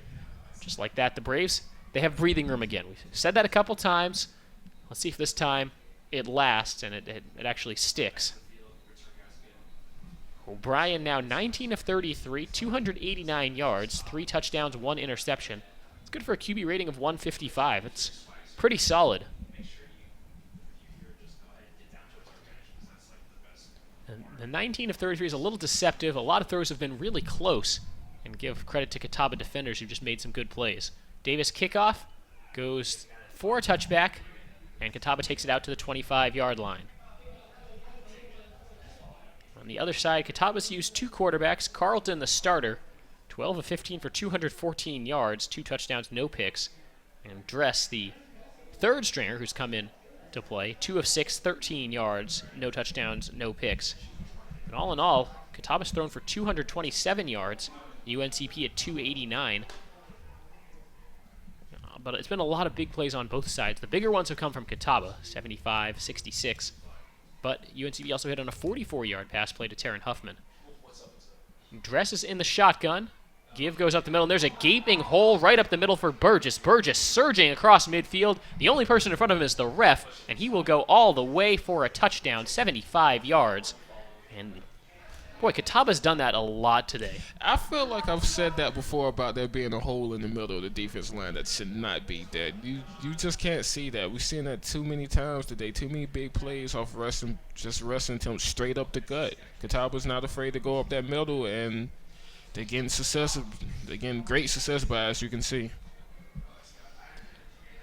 Just like that, the Braves, they have breathing room again. We've said that a couple times. Let's see if this time it lasts and it actually sticks. O'Brien now 19 of 33, 289 yards, 3 touchdowns, 1 interception. Good for a QB rating of 155. It's pretty solid. And the 19 of 33 is a little deceptive. A lot of throws have been really close, and give credit to Catawba defenders who just made some good plays. Davis kickoff goes for a touchback, and Catawba takes it out to the 25-yard line. On the other side, Catawba's used 2 quarterbacks. Carlton, the starter, 12 of 15 for 214 yards, 2 touchdowns, no picks. And Dress, the 3rd stringer who's come in to play, 2 of 6, 13 yards, no touchdowns, no picks. And all in all, Catawba's thrown for 227 yards, UNCP at 289. But it's been a lot of big plays on both sides. The bigger ones have come from Catawba, 75, 66. But UNCP also hit on a 44-yard pass play to Taryn Huffman. Dress is in the shotgun. Give goes up the middle, and there's a gaping hole right up the middle for Burgess. Burgess surging across midfield. The only person in front of him is the ref, and he will go all the way for a touchdown, 75 yards. And, boy, Catawba's done that a lot today. I feel like I've said that before about there being a hole in the middle of the defense line that should not be there. You just can't see that. We've seen that too many times today. Too many big plays off wrestling them straight up the gut. Catawba's not afraid to go up that middle, and they're getting success. They're getting great success by, as you can see.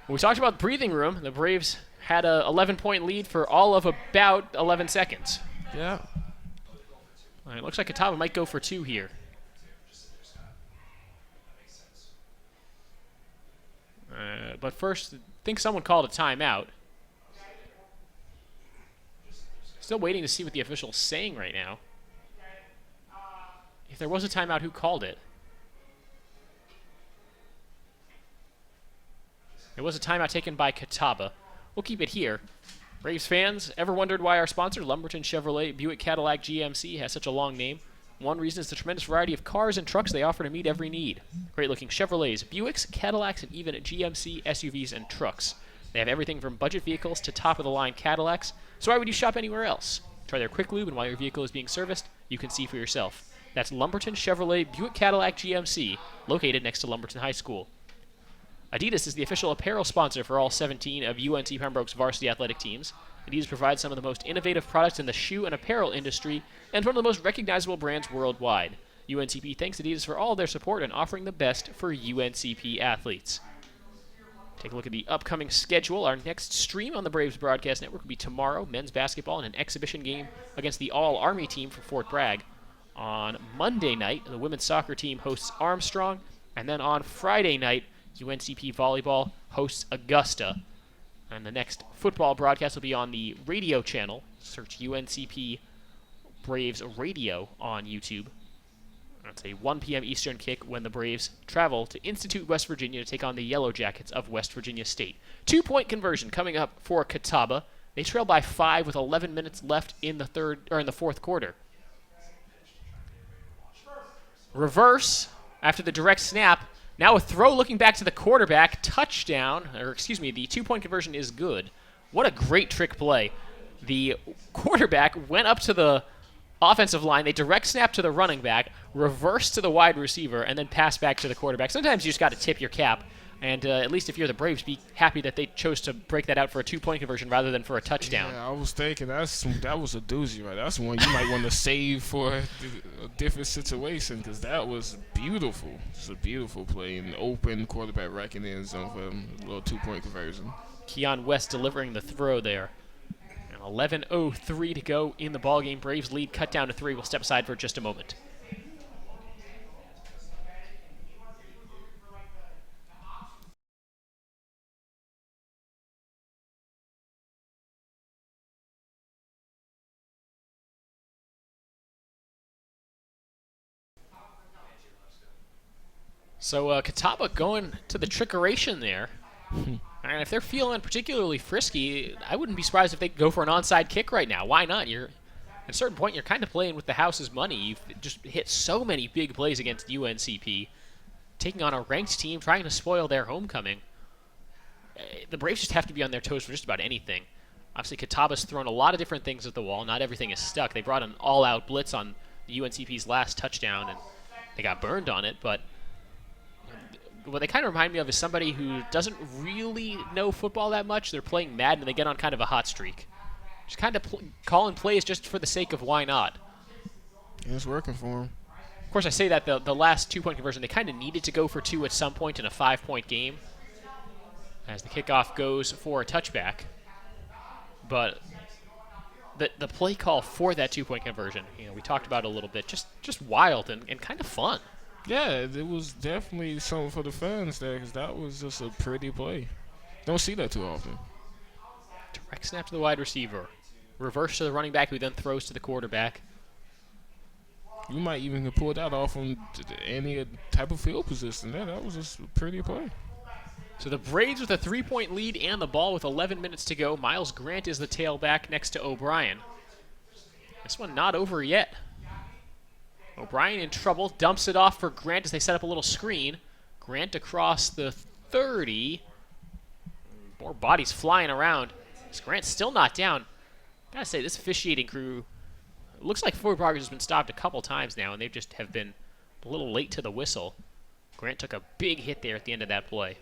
We talked about breathing room. The Braves had a 11-point lead for all of about 11 seconds. Yeah. All right, looks like Catawba might go for 2 here. But first, I think someone called a timeout. Still waiting to see what the official's saying right now. If there was a timeout, who called it? It was a timeout taken by Catawba. We'll keep it here. Braves fans, ever wondered why our sponsor, Lumberton Chevrolet Buick Cadillac GMC, has such a long name? One reason is the tremendous variety of cars and trucks they offer to meet every need. Great-looking Chevrolets, Buicks, Cadillacs, and even GMC SUVs and trucks. They have everything from budget vehicles to top-of-the-line Cadillacs, so why would you shop anywhere else? Try their quick lube, and while your vehicle is being serviced, you can see for yourself. That's Lumberton Chevrolet Buick Cadillac GMC, located next to Lumberton High School. Adidas is the official apparel sponsor for all 17 of UNC Pembroke's varsity athletic teams. Adidas provides some of the most innovative products in the shoe and apparel industry and one of the most recognizable brands worldwide. UNCP thanks Adidas for all their support and offering the best for UNCP athletes. Take a look at the upcoming schedule. Our next stream on the Braves Broadcast Network will be tomorrow, men's basketball in an exhibition game against the All-Army team from Fort Bragg. On Monday night, the women's soccer team hosts Armstrong, and then on Friday night, UNCP volleyball hosts Augusta. And the next football broadcast will be on the radio channel. Search UNCP Braves Radio on YouTube. It's a 1 p.m. Eastern kick when the Braves travel to Institute, West Virginia to take on the Yellow Jackets of West Virginia State. 2-point conversion coming up for Catawba. They trail by 5 with 11 minutes left in the fourth quarter. Reverse after the direct snap. Now a throw looking back to the quarterback. Touchdown, the 2-point conversion is good. What a great trick play. The quarterback went up to the offensive line. They direct snap to the running back, reverse to the wide receiver, and then pass back to the quarterback. Sometimes you just got to tip your cap. And at least if you're the Braves, be happy that they chose to break that out for a 2-point conversion rather than for a touchdown. Yeah, I was thinking that was a doozy, right? That's one you might want to save for a different situation because that was beautiful. It's a beautiful play, an open quarterback racking in zone for a little 2-point conversion. Keon West delivering the throw there. And 11:03 to go in the ballgame. Braves lead cut down to 3. We'll step aside for just a moment. So Catawba going to the trickeration there. And if they're feeling particularly frisky, I wouldn't be surprised if they go for an onside kick right now. Why not? At a certain point, you're kind of playing with the house's money. You've just hit so many big plays against UNCP, taking on a ranked team, trying to spoil their homecoming. The Braves just have to be on their toes for just about anything. Obviously, Catawba's thrown a lot of different things at the wall. Not everything is stuck. They brought an all-out blitz on the UNCP's last touchdown, and they got burned on it, but what they kind of remind me of is somebody who doesn't really know football that much. They're playing Madden, and they get on kind of a hot streak. Just kind of calling plays just for the sake of why not. Yeah, it's working for them. Of course, I say that the last 2-point conversion, they kind of needed to go for 2 at some point in a 5-point game as the kickoff goes for a touchback. But the play call for that 2-point conversion, we talked about it a little bit, just wild and kind of fun. Yeah, it was definitely something for the fans there because that was just a pretty play. Don't see that too often. Direct snap to the wide receiver. Reverse to the running back who then throws to the quarterback. You might even pull that off on any type of field position. Yeah, that was just a pretty play. So the Braves with a 3-point lead and the ball with 11 minutes to go. Miles Grant is the tailback next to O'Brien. This one not over yet. O'Brien in trouble, dumps it off for Grant as they set up a little screen. Grant across the 30. More bodies flying around. Grant's still not down. Gotta say, this officiating crew, it looks like forward progress has been stopped a couple times now, and they just have been a little late to the whistle. Grant took a big hit there at the end of that play.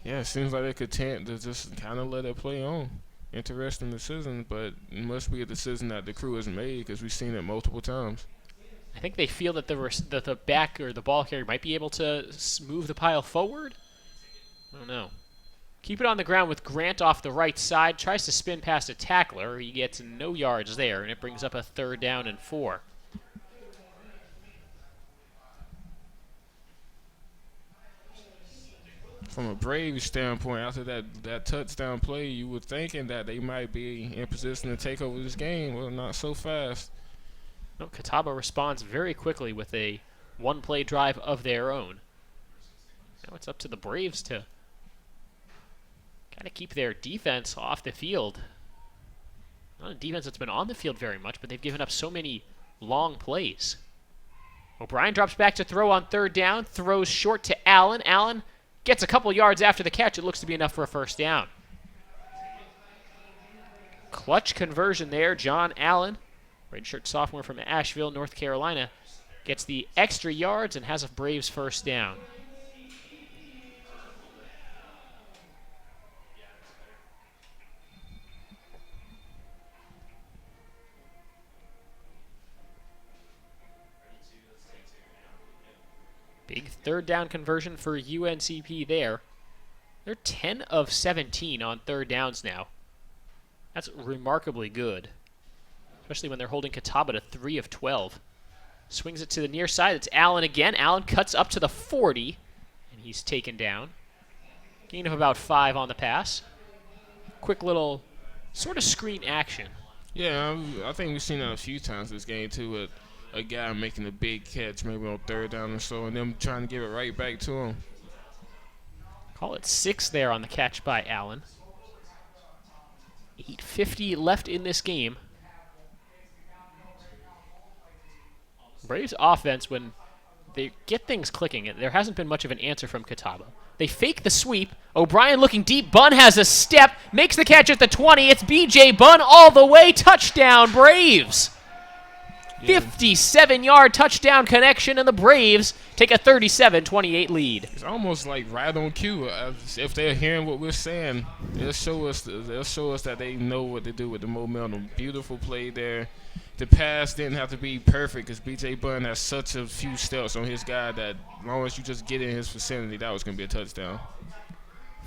Yeah, it seems like they're content to just kind of let it play on. Interesting decision, but it must be a decision that the crew has made because we've seen it multiple times. I think they feel that the back or the ball carrier might be able to move the pile forward. I don't know. Keep it on the ground with Grant off the right side. Tries to spin past a tackler. He gets no yards there, and it brings up a 3rd down and 4. From a Braves standpoint, after that touchdown play, you were thinking that they might be in position to take over this game. Well, not so fast. No, Catawba responds very quickly with a 1-play drive of their own. Now it's up to the Braves to kind of keep their defense off the field. Not a defense that's been on the field very much, but they've given up so many long plays. O'Brien drops back to throw on 3rd down, throws short to Allen. Allen gets a couple yards after the catch. It looks to be enough for a 1st down. Clutch conversion there. John Allen, redshirt sophomore from Asheville, North Carolina, gets the extra yards and has a Braves 1st down. Big third down conversion for UNCP there. They're 10 of 17 on third downs now. That's remarkably good, especially when they're holding Catawba to 3 of 12. Swings it to the near side. It's Allen again. Allen cuts up to the 40, and he's taken down. Gain of about 5 on the pass. Quick little sort of screen action. Yeah, I think we've seen that a few times this game, too, with a guy making a big catch, maybe on third down or so, and them trying to give it right back to him. Call it 6 there on the catch by Allen. 8:50 left in this game. Braves offense, when they get things clicking, there hasn't been much of an answer from Catawba. They fake the sweep. O'Brien looking deep. Bunn has a step. Makes the catch at the 20. It's B.J. Bunn all the way. Touchdown, Braves. 57-yard touchdown connection, and the Braves take a 37-28 lead. It's almost like right on cue. If they're hearing what we're saying, they'll show us that they know what to do with the momentum. Beautiful play there. The pass didn't have to be perfect because B.J. Bunn has such a few steps on his guy that as long as you just get in his vicinity, that was going to be a touchdown.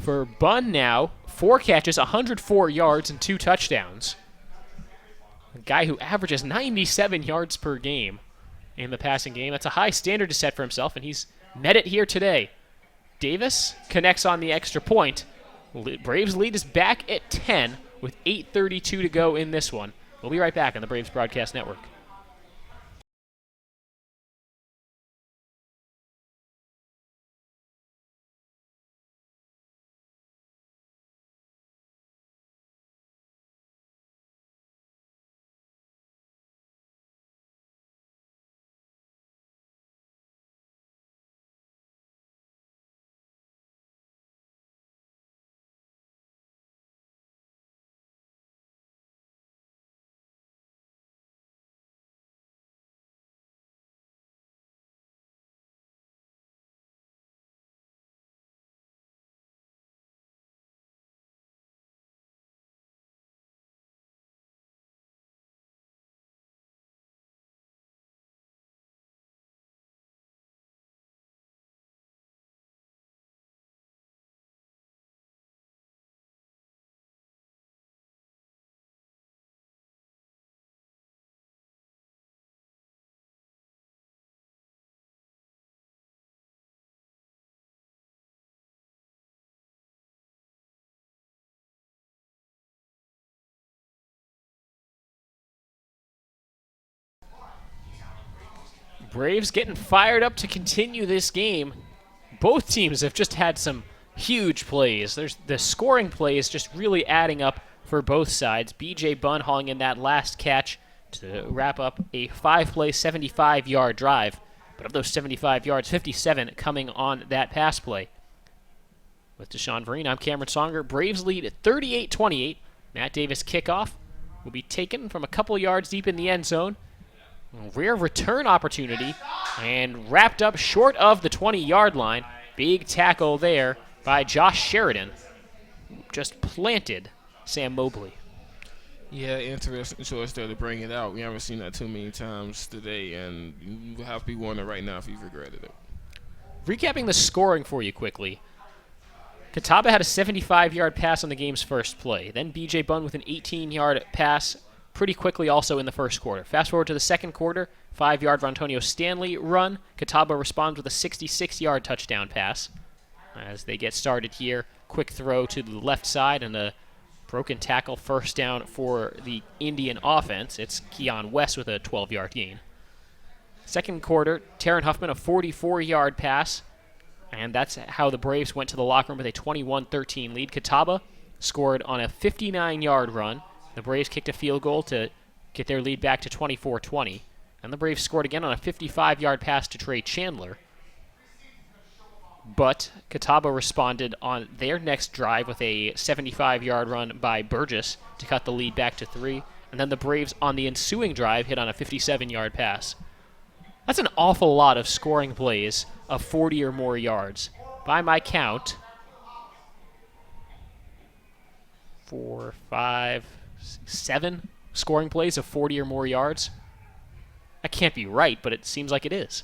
For Bunn now, 4 catches, 104 yards, and 2 touchdowns. A guy who averages 97 yards per game in the passing game. That's a high standard to set for himself, and he's met it here today. Davis connects on the extra point. Braves lead is back at 10 with 8:32 to go in this one. We'll be right back on the Braves Broadcast Network. Braves getting fired up to continue this game. Both teams have just had some huge plays. There's the scoring plays just really adding up for both sides. B.J. Bunn hauling in that last catch to wrap up a 5-play, 75-yard drive. But of those 75 yards, 57 coming on that pass play. With Deshaun Vereen, I'm Cameron Songer. Braves lead at 38-28. Matt Davis kickoff will be taken from a couple yards deep in the end zone. Rare return opportunity and wrapped up short of the 20-yard line. Big tackle there by Josh Sheridan. Just planted Sam Mobley. Yeah, interesting choice there to bring it out. We haven't seen that too many times today, and you have to be wondering right now if you've regretted it. Recapping the scoring for you quickly. Catawba had a 75-yard pass on the game's first play. Then B.J. Bunn with an 18-yard pass pretty quickly also in the first quarter. Fast forward to the second quarter, 5-yard Rontonio Stanley run. Catawba responds with a 66-yard touchdown pass. As they get started here, quick throw to the left side and a broken tackle, first down for the Indian offense. It's Keon West with a 12-yard gain. Second quarter, Taryn Huffman, a 44-yard pass. And that's how the Braves went to the locker room with a 21-13 lead. Catawba scored on a 59-yard run. The Braves kicked a field goal to get their lead back to 24-20. And the Braves scored again on a 55-yard pass to Trey Chandler. But Catawba responded on their next drive with a 75-yard run by Burgess to cut the lead back to 3. And then the Braves on the ensuing drive hit on a 57-yard pass. That's an awful lot of scoring plays of 40 or more yards. By my count, 4, 5, 7 scoring plays of 40 or more yards. That can't be right, but it seems like it is.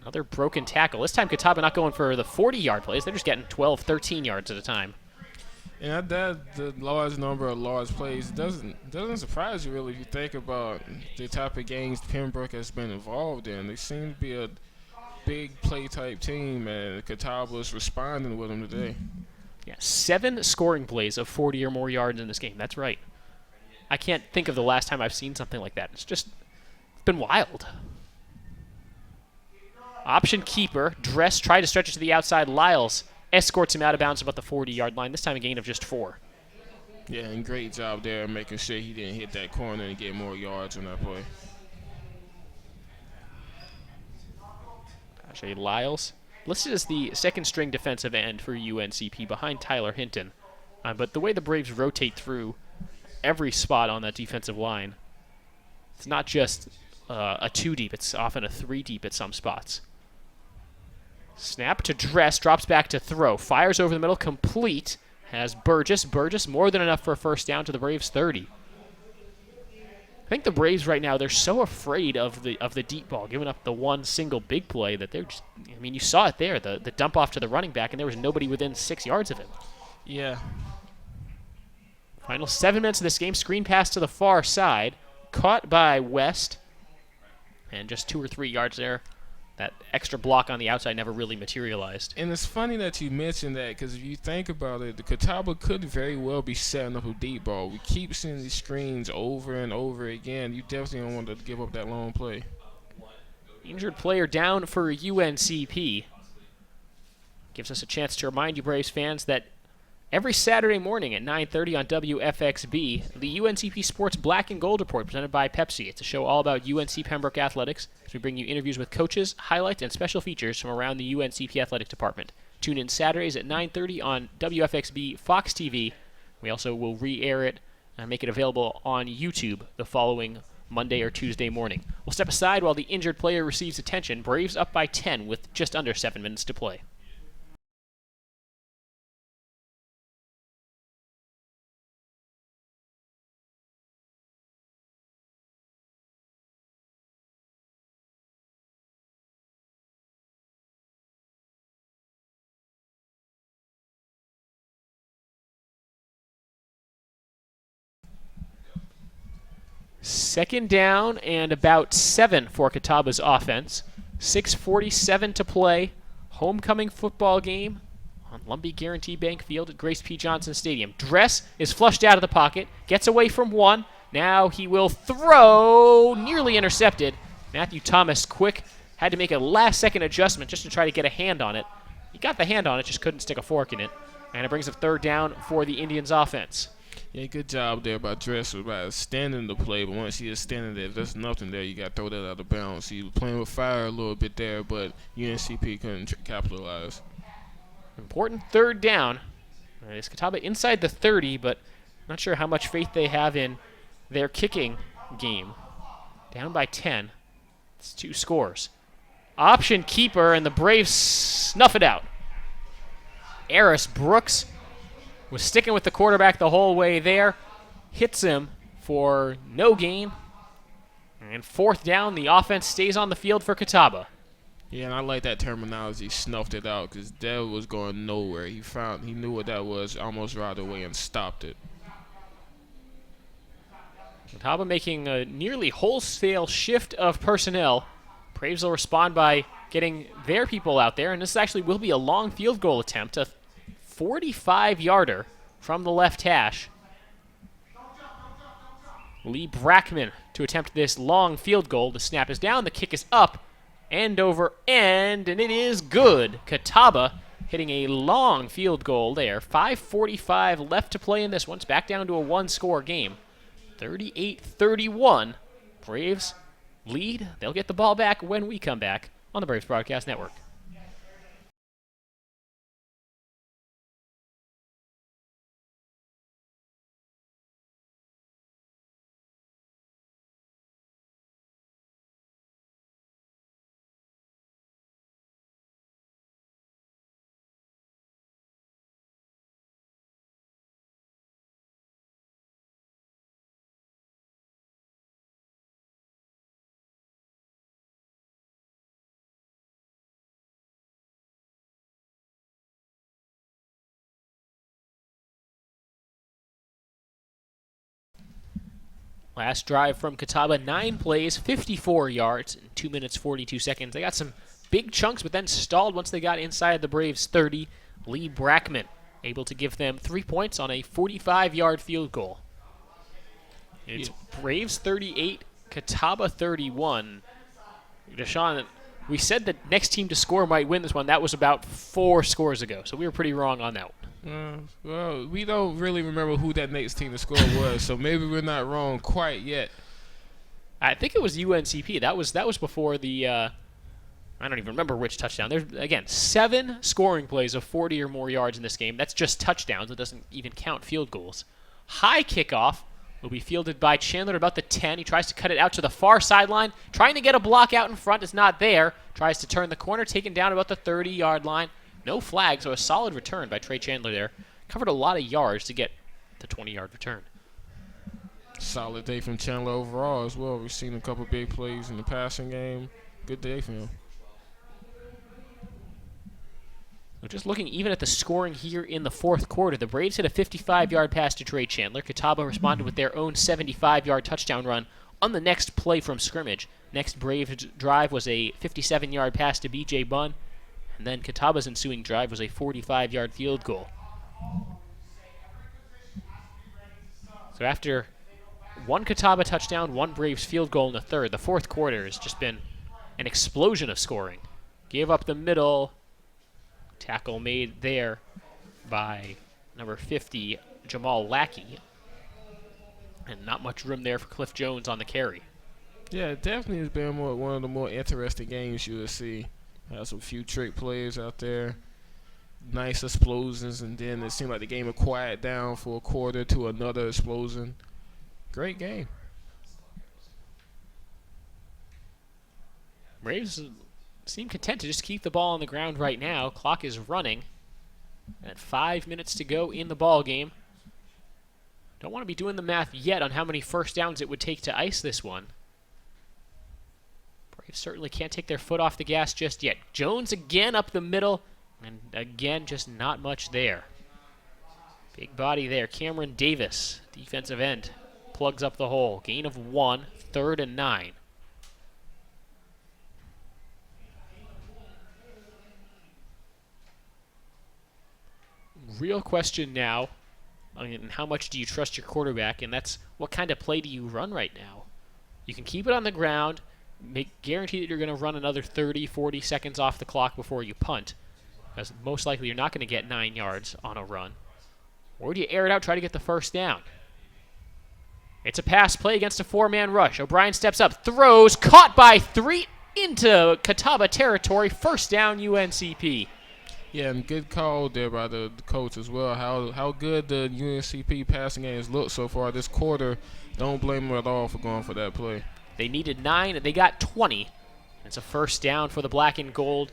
Another broken tackle. This time Catawba not going for the 40-yard plays. They're just getting 12, 13 yards at a time. And that the large number of large plays doesn't surprise you really if you think about the type of games Pembroke has been involved in. They seem to be a big play type team, and Catawba's responding with them today. Yeah, 7 scoring plays of 40 or more yards in this game. That's right. I can't think of the last time I've seen something like that. It's been wild. Option keeper. Dress tried to stretch it to the outside. Lyles escorts him out of bounds about the 40-yard line. This time a gain of just 4. Yeah, and great job there making sure he didn't hit that corner and get more yards on that play. Ajay Lyles, listed as the second-string defensive end for UNCP behind Tyler Hinton. But the way the Braves rotate through every spot on that defensive line, it's not just a 2 deep, it's often a 3 deep at some spots. Snap to Dress, drops back to throw, fires over the middle, complete, has Burgess. Burgess more than enough for a first down to the Braves 30. I think the Braves right now, they're so afraid of the deep ball, giving up the one single big play that they're just, I mean, you saw it there, the dump off to the running back, and there was nobody within 6 yards of him. Yeah. Final 7 minutes of this game, screen pass to the far side, caught by West, and just 2 or 3 yards there. That extra block on the outside never really materialized. And it's funny that you mentioned that because if you think about it, the Catawba could very well be setting up a deep ball. We keep seeing these screens over and over again. You definitely don't want to give up that long play. Injured player down for UNCP. Gives us a chance to remind you, Braves fans, that every Saturday morning at 9:30 on WFXB, the UNCP Sports Black and Gold Report presented by Pepsi. It's a show all about UNC Pembroke athletics as we bring you interviews with coaches, highlights, and special features from around the UNCP athletic department. Tune in Saturdays at 9:30 on WFXB Fox TV. We also will re-air it and make it available on YouTube the following Monday or Tuesday morning. We'll step aside while the injured player receives attention. Braves up by 10 with just under 7 minutes to play. Second down and about 7 for Catawba's offense. 6:47 to play. Homecoming football game on Lumbee Guarantee Bank Field at Grace P. Johnson Stadium. Dress is flushed out of the pocket, gets away from one. Now he will throw, nearly intercepted. Matthew Thomas, quick, had to make a last-second adjustment just to try to get a hand on it. He got the hand on it, just couldn't stick a fork in it. And it brings up third down for the Indians offense. Yeah, good job there by Dress about standing the play, but once he is standing there, if there's nothing there, you got to throw that out of bounds. He was playing with fire a little bit there, but UNCP couldn't capitalize. Important third down. It's Catawba inside the 30, but not sure how much faith they have in their kicking game. Down by 10. It's 2 scores. Option keeper, and the Braves snuff it out. Eris Brooks was sticking with the quarterback the whole way there. Hits him for no gain. And fourth down, the offense stays on the field for Catawba. Yeah, and I like that terminology, snuffed it out, because that was going nowhere. He knew what that was almost right away and stopped it. Catawba making a nearly wholesale shift of personnel. Braves will respond by getting their people out there, and this actually will be a long field goal attempt, a 45-yarder from the left hash. Lee Brackman to attempt this long field goal. The snap is down, the kick is up, end over end, and it is good. Catawba hitting a long field goal there. 5:45 left to play in this one. It's back down to a one-score game. 38-31. Braves lead. They'll get the ball back when we come back on the Braves Broadcast Network. Last drive from Catawba, 9 plays, 54 yards in 2 minutes 42 seconds. They got some big chunks, but then stalled once they got inside the Braves' 30. Lee Brackman able to give them 3 points on a 45-yard field goal. It's Braves 38, Catawba 31. Deshaun, we said that next team to score might win this one. That was about 4 scores ago, so we were pretty wrong on that one. Well, we don't really remember who that next team to score was, so maybe we're not wrong quite yet. I think it was UNCP. That was before the I don't even remember which touchdown. There's, again, 7 scoring plays of 40 or more yards in this game. That's just touchdowns. It doesn't even count field goals. High kickoff will be fielded by Chandler at about the 10. He tries to cut it out to the far sideline. Trying to get a block out in front. Is not there. Tries to turn the corner. Taken down about the 30-yard line. No flag, so a solid return by Trey Chandler there. Covered a lot of yards to get the 20-yard return. Solid day from Chandler overall as well. We've seen a couple big plays in the passing game. Good day for him. Just looking even at the scoring here in the fourth quarter, the Braves hit a 55-yard pass to Trey Chandler. Catawba responded with their own 75-yard touchdown run on the next play from scrimmage. Next Braves drive was a 57-yard pass to B.J. Bunn, and then Catawba's ensuing drive was a 45-yard field goal. So after one Catawba touchdown, one Braves field goal in the third, the fourth quarter has just been an explosion of scoring. Gave up the middle. Tackle made there by number 50, Jamal Lackey. And not much room there for Cliff Jones on the carry. Yeah, it definitely has been one of the more interesting games you will see. Has a few trick plays out there. Nice explosions, and then it seemed like the game would quiet down for a quarter to another explosion. Great game. Braves seem content to just keep the ball on the ground right now. Clock is running at 5 minutes to go in the ball game. Don't want to be doing the math yet on how many first downs it would take to ice this one. Braves certainly can't take their foot off the gas just yet. Jones again up the middle, and again just not much there. Big body there. Cameron Davis, defensive end, plugs up the hole. Gain of 1, 3rd and 9. Real question now, how much do you trust your quarterback, and that's what kind of play do you run right now? You can keep it on the ground, guarantee that you're going to run another 30, 40 seconds off the clock before you punt, because most likely you're not going to get 9 yards on a run. Or do you air it out, try to get the first down? It's a pass play against a 4-man rush. O'Brien steps up, throws, caught by 3 into Catawba territory. First down, UNCP. Yeah, and good call there by the coach as well. How good the UNCP passing game has looked so far this quarter. Don't blame them at all for going for that play. They needed 9, and they got 20. It's a first down for the black and gold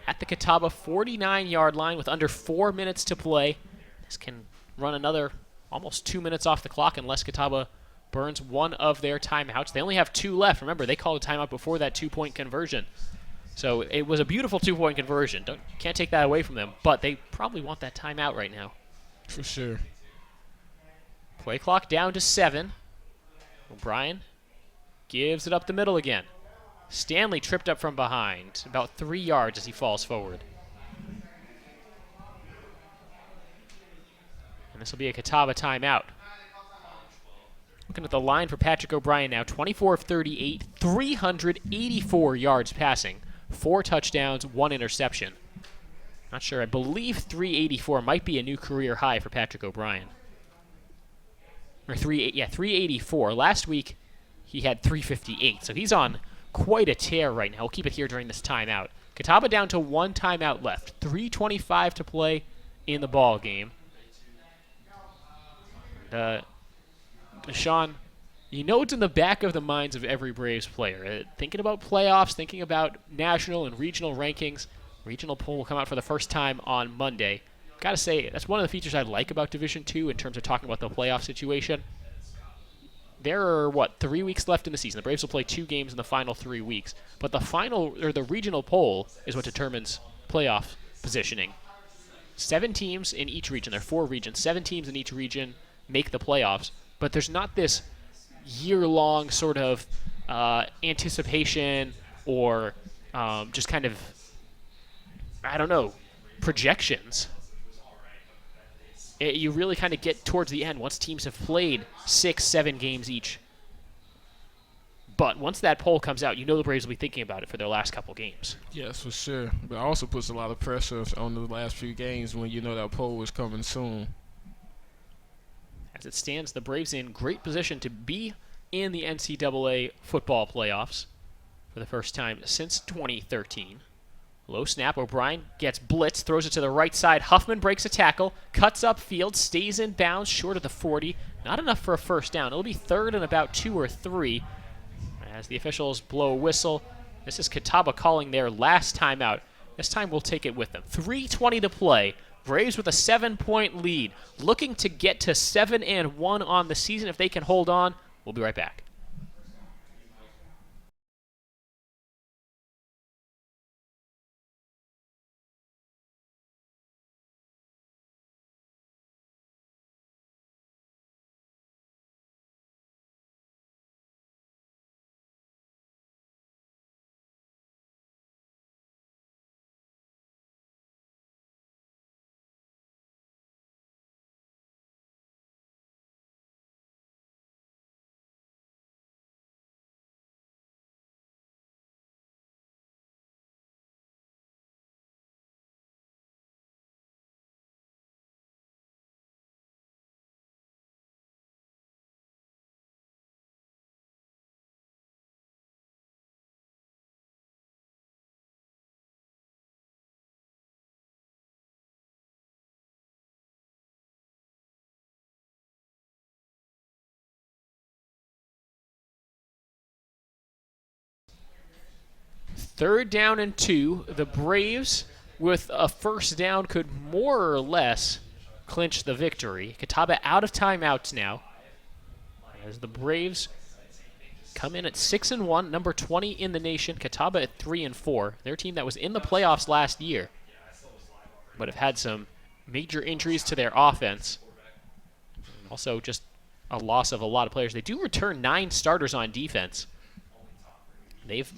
at the Catawba 49-yard line with under 4 minutes to play. This can run another almost 2 minutes off the clock unless Catawba burns one of their timeouts. They only have 2 left. Remember, they called a timeout before that 2-point conversion. So it was a beautiful 2-point conversion. Can't take that away from them, but they probably want that timeout right now. For sure. Play clock down to 7. O'Brien gives it up the middle again. Stanley tripped up from behind, about 3 yards as he falls forward. And this will be a Catawba timeout. Looking at the line for Patrick O'Brien now, 24 of 38, 384 yards passing. 4 touchdowns, 1 interception. Not sure. I believe 384 might be a new career high for Patrick O'Brien. Or 384. Last week, he had 358. So he's on quite a tear right now. We'll keep it here during this timeout. Catawba down to 1 timeout left. 3:25 to play in the ball game. Sean, you know it's in the back of the minds of every Braves player. Thinking about playoffs, thinking about national and regional rankings. Regional poll will come out for the first time on Monday. Got to say, that's one of the features I like about Division II in terms of talking about the playoff situation. There are, 3 weeks left in the season. The Braves will play 2 games in the final 3 weeks. But the regional poll is what determines playoff positioning. 7 teams in each region. There are 4 regions. 7 teams in each region make the playoffs. But there's not this year-long sort of anticipation or just kind of, I don't know, projections. You really kind of get towards the end once teams have played 6-7 games each. But once that poll comes out, you know the Braves will be thinking about it for their last couple games. Yes, for sure. But it also puts a lot of pressure on the last few games when you know that poll is coming soon. As it stands, the Braves in great position to be in the NCAA football playoffs for the first time since 2013. Low snap, O'Brien gets blitzed, throws it to the right side. Huffman breaks a tackle, cuts upfield, stays in bounds, short of the 40. Not enough for a first down. It'll be third and about 2 or 3 as the officials blow a whistle. This is Catawba calling their last timeout. This time we'll take it with them. 3:20 to play. Braves with a 7-point lead, looking to get to 7-1 on the season if they can hold on. We'll be right back. Third down and 2. The Braves, with a first down, could more or less clinch the victory. Catawba out of timeouts now, as the Braves come in at 6-1, number 20 in the nation. Catawba at 3-4. Their team that was in the playoffs last year, but have had some major injuries to their offense. Also, just a loss of a lot of players. They do return 9 starters on defense. They've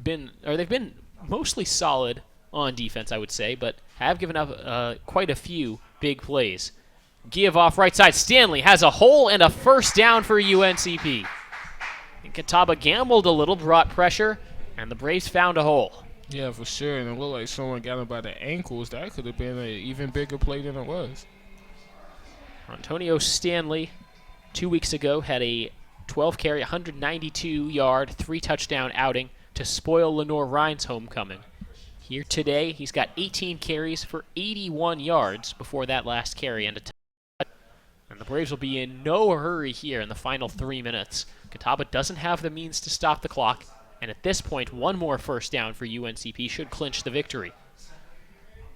been mostly solid on defense, I would say, but have given up quite a few big plays. Give off right side. Stanley has a hole and a first down for UNCP. And Catawba gambled a little, brought pressure, and the Braves found a hole. Yeah, for sure. And it looked like someone got him by the ankles. That could have been an even bigger play than it was. Antonio Stanley, 2 weeks ago, had a 12-carry, 192-yard, 3-touchdown outing to spoil Lenore Ryan's homecoming. Here today, he's got 18 carries for 81 yards before that last carry and a touchdown. And the Braves will be in no hurry here in the final 3 minutes. Catawba doesn't have the means to stop the clock, and at this point, one more first down for UNCP should clinch the victory.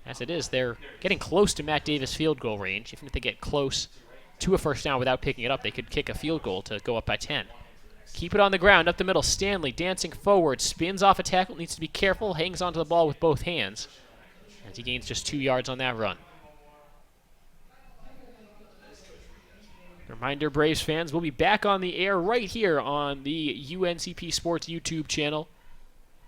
As it is, they're getting close to Matt Davis field goal range. Even if they get close to a first down without picking it up, they could kick a field goal to go up by 10. Keep it on the ground, up the middle. Stanley dancing forward, spins off a tackle, needs to be careful, hangs onto the ball with both hands, as he gains just 2 yards on that run. Reminder, Braves fans, we'll be back on the air right here on the UNCP Sports YouTube channel.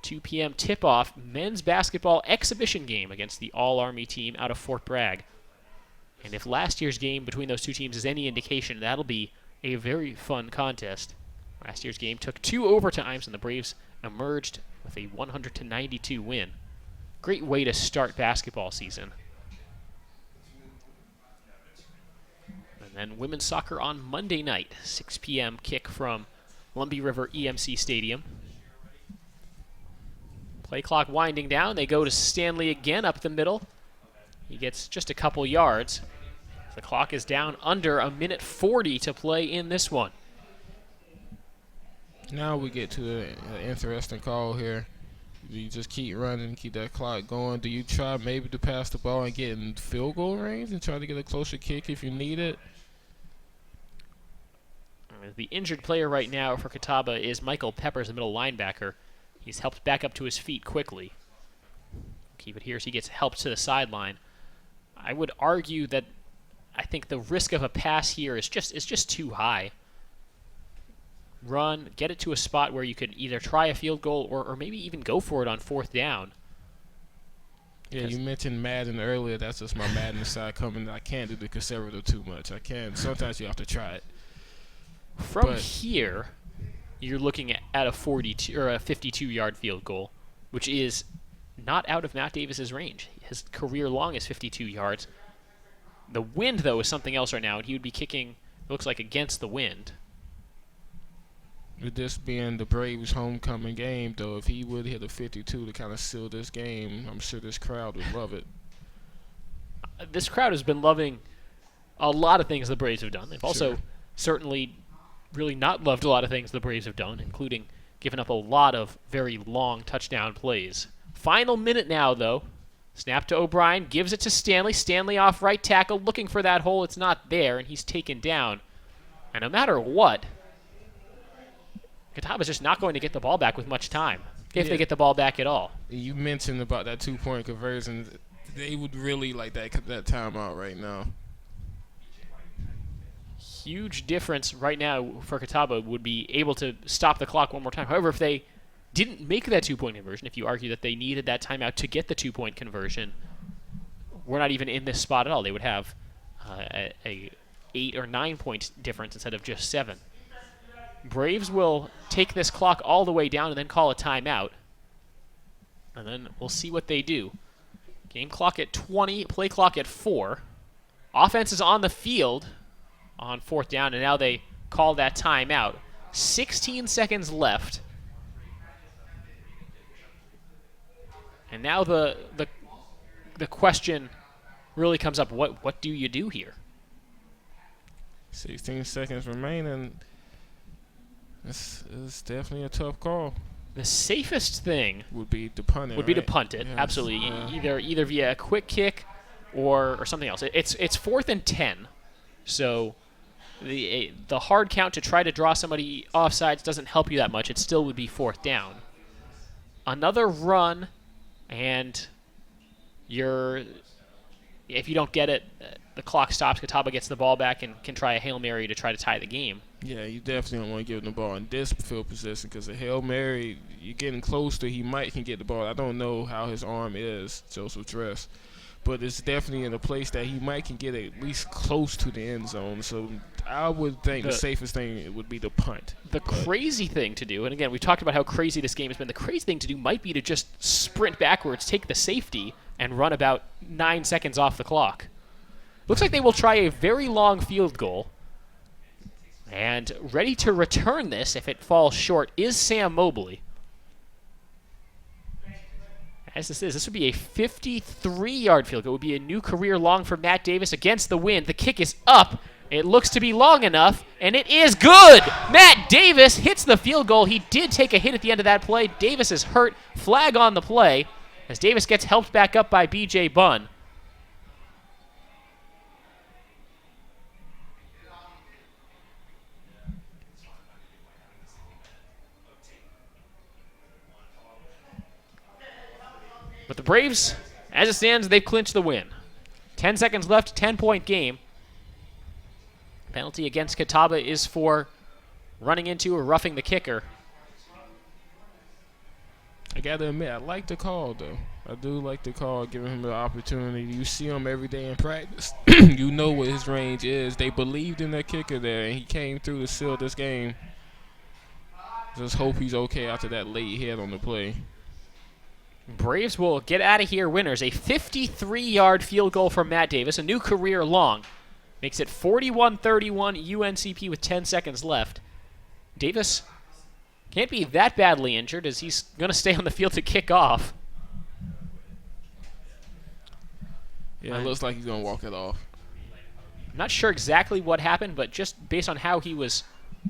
2 p.m. tip-off men's basketball exhibition game against the All-Army team out of Fort Bragg. And if last year's game between those two teams is any indication, that'll be a very fun contest. Last year's game took 2 overtimes, and the Braves emerged with a 100-92 win. Great way to start basketball season. And then women's soccer on Monday night, 6 p.m. kick from Lumbee River EMC Stadium. Play clock winding down. They go to Stanley again up the middle. He gets just a couple yards. The clock is down under a minute 40 to play in this one. Now we get to an interesting call here. Do you just keep running, keep that clock going? Do you try maybe to pass the ball and get in field goal range and try to get a closer kick if you need it? The injured player right now for Catawba is Michael Peppers, the middle linebacker. He's helped back up to his feet quickly. Keep it here as he gets helped to the sideline. I would argue that I think the risk of a pass here is just too high. run, get it to a spot where you could either try a field goal or maybe even go for it on 4th down. Yeah, you mentioned Madden earlier. That's just my Madden side coming. I can't do the conservative too much. I can't. Sometimes you have to try it. From here, you're looking at a 42 or a 52-yard field goal, which is not out of Matt Davis's range. His career long is 52 yards. The wind, though, is something else right now, and he would be kicking, it looks like, against the wind. With this being the Braves' homecoming game, though, if he would hit a 52 to kind of seal this game, I'm sure this crowd would love it. This crowd has been loving a lot of things the Braves have done. They've also certainly really not loved a lot of things the Braves have done, including giving up a lot of very long touchdown plays. Final minute now, though. Snap to O'Brien, gives it to Stanley. Stanley off right tackle, looking for that hole. It's not there, and he's taken down. And no matter what, Catawba's just not going to get the ball back with much time, if they get the ball back at all. You mentioned about that 2-point conversion. They would really like that timeout right now. Huge difference right now for Catawba would be able to stop the clock one more time. However, if they didn't make that 2-point conversion, if you argue that they needed that timeout to get the 2-point conversion, we're not even in this spot at all. They would have a 8 or 9 point difference instead of just 7. Braves will take this clock all the way down and then call a timeout. And then we'll see what they do. Game clock at 20, play clock at 4. Offense is on the field on 4th down, and now they call that timeout. 16 seconds left. And now the question really comes up, what do you do here? 16 seconds remaining. It's definitely a tough call. The safest thing would be to punt it. Would be to punt it, absolutely. Either via a quick kick or something else. It's 4th and 10, so the hard count to try to draw somebody offsides doesn't help you that much. It still would be 4th down. Another run, and if you don't get it, the clock stops. Catawba gets the ball back and can try a Hail Mary to try to tie the game. Yeah, you definitely don't want to give him the ball in this field position because a Hail Mary, you're getting close to he can get the ball. I don't know how his arm is, Joseph Dress, but it's definitely in a place that he can get at least close to the end zone. So I would think the safest thing would be to punt. The crazy thing to do, and again, we talked about how crazy this game has been, the crazy thing to do might be to just sprint backwards, take the safety, and run about 9 seconds off the clock. Looks like they will try a very long field goal. And ready to return this if it falls short is Sam Mobley. As this would be a 53-yard field goal. It would be a new career long for Matt Davis against the wind. The kick is up. It looks to be long enough, and it is good! Matt Davis hits the field goal. He did take a hit at the end of that play. Davis is hurt. Flag on the play as Davis gets helped back up by B.J. Bunn. But the Braves, as it stands, they've clinched the win. 10 seconds left, 10-point game. Penalty against Catawba is for running into or roughing the kicker. I got to admit, I like the call, though. I do like the call, giving him the opportunity. You see him every day in practice. You know what his range is. They believed in that kicker there, and he came through to seal this game. Just hope he's okay after that late hit on the play. Braves will get out of here winners. A 53-yard field goal from Matt Davis, a new career long. Makes it 41-31 UNCP with 10 seconds left. Davis can't be that badly injured as he's going to stay on the field to kick off. Yeah, it looks like he's going to walk it off. I'm not sure exactly what happened, but just based on how he was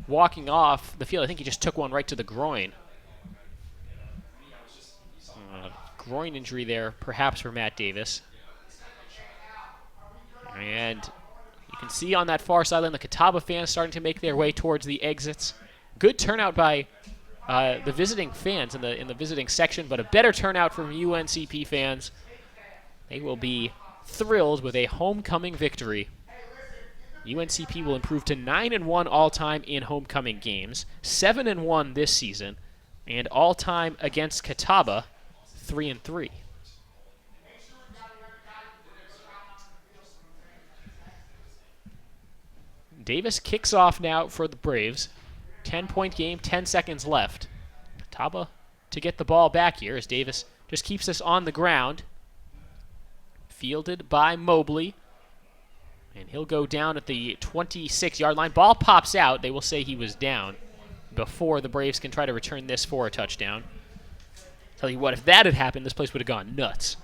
walking off the field, I think he just took one right to the groin. Groin injury there, perhaps for Matt Davis. And you can see on that far sideline the Catawba fans starting to make their way towards the exits. Good turnout by the visiting fans in the visiting section, but a better turnout from UNCP fans. They will be thrilled with a homecoming victory. UNCP will improve to 9-1 all-time in homecoming games, 7-1 this season, and all-time against Catawba, 3-3. Davis kicks off now for the Braves. 10-point game, 10 seconds left. Catawba to get the ball back here as Davis just keeps us on the ground. Fielded by Mobley. And he'll go down at the 26-yard line. Ball pops out. They will say he was down before the Braves can try to return this for a touchdown. Tell you what, if that had happened, this place would have gone nuts.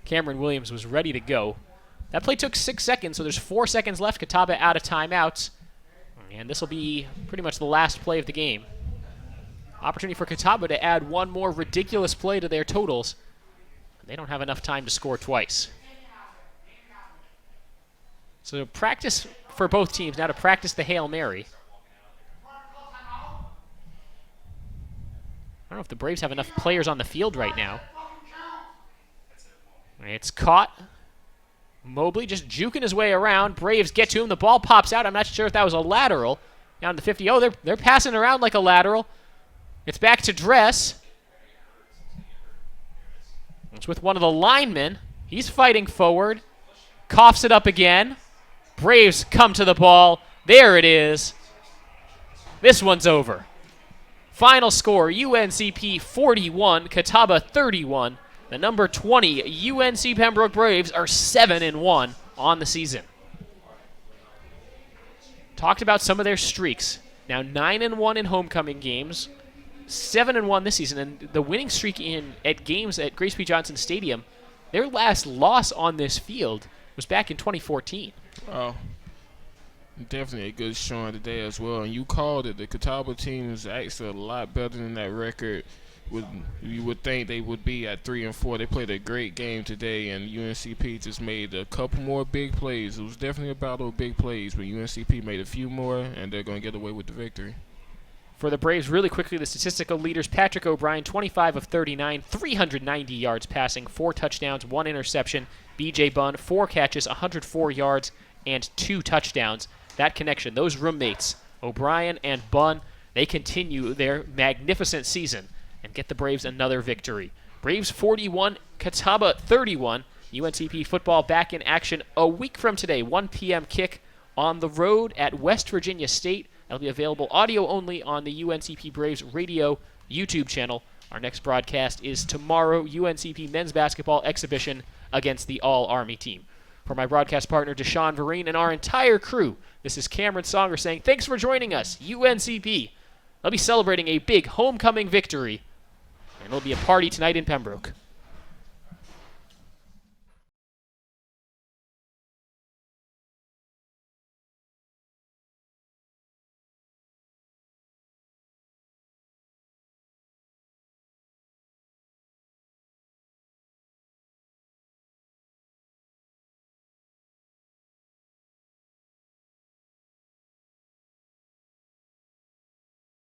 Cameron Williams was ready to go. That play took 6 seconds, so there's 4 seconds left. Catawba out of timeouts. And this will be pretty much the last play of the game. Opportunity for Catawba to add one more ridiculous play to their totals. They don't have enough time to score twice. So practice for both teams now to practice the Hail Mary. I don't know if the Braves have enough players on the field right now. It's caught. Mobley just juking his way around. Braves get to him. The ball pops out. I'm not sure if that was a lateral. Down to the 50. Oh, they're passing around like a lateral. It's back to Dress. It's with one of the linemen. He's fighting forward. Coughs it up again. Braves come to the ball. There it is. This one's over. Final score, UNCP 41, Catawba 31. The number 20 UNC Pembroke Braves are 7-1 on the season. Talked about some of their streaks. Now 9-1 in homecoming games, 7-1 this season, and the winning streak at games at Grace P. Johnson Stadium, their last loss on this field was back in 2014. Oh, definitely a good showing today as well. And you called it. The Catawba team is actually a lot better than that record. You would think they would be at 3-4. They played a great game today, and UNCP just made a couple more big plays. It was definitely a battle of big plays, but UNCP made a few more, and they're going to get away with the victory. For the Braves, really quickly, the statistical leaders, Patrick O'Brien, 25 of 39, 390 yards passing, 4 touchdowns, 1 interception. B.J. Bunn, 4 catches, 104 yards, and 2 touchdowns. That connection, those roommates, O'Brien and Bunn, they continue their magnificent season and get the Braves another victory. Braves 41, Catawba 31. UNCP football back in action a week from today, 1 p.m. kick on the road at West Virginia State. That'll be available audio only on the UNCP Braves radio YouTube channel. Our next broadcast is tomorrow, UNCP men's basketball exhibition against the All-Army team. For my broadcast partner, Deshaun Vereen, and our entire crew, this is Cameron Songer saying thanks for joining us, UNCP. They'll be celebrating a big homecoming victory, and there'll be a party tonight in Pembroke.